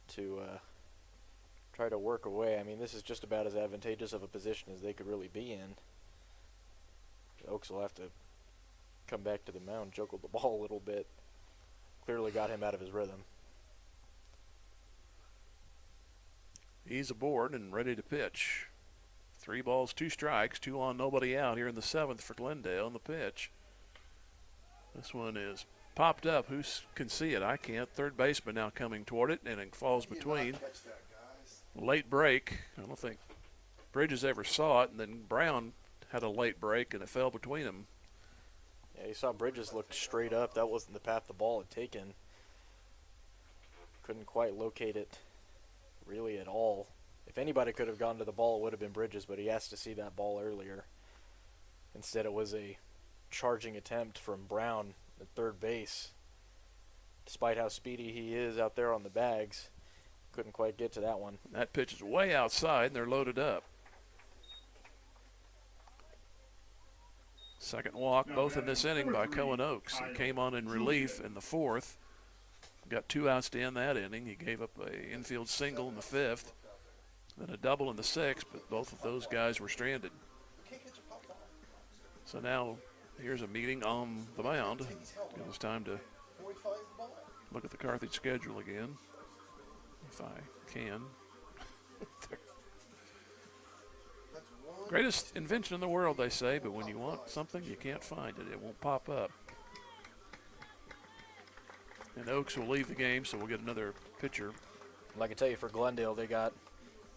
to try to work away. I mean, this is just about as advantageous of a position as they could really be in. Oaks will have to come back to the mound, juggle the ball a little bit. Clearly got him out of his rhythm. He's aboard and ready to pitch. 3 balls, 2 strikes, 2 on, nobody out here in the 7th for Glendale on the pitch. This one is popped up. Who can see it? I can't. Third baseman now coming toward it, and it falls between. Late break. I don't think Bridges ever saw it, and then Brown had a late break, and it fell between them. Yeah, you saw Bridges looked straight up. That wasn't the path the ball had taken. Couldn't quite locate it really at all. If anybody could have gone to the ball, it would have been Bridges, but he asked to see that ball earlier. Instead, it was a charging attempt from Brown at third base. Despite how speedy he is out there on the bags, couldn't quite get to that one. That pitch is way outside, and they're loaded up. Second walk, both in this inning by Cohen Oaks. He came on in relief in the 4th. Got 2 outs to end that inning. He gave up a infield single in the 5th, then a double in the 6th, but both of those guys were stranded. So now here's a meeting on the mound. It was time to look at the Carthage schedule again, if I can. Greatest invention in the world, they say, but when you want something, you can't find it. It won't pop up. And Oaks will leave the game, so we'll get another pitcher. Like I tell you, for Glendale, they got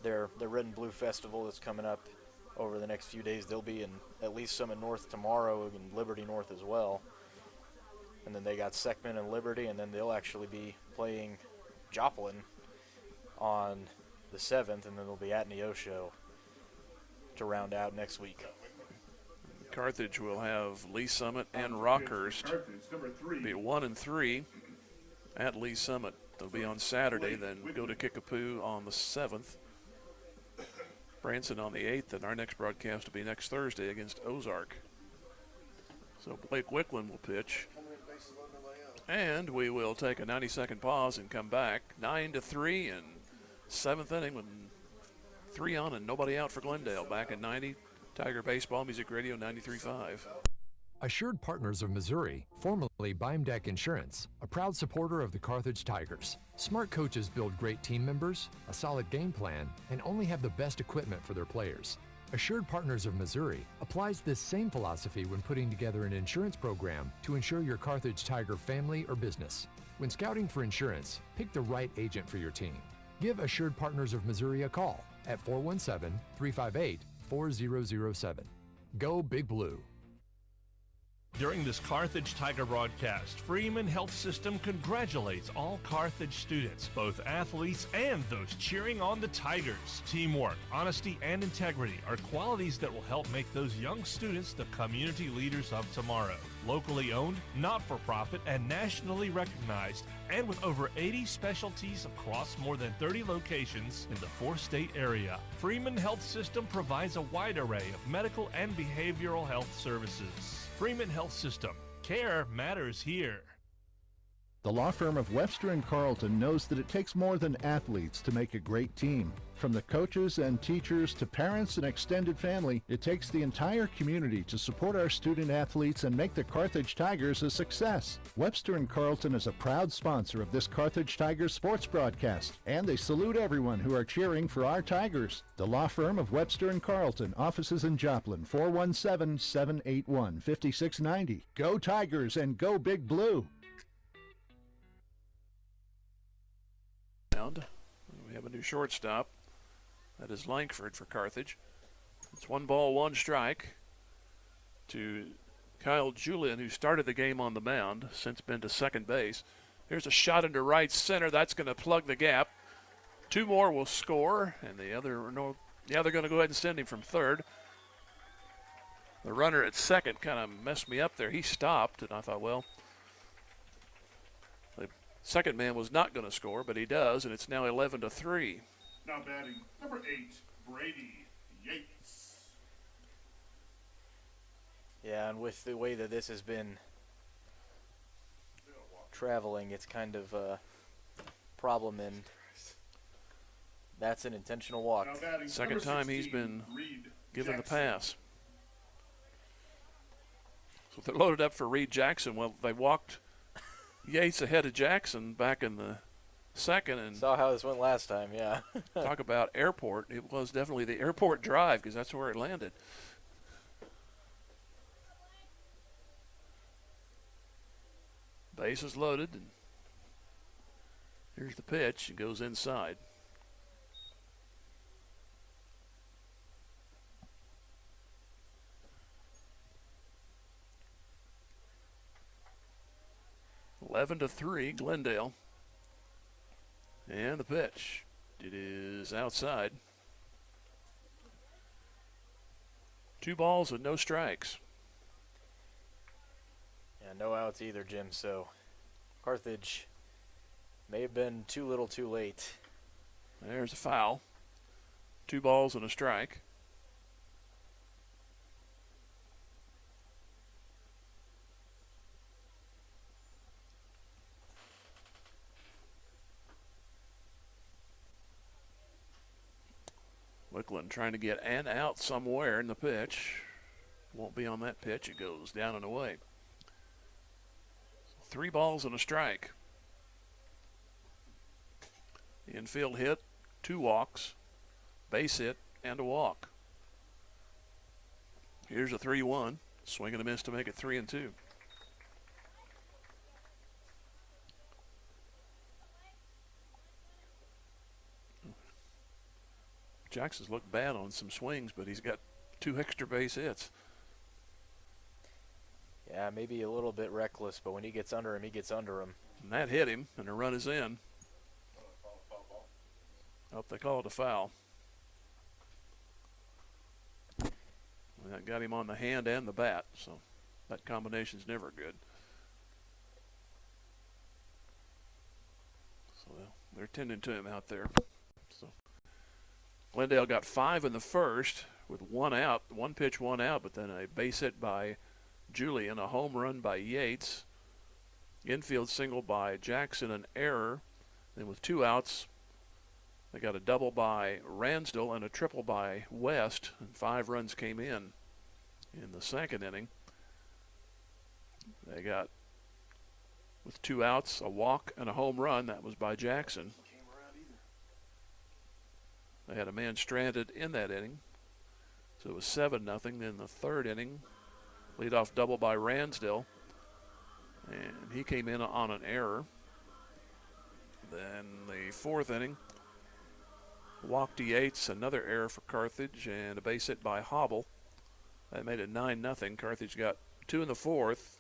their Red and Blue Festival that's coming up over the next few days. They'll be in at least Summit North tomorrow and Liberty North as well. And then they got Seckman and Liberty, and then they'll actually be playing Joplin on the 7th, and then they'll be at Neosho to round out next week. Carthage will have Lee Summit and Rockhurst. Be 1 and 3 at Lee Summit. They'll be on Saturday, then go to Kickapoo on the 7th. Branson on the 8th, and our next broadcast will be next Thursday against Ozark. So Blake Wickland will pitch. And we will take a 90-second pause and come back. 9-3 in 7th inning with 3 on and nobody out for Glendale. Back at 90, Tiger Baseball Music Radio 93.5. Assured Partners of Missouri, formerly Beimdeck Insurance, a proud supporter of the Carthage Tigers. Smart coaches build great team members, a solid game plan, and only have the best equipment for their players. Assured Partners of Missouri applies this same philosophy when putting together an insurance program to insure your Carthage Tiger family or business. When scouting for insurance, pick the right agent for your team. Give Assured Partners of Missouri a call at 417-358-4007. Go Big Blue. During this Carthage Tiger broadcast, Freeman Health System congratulates all Carthage students, both athletes and those cheering on the Tigers. Teamwork, honesty, and integrity are qualities that will help make those young students the community leaders of tomorrow. Locally owned, not-for-profit, and nationally recognized, and with over 80 specialties across more than 30 locations in the 4-state area, Freeman Health System provides a wide array of medical and behavioral health services. Freeman Health System. Care matters here. The law firm of Webster & Carlton knows that it takes more than athletes to make a great team. From the coaches and teachers to parents and extended family, it takes the entire community to support our student athletes and make the Carthage Tigers a success. Webster & Carlton is a proud sponsor of this Carthage Tigers sports broadcast, and they salute everyone who are cheering for our Tigers. The law firm of Webster & Carlton, offices in Joplin, 417-781-5690. Go Tigers and go Big Blue! We have a new shortstop. That is Langford for Carthage. It's 1 ball, 1 strike to Kyle Julian, who started the game on the mound, since been to second base. Here's a shot into right center. That's going to plug the gap. 2 more will score, and they're going to go ahead and send him from third. The runner at second kind of messed me up there. He stopped, and I thought, well, the second man was not going to score, but he does, and it's now 11-3. Now batting number 8, Brady Yates. Yeah, and with the way that this has been traveling, it's kind of a problem, and that's an intentional walk. Second time he's been given the pass. So they're loaded up for Reed Jackson. Well, they walked Yates ahead of Jackson back in the second, and saw how this went last time. Yeah. Talk about airport. It was definitely the airport drive, because that's where it landed. Base is loaded, and here's the pitch. It goes inside. Eleven to 3, Glendale. And the pitch. It is outside. 2 balls and no strikes. Yeah, no outs either, Jim. So Carthage may have been too little too late. There's a foul. 2 balls and a strike. Wickland trying to get an out somewhere in the pitch. Won't be on that pitch. It goes down and away. 3 balls and a strike. Infield hit, 2 walks, base hit, and a walk. Here's a 3-1. Swing and a miss to make it 3-2. Jackson's looked bad on some swings, but he's got 2 extra base hits. Yeah, maybe a little bit reckless, but when he gets under him, he gets under him. And that hit him, and the run is in. Oh, they call it a foul. And that got him on the hand and the bat, so that combination's never good. So they're tending to him out there. So Glendale got 5 in the first with 1 out, 1 pitch, 1 out, but then a base hit by Julian, a home run by Yates, infield single by Jackson, an error. Then with 2 outs, they got a double by Ransdell and a triple by West, and 5 runs came in the second inning. They got, with 2 outs, a walk and a home run. That was by Jackson. They had a man stranded in that inning, so it was 7-0. Then the third inning, leadoff double by Ransdell, and he came in on an error. Then the fourth inning, walk to Yates, another error for Carthage, and a base hit by Hobble. That made it 9-0. Carthage got 2 in the fourth,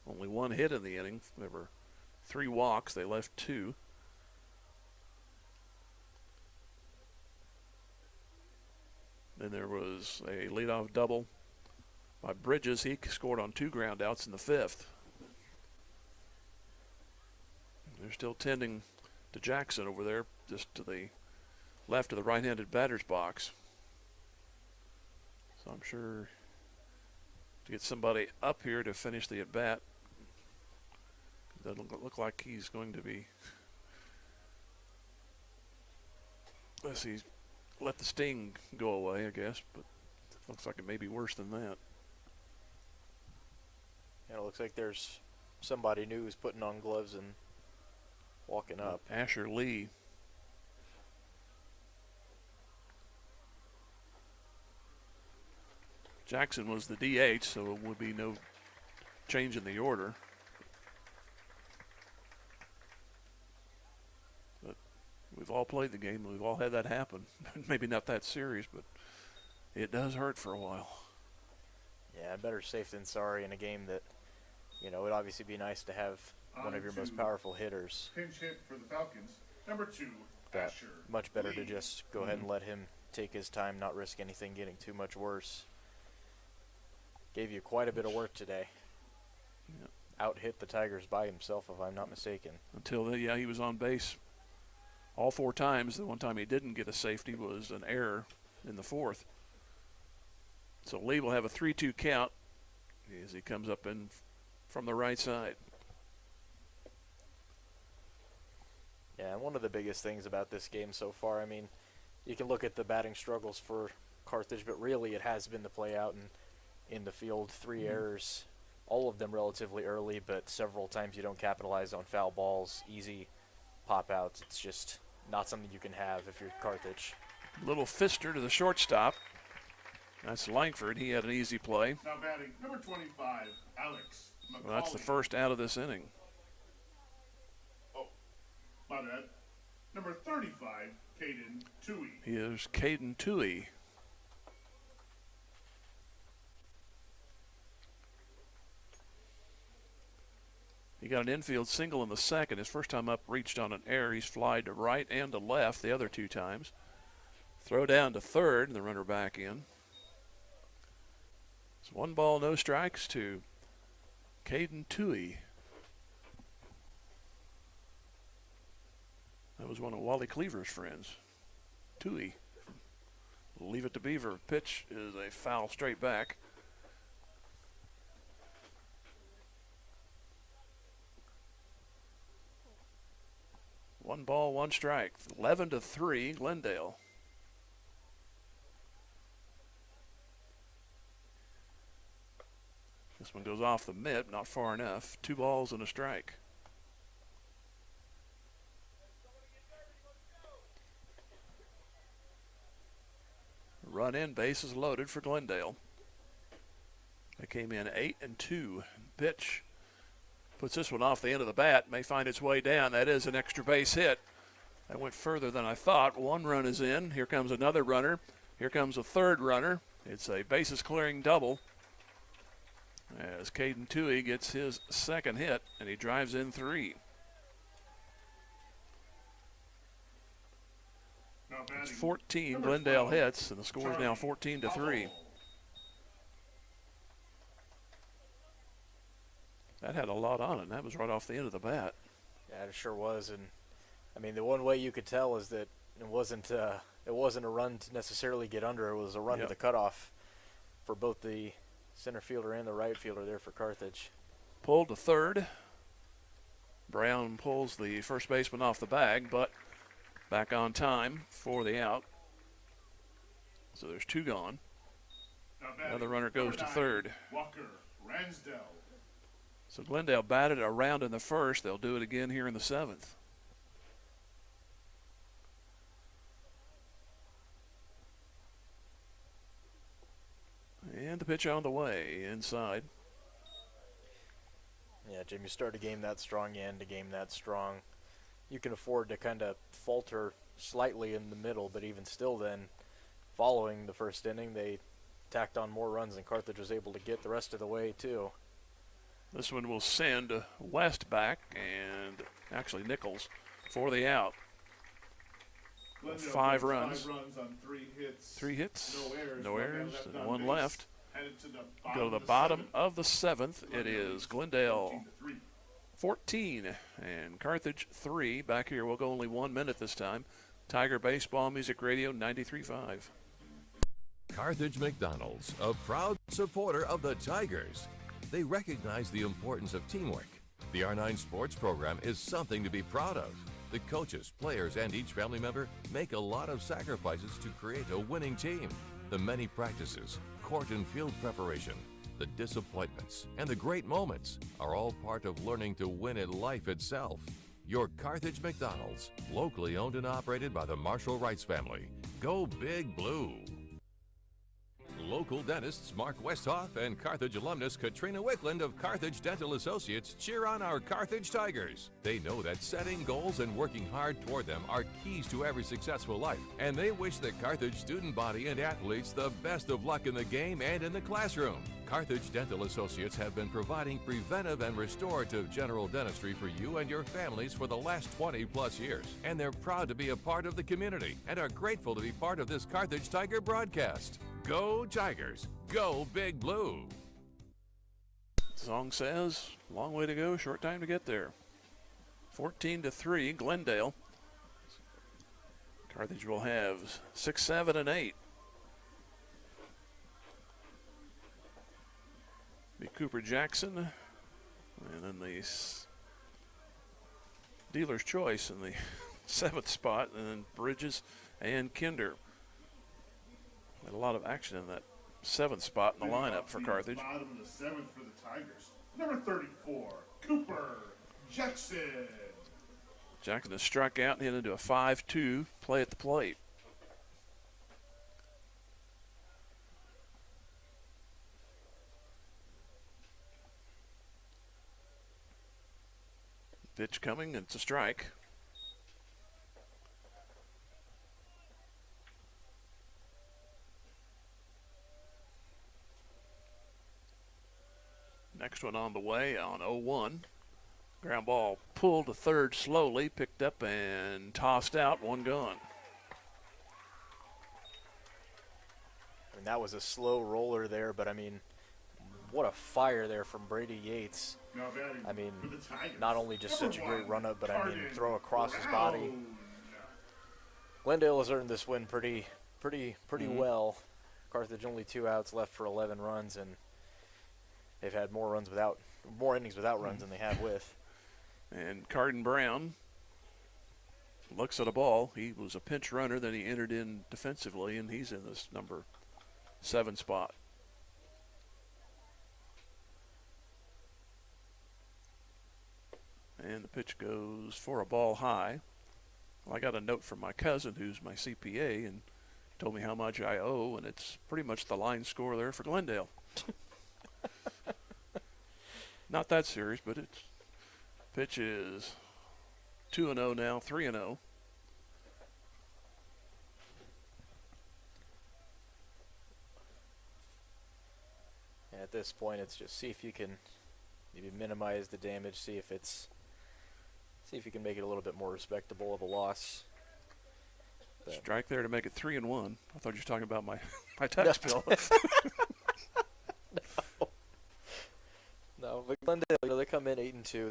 only 1 hit in the inning. There were 3 walks. They left 2. Then there was a leadoff double by Bridges. He scored on 2 ground outs in the 5th. They're still tending to Jackson over there, just to the left of the right-handed batter's box. So I'm sure to get somebody up here to finish the at-bat, doesn't look like he's going to be, unless he's let the sting go away, I guess, but looks like it may be worse than that. And it looks like there's somebody new who's putting on gloves and walking up. Asher Lee. Jackson was the DH, so it would be no change in the order. But we've all played the game. We've all had that happen. Maybe not that serious, but it does hurt for a while. Yeah, better safe than sorry in a game that, you know, it'd obviously be nice to have one of your most powerful hitters. Pinch hit for the Falcons. Number 2, That Asher much better to Lee. just go ahead and let him take his time, not risk anything getting too much worse. Gave you quite a bit of work today. Yep. Out hit the Tigers by himself, if I'm not mistaken. Until then, yeah, he was on base all 4 times. The one time he didn't get a safety was an error in the 4th. So Lee will have a 3-2 count as he comes up in from the right side. Yeah, and one of the biggest things about this game so far, I mean, you can look at the batting struggles for Carthage, but really it has been the play out and in the field. 3 errors, all of them relatively early, but several times you don't capitalize on foul balls, easy pop-outs. It's just not something you can have if you're Carthage. Little fister to the shortstop. That's Langford. He had an easy play. Now batting, number 25, Alex McCauley. Well, that's the first out of this inning. Oh, my bad. Number 35, Caden Toohey. Here's Caden Toohey. He got an infield single in the second. His first time up reached on an error. He's flied to right and to left the other 2 times. Throw down to third, and the runner back in. It's 1 ball, no strikes to Caden Toohey. That was one of Wally Cleaver's friends, Toohey. Leave it to Beaver. Pitch is a foul straight back. One ball, 1 strike. 11-3, Glendale. This one goes off the mitt, not far enough. 2 balls and a strike. Run in, bases loaded for Glendale. They came in 8-2. Pitch puts this one off the end of the bat, may find its way down. That is an extra base hit. That went further than I thought. One run is in. Here comes another runner. Here comes a third runner. It's a bases clearing double as Caden Toohey gets his second hit, and he drives in 3. It's 14 Glendale hits, and the score is now 14-3. That had a lot on it, and that was right off the end of the bat. Yeah, it sure was. And I mean, the one way you could tell is that it wasn't a run to necessarily get under. It was a run to the cutoff for both the center fielder and the right fielder there for Carthage. Pulled to third. Brown pulls the first baseman off the bag, but back on time for the out. So there's 2 gone. Another runner goes to third. Walker, Ransdell. So Glendale batted around in the first. They'll do it again here in the 7th. And the pitch on the way inside. Yeah, Jim, you start a game that strong, you end a game that strong. You can afford to kind of falter slightly in the middle, but even still then, following the first inning, they tacked on more runs than Carthage was able to get the rest of the way, too. This one will send West back, and actually Nichols for the out. 5 runs. 5 runs on 3 hits. 3 hits. No errors. And 1 left. Go to the bottom of the 7th. It is Glendale 14 and Carthage 3. Back here, we'll go only 1 minute this time. Tiger Baseball Music Radio 93.5. Carthage McDonald's, a proud supporter of the Tigers. They recognize the importance of teamwork. The R9 sports program is something to be proud of. The coaches, players, and each family member make a lot of sacrifices to create a winning team. The many practices, court and field preparation, the disappointments, and the great moments are all part of learning to win at life itself. Your Carthage McDonald's, locally owned and operated by the Marshall Wrights family. Go Big Blue. Local dentists Mark Westhoff and Carthage alumnus Katrina Wickland of Carthage Dental Associates cheer on our Carthage Tigers. They know that setting goals and working hard toward them are keys to every successful life, and they wish the Carthage student body and athletes the best of luck in the game and in the classroom. Carthage Dental Associates have been providing preventive and restorative general dentistry for you and your families for the last 20-plus years, and they're proud to be a part of the community and are grateful to be part of this Carthage Tiger broadcast. Go Tigers! Go Big Blue! The song says, long way to go, short time to get there. 14-3, Glendale. Carthage will have 6, 7, and 8. Be Cooper Jackson, and then the dealer's choice in the 7th spot, and then Bridges and Kinder. Had a lot of action in that 7th spot in the lineup for Carthage. Bottom of the 7th for the Tigers. Number 34, Cooper Jackson. Jackson has struck out and hit into a 5-2 play at the plate. Pitch coming, it's a strike. Next one on the way on 0-1. Ground ball pulled to third slowly, picked up and tossed out, 1 gone. I mean, that was a slow roller there, but I mean, what a fire there from Brady Yates. I mean, not only just such a great run up, but I mean, throw across his body. Glendale has earned this win pretty well. Carthage only 2 outs left for 11 runs, and they've had more innings without runs than they have with. And Carden Brown looks at a ball. He was a pinch runner, then he entered in defensively, and he's in this number 7 spot. And the pitch goes for a ball high. Well, I got a note from my cousin, who's my CPA, and told me how much I owe, and it's pretty much the line score there for Glendale. Not that serious, but it's pitch is 2-0 now, 3-0. At this point, it's just see if you can maybe minimize the damage, see if you can make it a little bit more respectable of a loss. But strike there to make it 3-1. I thought you were talking about my tax bill. No, but Glendale, they come in 8-2.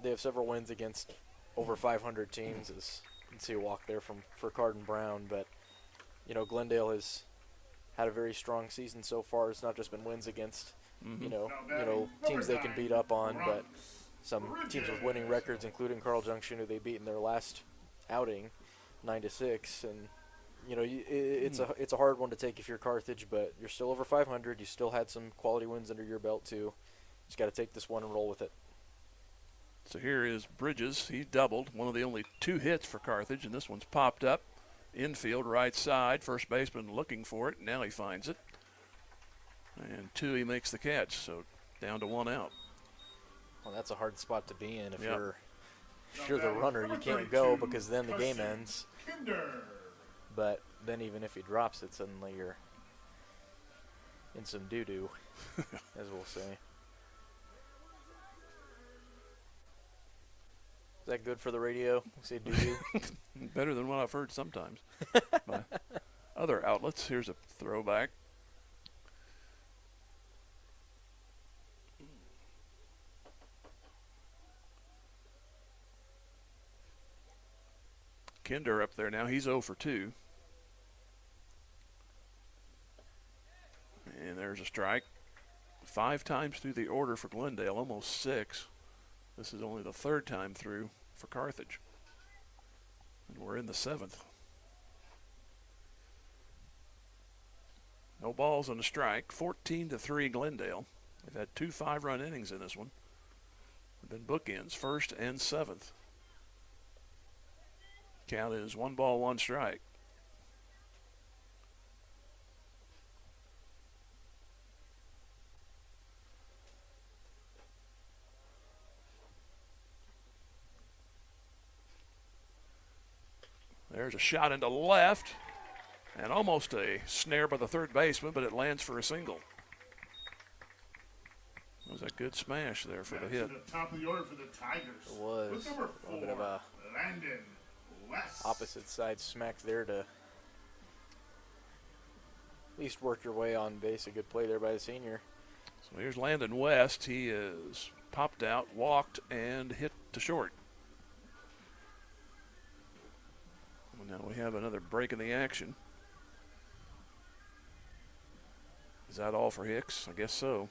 They have several wins against over 500 teams. You can see a walk there for Cardin Brown, but Glendale has had a very strong season so far. It's not just been wins against teams they can beat up on, but some teams with winning records, including Carl Junction, who they beat in their last outing, 9-6, and it's a hard one to take if you're Carthage, but you're still over 500. You still had some quality wins under your belt too. Just got to take this one and roll with it. So here is Bridges. He doubled, one of the only 2 hits for Carthage, and this one's popped up. Infield, right side, first baseman looking for it. Now he finds it. And 2, he makes the catch, so down to 1 out. Well, that's a hard spot to be in if you're the runner. You can't go because then the game ends. But then even if he drops it, suddenly you're in some doo-doo, as we'll say. Is that good for the radio? Say doo-doo? Better than what I've heard sometimes by other outlets. Here's a throwback. Kinder up there now. He's 0 for 2. And there's a strike. 5 times through the order for Glendale, almost 6. This is only the 3rd time through for Carthage. And we're in the 7th. No balls and a strike. 14-3 Glendale. They've had 2 5-run innings in this one. They've been bookends, 1st and 7th. Count is 1 ball, 1 strike. There's a shot into left, and almost a snare by the 3rd baseman, but it lands for a single. It was a good smash there for the hit. To the top of the order for the Tigers. It was. With number 4, a bit of a Landon West. opposite side smack there to at least work your way on base. A good play there by the senior. So here's Landon West. He is popped out, walked, and hit to short. Well, now we have another break in the action. Is that all for Hicks? I guess so.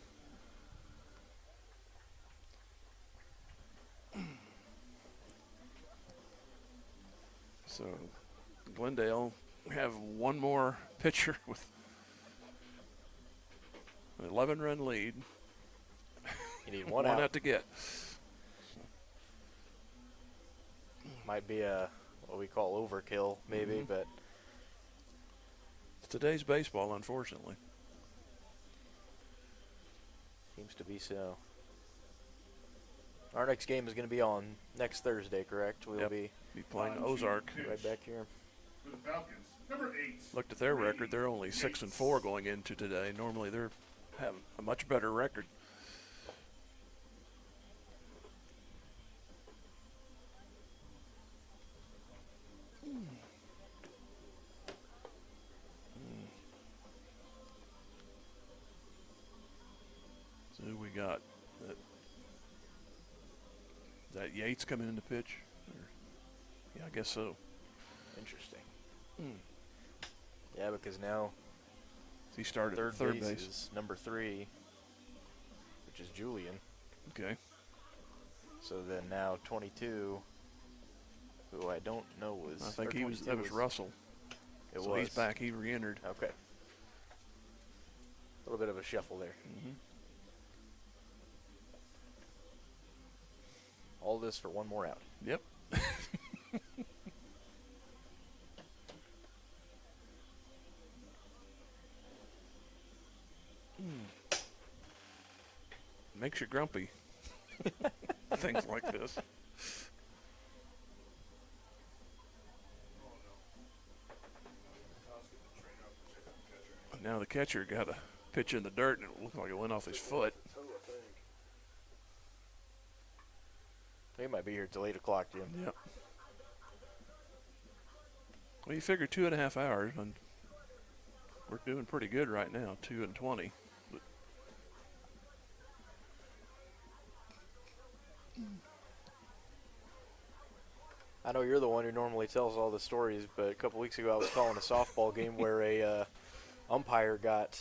So Glendale have one more pitcher with an 11-run lead. You need one out to get. Might be a what we call overkill, maybe, but it's today's baseball, unfortunately. Seems to be so. Our next game is going to be on next Thursday, correct? We'll be playing Ozark. Right back here. For the Falcons, number 8. Looked at their record. They're only 6-4 going into today. Normally they're have a much better record. So who we got? Is that Yates coming in to pitch? Yeah, I guess so. Interesting. Yeah, because now he started third base is number 3, which is Julian. Okay. So then now 22, who I don't know was. I think that was Russell. So he's back. He re-entered. Okay. A little bit of a shuffle there. All this for one more out. Yep. Makes you grumpy. Things like this. Now the catcher got a pitch in the dirt, and it looked like it went off his foot. He might be here till 8 o'clock, Jim. Yep. Well, you figure 2.5 hours, and we're doing pretty good right now, 2:20. But I know you're the one who normally tells all the stories, but a couple weeks ago I was calling a softball game where a umpire got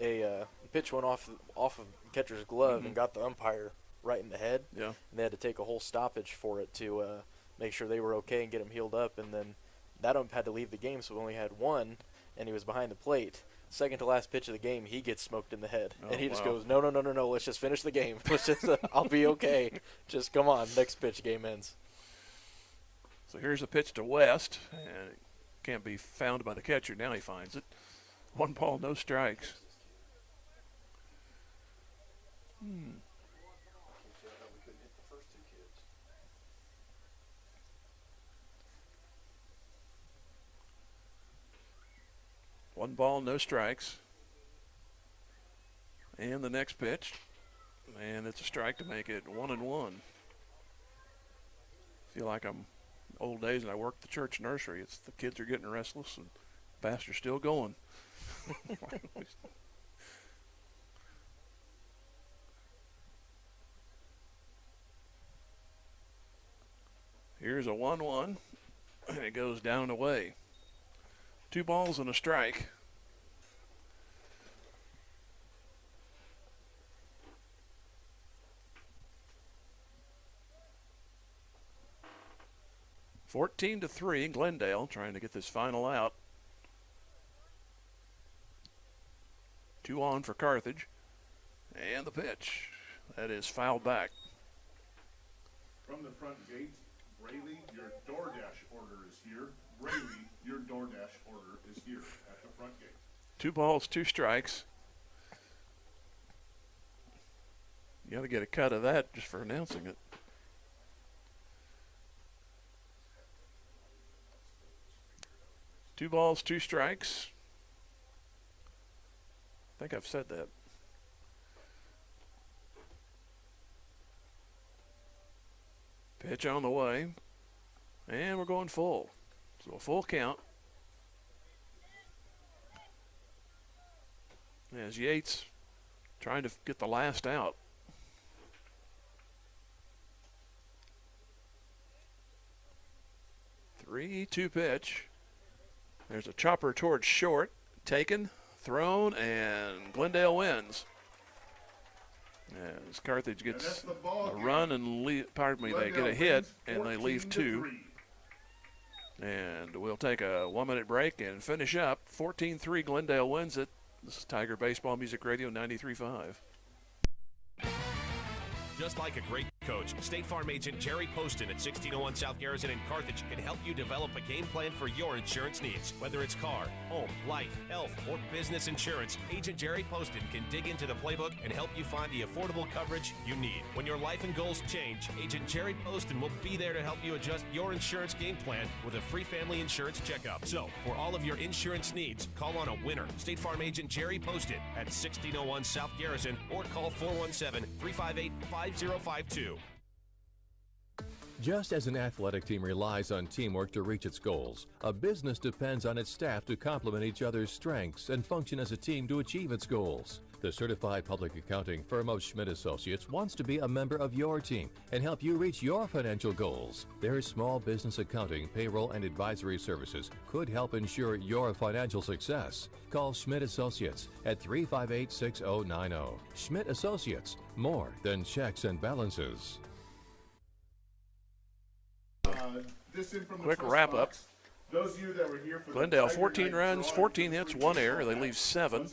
a pitch went off of catcher's glove and got the umpire right in the head. Yeah. And they had to take a whole stoppage for it to make sure they were okay and get him healed up. And then that ump had to leave the game, so we only had one, and he was behind the plate. Second to last pitch of the game, he gets smoked in the head. Oh, and he just wow. goes, no, let's just finish the game. Let's just, I'll be okay. Just come on, next pitch, game ends. So here's a pitch to West, and it can't be found by the catcher. Now he finds it. 1 ball, no strikes. One ball, no strikes. And the next pitch, and it's a strike to make it 1-1. Feel like I'm old days and I worked the church nursery. It's the kids are getting restless and pastor's still going. Here's a 1-1, and it goes down and away. 2 balls and a strike. (14-3), Glendale trying to get this final out. 2 on for Carthage. And the pitch. That is fouled back. From the front gate, Braley, your DoorDash order is here. Braley, your DoorDash order is here at the front gate. 2 balls, 2 strikes. You got to get a cut of that just for announcing it. Two balls, 2 strikes. I think I've said that. Pitch on the way. And we're going full. So a full count. As Yates trying to get the last out. Three-two pitch. There's a chopper towards short. Taken, thrown, and Glendale wins. As Carthage gets a run and they get a hit and they leave 2. And we'll take a 1-minute break and finish up. 14-3, Glendale wins it. This is Tiger Baseball Music Radio 93.5. Just like a great coach, State Farm agent Jerry Poston at 1601 South Garrison in Carthage can help you develop a game plan for your insurance needs. Whether it's car, home, life, health, or business insurance, Agent Jerry Poston can dig into the playbook and help you find the affordable coverage you need. When your life and goals change, Agent Jerry Poston will be there to help you adjust your insurance game plan with a free family insurance checkup. So, for all of your insurance needs, call on a winner. State Farm agent Jerry Poston at 1601 South Garrison or call 417-358-5052. Just as an athletic team relies on teamwork to reach its goals, a business depends on its staff to complement each other's strengths and function as a team to achieve its goals. The certified public accounting firm of Schmidt Associates wants to be a member of your team and help you reach your financial goals. Their small business accounting, payroll, and advisory services could help ensure your financial success. Call Schmidt Associates at 358-6090. Schmidt Associates, more than checks and balances. Quick wrap up. Those of you that were here for Glendale 14 runs, 14 hits, 1 error. They leave 7.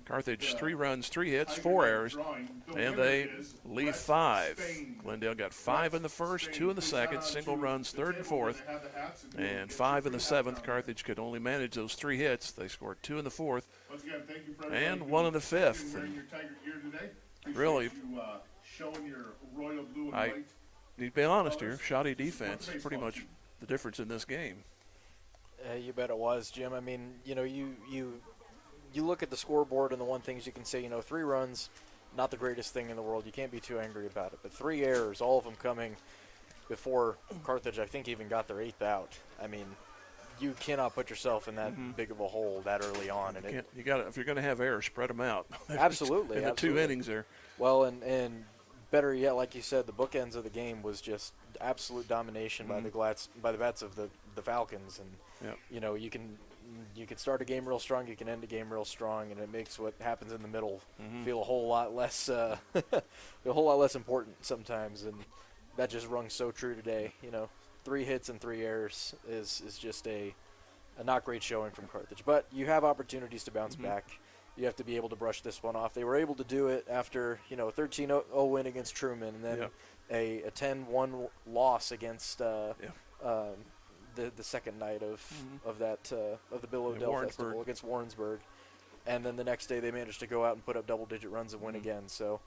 Carthage 3 runs, 3 hits, 4 errors, and they leave 5. Glendale got 5 in the first, 2 in the second, single runs, 3rd and 4th, and 5 in the 7th. Carthage could only manage those 3 hits. They scored 2 in the 4th and 1 in the 5th. And really, I need to be honest here, shoddy defense, pretty much the difference in this game. You bet it was, Jim. I mean, you know, you you look at the scoreboard, and the one things you can say, 3 runs, not the greatest thing in the world. You can't be too angry about it. But 3 errors, all of them coming before Carthage, I think, even got their 8th out. I mean, you cannot put yourself in that big of a hole that early on. And you got if you're going to have errors, spread them out. Absolutely. in the 2 innings there. Well, and better yet, like you said, the bookends of the game was just absolute domination by the bats of the Falcons. And you can start a game real strong, you can end a game real strong, and it makes what happens in the middle feel a whole lot less important sometimes. And that just rung so true today. 3 hits and 3 errors is just a not great showing from Carthage. But you have opportunities to bounce back. You have to be able to brush this one off. They were able to do it after a 13-0 win against Truman, and then a 10-1 loss against the second night of the Bill O'Dell Festival against Warrensburg. And then the next day they managed to go out and put up double-digit runs and win again. So,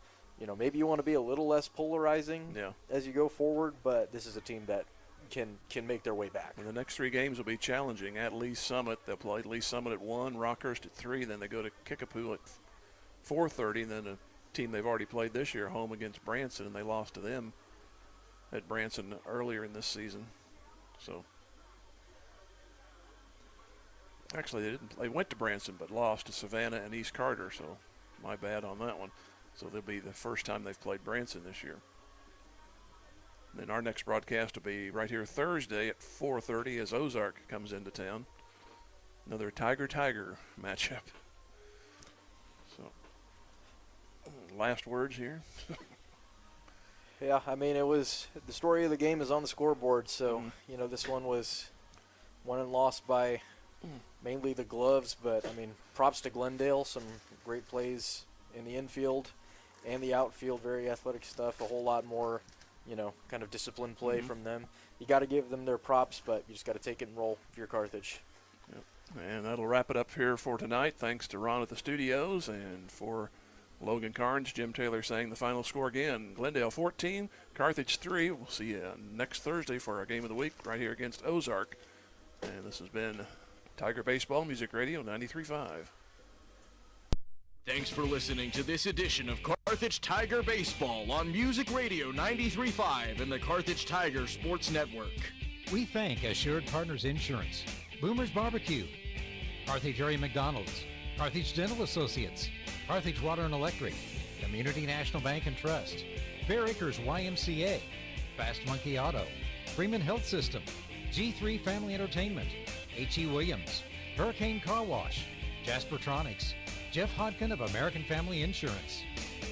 maybe you want to be a little less polarizing as you go forward, but this is a team that can make their way back. And the next 3 games will be challenging. At Lee Summit, they'll play Lee Summit at 1, Rockhurst at 3, then they go to Kickapoo at 4:30, and then a team they've already played this year home against Branson, and they lost to them at Branson earlier in this season. So actually they went to Branson but lost to Savannah and East Carter, so my bad on that one. So they'll be the first time they've played Branson this year. Then our next broadcast will be right here Thursday at 4:30 as Ozark comes into town. Another Tiger matchup. So, last words here. Yeah, I mean, it was the story of the game is on the scoreboard. So this one was won and lost by mainly the gloves, but I mean, props to Glendale. Some great plays in the infield and the outfield. Very athletic stuff. A whole lot more. Kind of disciplined play from them. You got to give them their props, but you just got to take it and roll if you're Carthage. Yep. And that'll wrap it up here for tonight. Thanks to Ron at the studios, and for Logan Carnes, Jim Taylor saying the final score again. Glendale 14, Carthage 3. We'll see you next Thursday for our game of the week right here against Ozark. And this has been Tiger Baseball Music Radio 93.5. Thanks for listening to this edition of Carthage Tiger Baseball on Music Radio 93.5 and the Carthage Tiger Sports Network. We thank Assured Partners Insurance, Boomer's Barbecue, Carthage Area McDonald's, Carthage Dental Associates, Carthage Water and Electric, Community National Bank and Trust, Fair Acres YMCA, Fast Monkey Auto, Freeman Health System, G3 Family Entertainment, H.E. Williams, Hurricane Car Wash, Jaspertronics, Jeff Hodkin of American Family Insurance.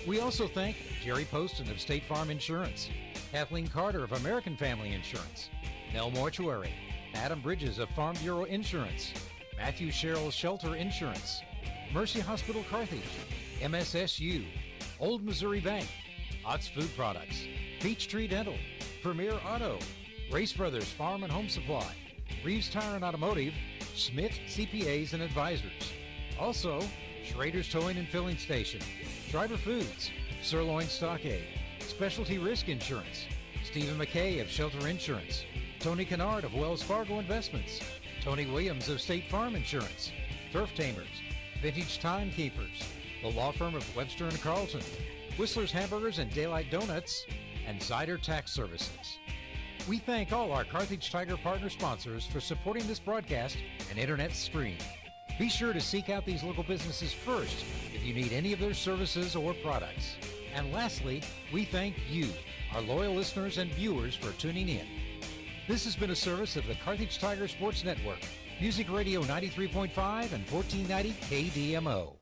We also thank Jerry Poston of State Farm Insurance, Kathleen Carter of American Family Insurance, Nell Mortuary, Adam Bridges of Farm Bureau Insurance, Matthew Sherrill Shelter Insurance, Mercy Hospital Carthage, MSSU, Old Missouri Bank, Ott's Food Products, Peachtree Dental, Premier Auto, Race Brothers Farm and Home Supply, Reeves Tire and Automotive, Schmidt CPAs and Advisors. Also, Schrader's Towing and Filling Station, Schreiber Foods, Sirloin Stockade, Specialty Risk Insurance, Stephen McKay of Shelter Insurance, Tony Kennard of Wells Fargo Investments, Tony Williams of State Farm Insurance, Turf Tamers, Vintage Timekeepers, the law firm of Webster & Carlton, Whistler's Hamburgers and Daylight Donuts, and Zyder Tax Services. We thank all our Carthage Tiger partner sponsors for supporting this broadcast and internet stream. Be sure to seek out these local businesses first if you need any of their services or products. And lastly, we thank you, our loyal listeners and viewers, for tuning in. This has been a service of the Carthage Tiger Sports Network, Music Radio 93.5 and 1490 KDMO.